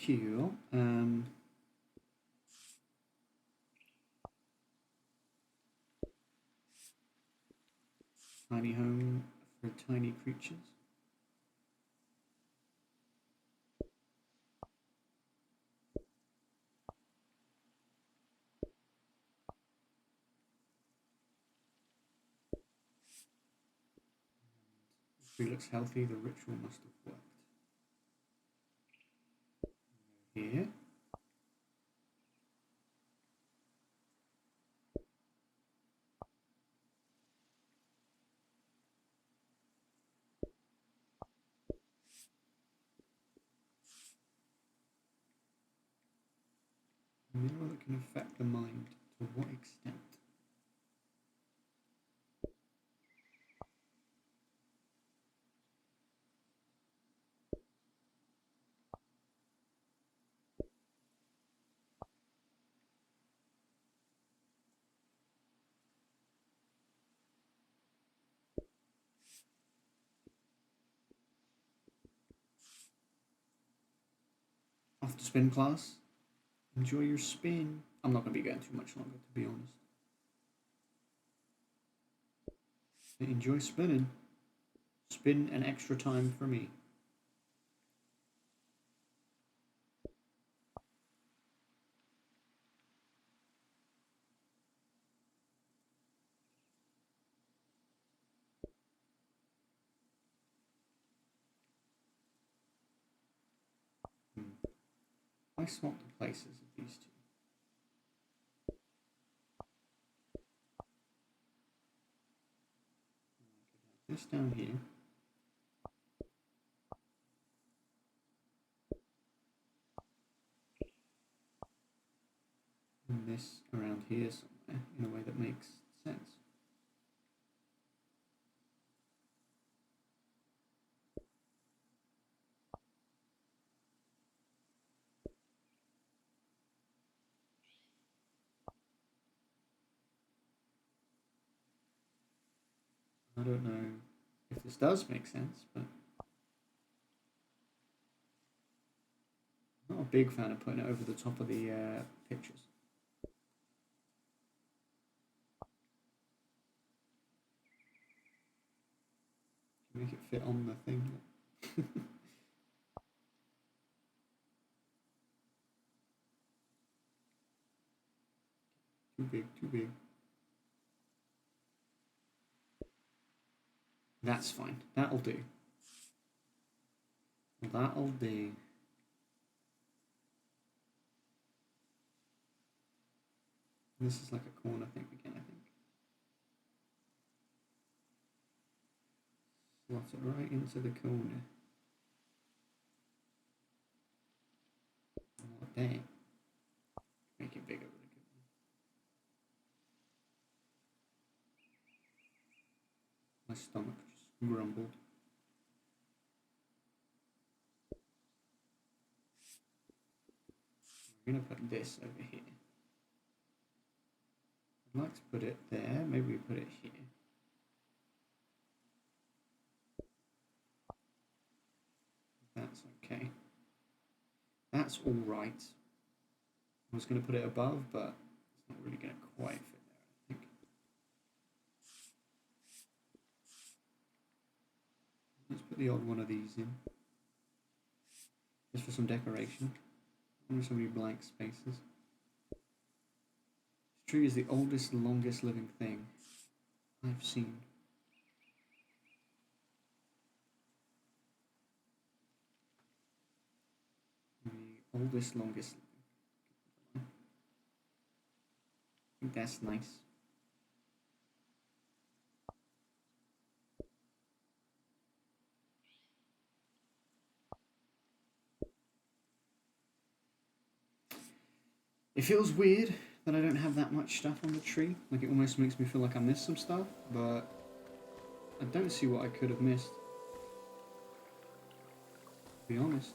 Cool. Tiny home for tiny creatures. The tree looks healthy, the ritual must have worked. Here. A mineral that can affect the mind. To what extent? Off to spin class. Enjoy your spin. I'm not going to be going too much longer, to be honest. Enjoy spinning. Spin an extra time for me. I swap the places of these two. This down here. And this around here somewhere in a way that makes sense. I don't know if this does make sense, but I'm not a big fan of putting it over the top of the pictures. fit on the thing. Too big, too big. That's fine. That'll do. That'll do. This is like a corner thing again, I think. Slot it right into the corner. Oh, dang. Make it bigger with a good one. My stomach just grumbled. I'm gonna put this over here. I'd like to put it there. Maybe we put it here. That's okay. That's all right. I was going to put it above, but it's not really going to quite fit there, I think. Let's put the odd one of these in. Just for some decoration. Only so many blank spaces. This tree is the oldest, longest living thing I've seen. The oldest, longest. I think that's nice. It feels weird that I don't have that much stuff on the tree. Like, it almost makes me feel like I missed some stuff, but I don't see what I could have missed. To be honest.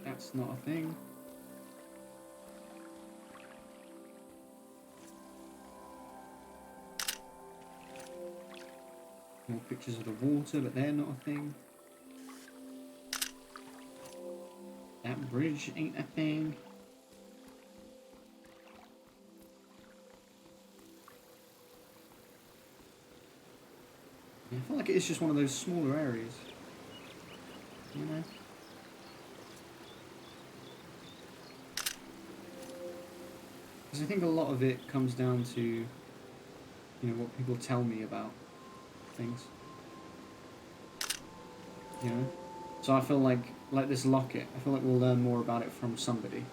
That's not a thing. More pictures of the water, but they're not a thing. That bridge ain't a thing. Yeah, I feel like it's just one of those smaller areas. You know? Because I think a lot of it comes down to, you know, what people tell me about things. You know? So I feel like this locket, I feel like we'll learn more about it from somebody.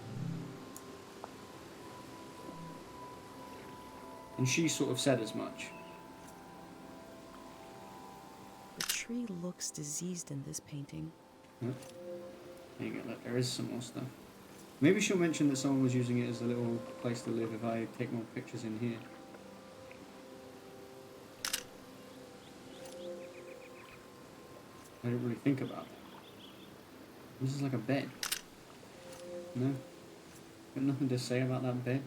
And she sort of said as much. The tree looks diseased in this painting. Yep. There you go, look, there is some more stuff. Maybe she'll mention that someone was using it as a little place to live if I take more pictures in here. I didn't really think about that. This is like a bed. No? Got nothing to say about that bed?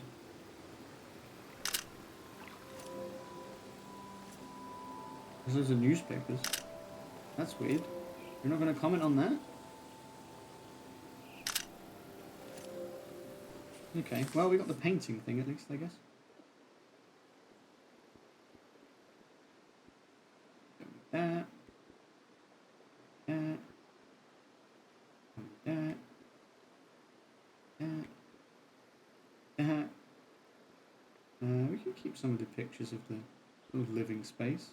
There's loads of newspapers. That's weird. You're not going to comment on that? Okay, well, we got the painting thing at least, I guess. That. That. That. That. That. We can keep some of the pictures of the sort of living space.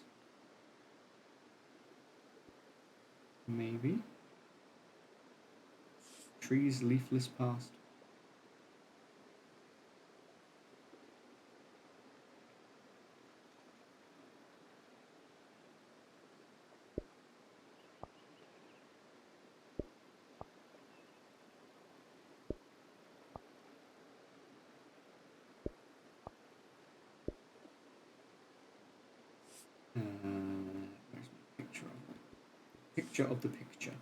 Maybe. Trees leafless past. Where's my picture of it? Picture of the picture.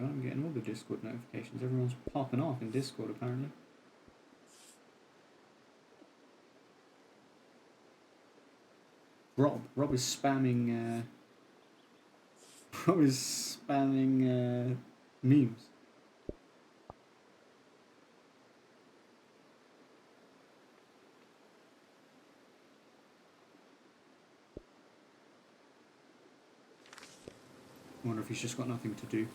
God, I'm getting all the Discord notifications. Everyone's popping off in Discord, apparently. Rob is spamming, memes. I wonder if he's just got nothing to do.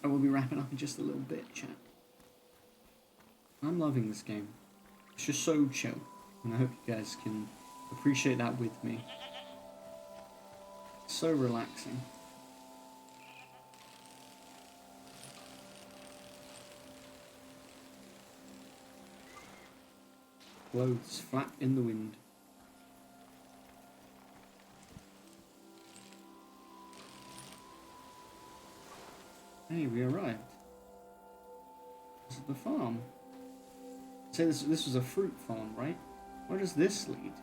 I will be wrapping up in just a little bit, chat. I'm loving this game. It's just so chill, and I hope you guys can appreciate that with me. It's so relaxing. Clothes flap in the wind. Hey, we arrived. This is the farm. Say this was a fruit farm, right? Where does this lead?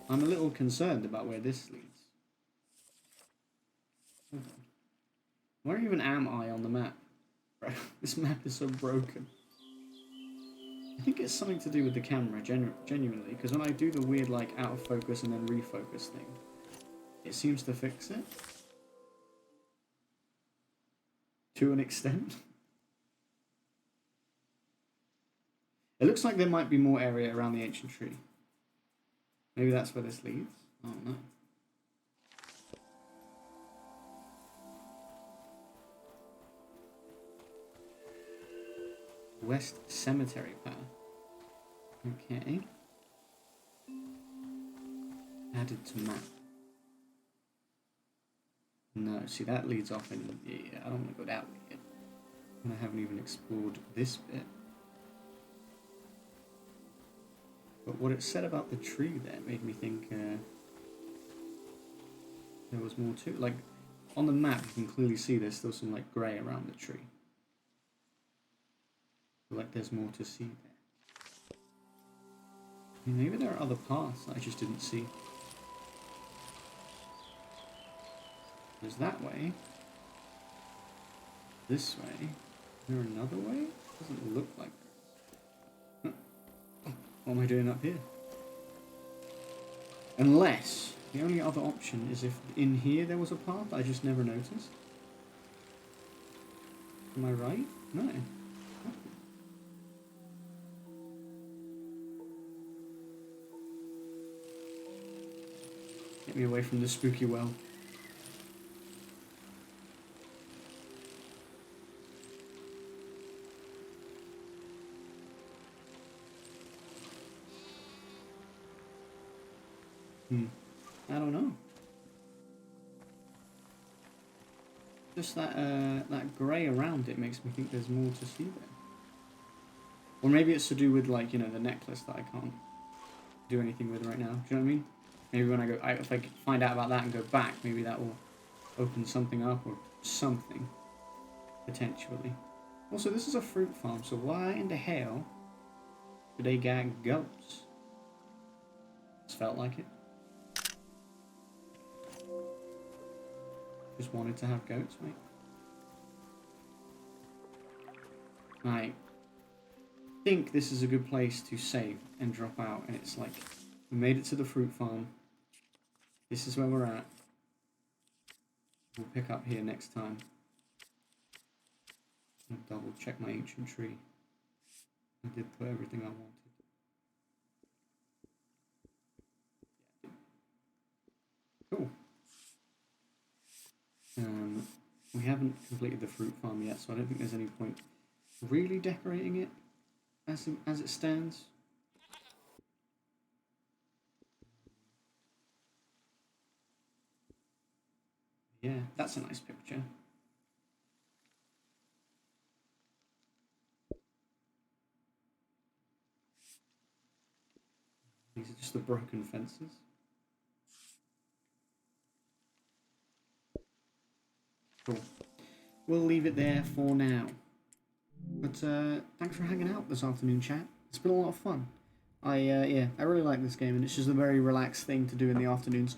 I'm a little concerned about where this leads. Hold on. Where even am I on the map? Right, this map is so broken. I think it's something to do with the camera, genuinely, because when I do the weird, like, out of focus and then refocus thing, it seems to fix it. To an extent. It looks like there might be more area around the ancient tree. Maybe that's where this leads. I don't know. West Cemetery path. Okay. Added to map. No, see that leads off in... Yeah, I don't want to go that way yet. And I haven't even explored this bit. But what it said about the tree there made me think there was more to it. Like, on the map you can clearly see there's still some like grey around the tree. Like there's more to see there. I mean, maybe there are other paths that I just didn't see. There's that way. This way. Is there another way? Doesn't look like there is. Huh. What am I doing up here? Unless the only other option is if in here there was a path I just never noticed. Am I right? No. Get me away from the spooky well. I don't know. Just that that grey around it makes me think there's more to see there. Or maybe it's to do with, like, you know, the necklace that I can't do anything with right now. Do you know what I mean? Maybe when I go, if I find out about that and go back, maybe that will open something up or something, potentially. Also, this is a fruit farm, so why in the hell do they gag goats? Just felt like it. Just wanted to have goats, mate. I think this is a good place to save and drop out, and it's like, we made it to the fruit farm. This is where we're at. We'll pick up here next time. I'll double check my ancient tree. I did put everything I wanted. Cool. We haven't completed the fruit farm yet, so I don't think there's any point really decorating it as it stands. Yeah, that's a nice picture. These are just the broken fences. Cool. We'll leave it there for now. But thanks for hanging out this afternoon, chat. It's been a lot of fun. I really like this game, and it's just a very relaxed thing to do in the afternoons.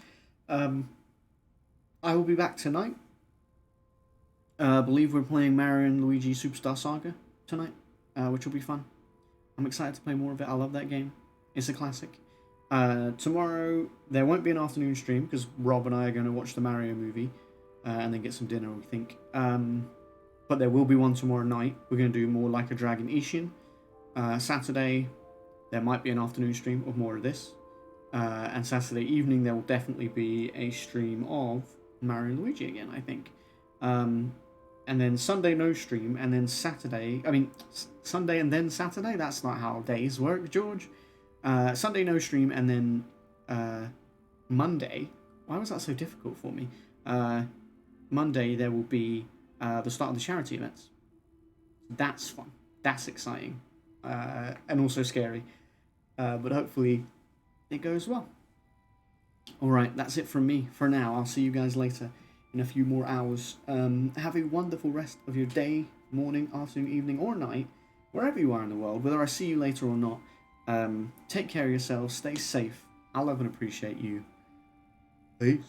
I will be back tonight. I believe we're playing Mario and Luigi Superstar Saga tonight, which will be fun. I'm excited to play more of it. I love that game. It's a classic. Tomorrow, there won't be an afternoon stream because Rob and I are going to watch the Mario movie and then get some dinner, we think. But there will be one tomorrow night. We're going to do more Like a Dragon Ishin. Saturday, there might be an afternoon stream of more of this. And Saturday evening, there will definitely be a stream of Mario and Luigi again, I think. And then Sunday, no stream. And then Saturday, Sunday and then Saturday? That's not how days work, George. Sunday, no stream. And then Monday. Why was that so difficult for me? Monday, there will be the start of the charity events. That's fun. That's exciting. And also scary. But hopefully it goes well. Alright, that's it from me for now. I'll see you guys later in a few more hours. Have a wonderful rest of your day, morning, afternoon, evening, or night, wherever you are in the world, whether I see you later or not. Take care of yourselves, stay safe. I love and appreciate you. Peace.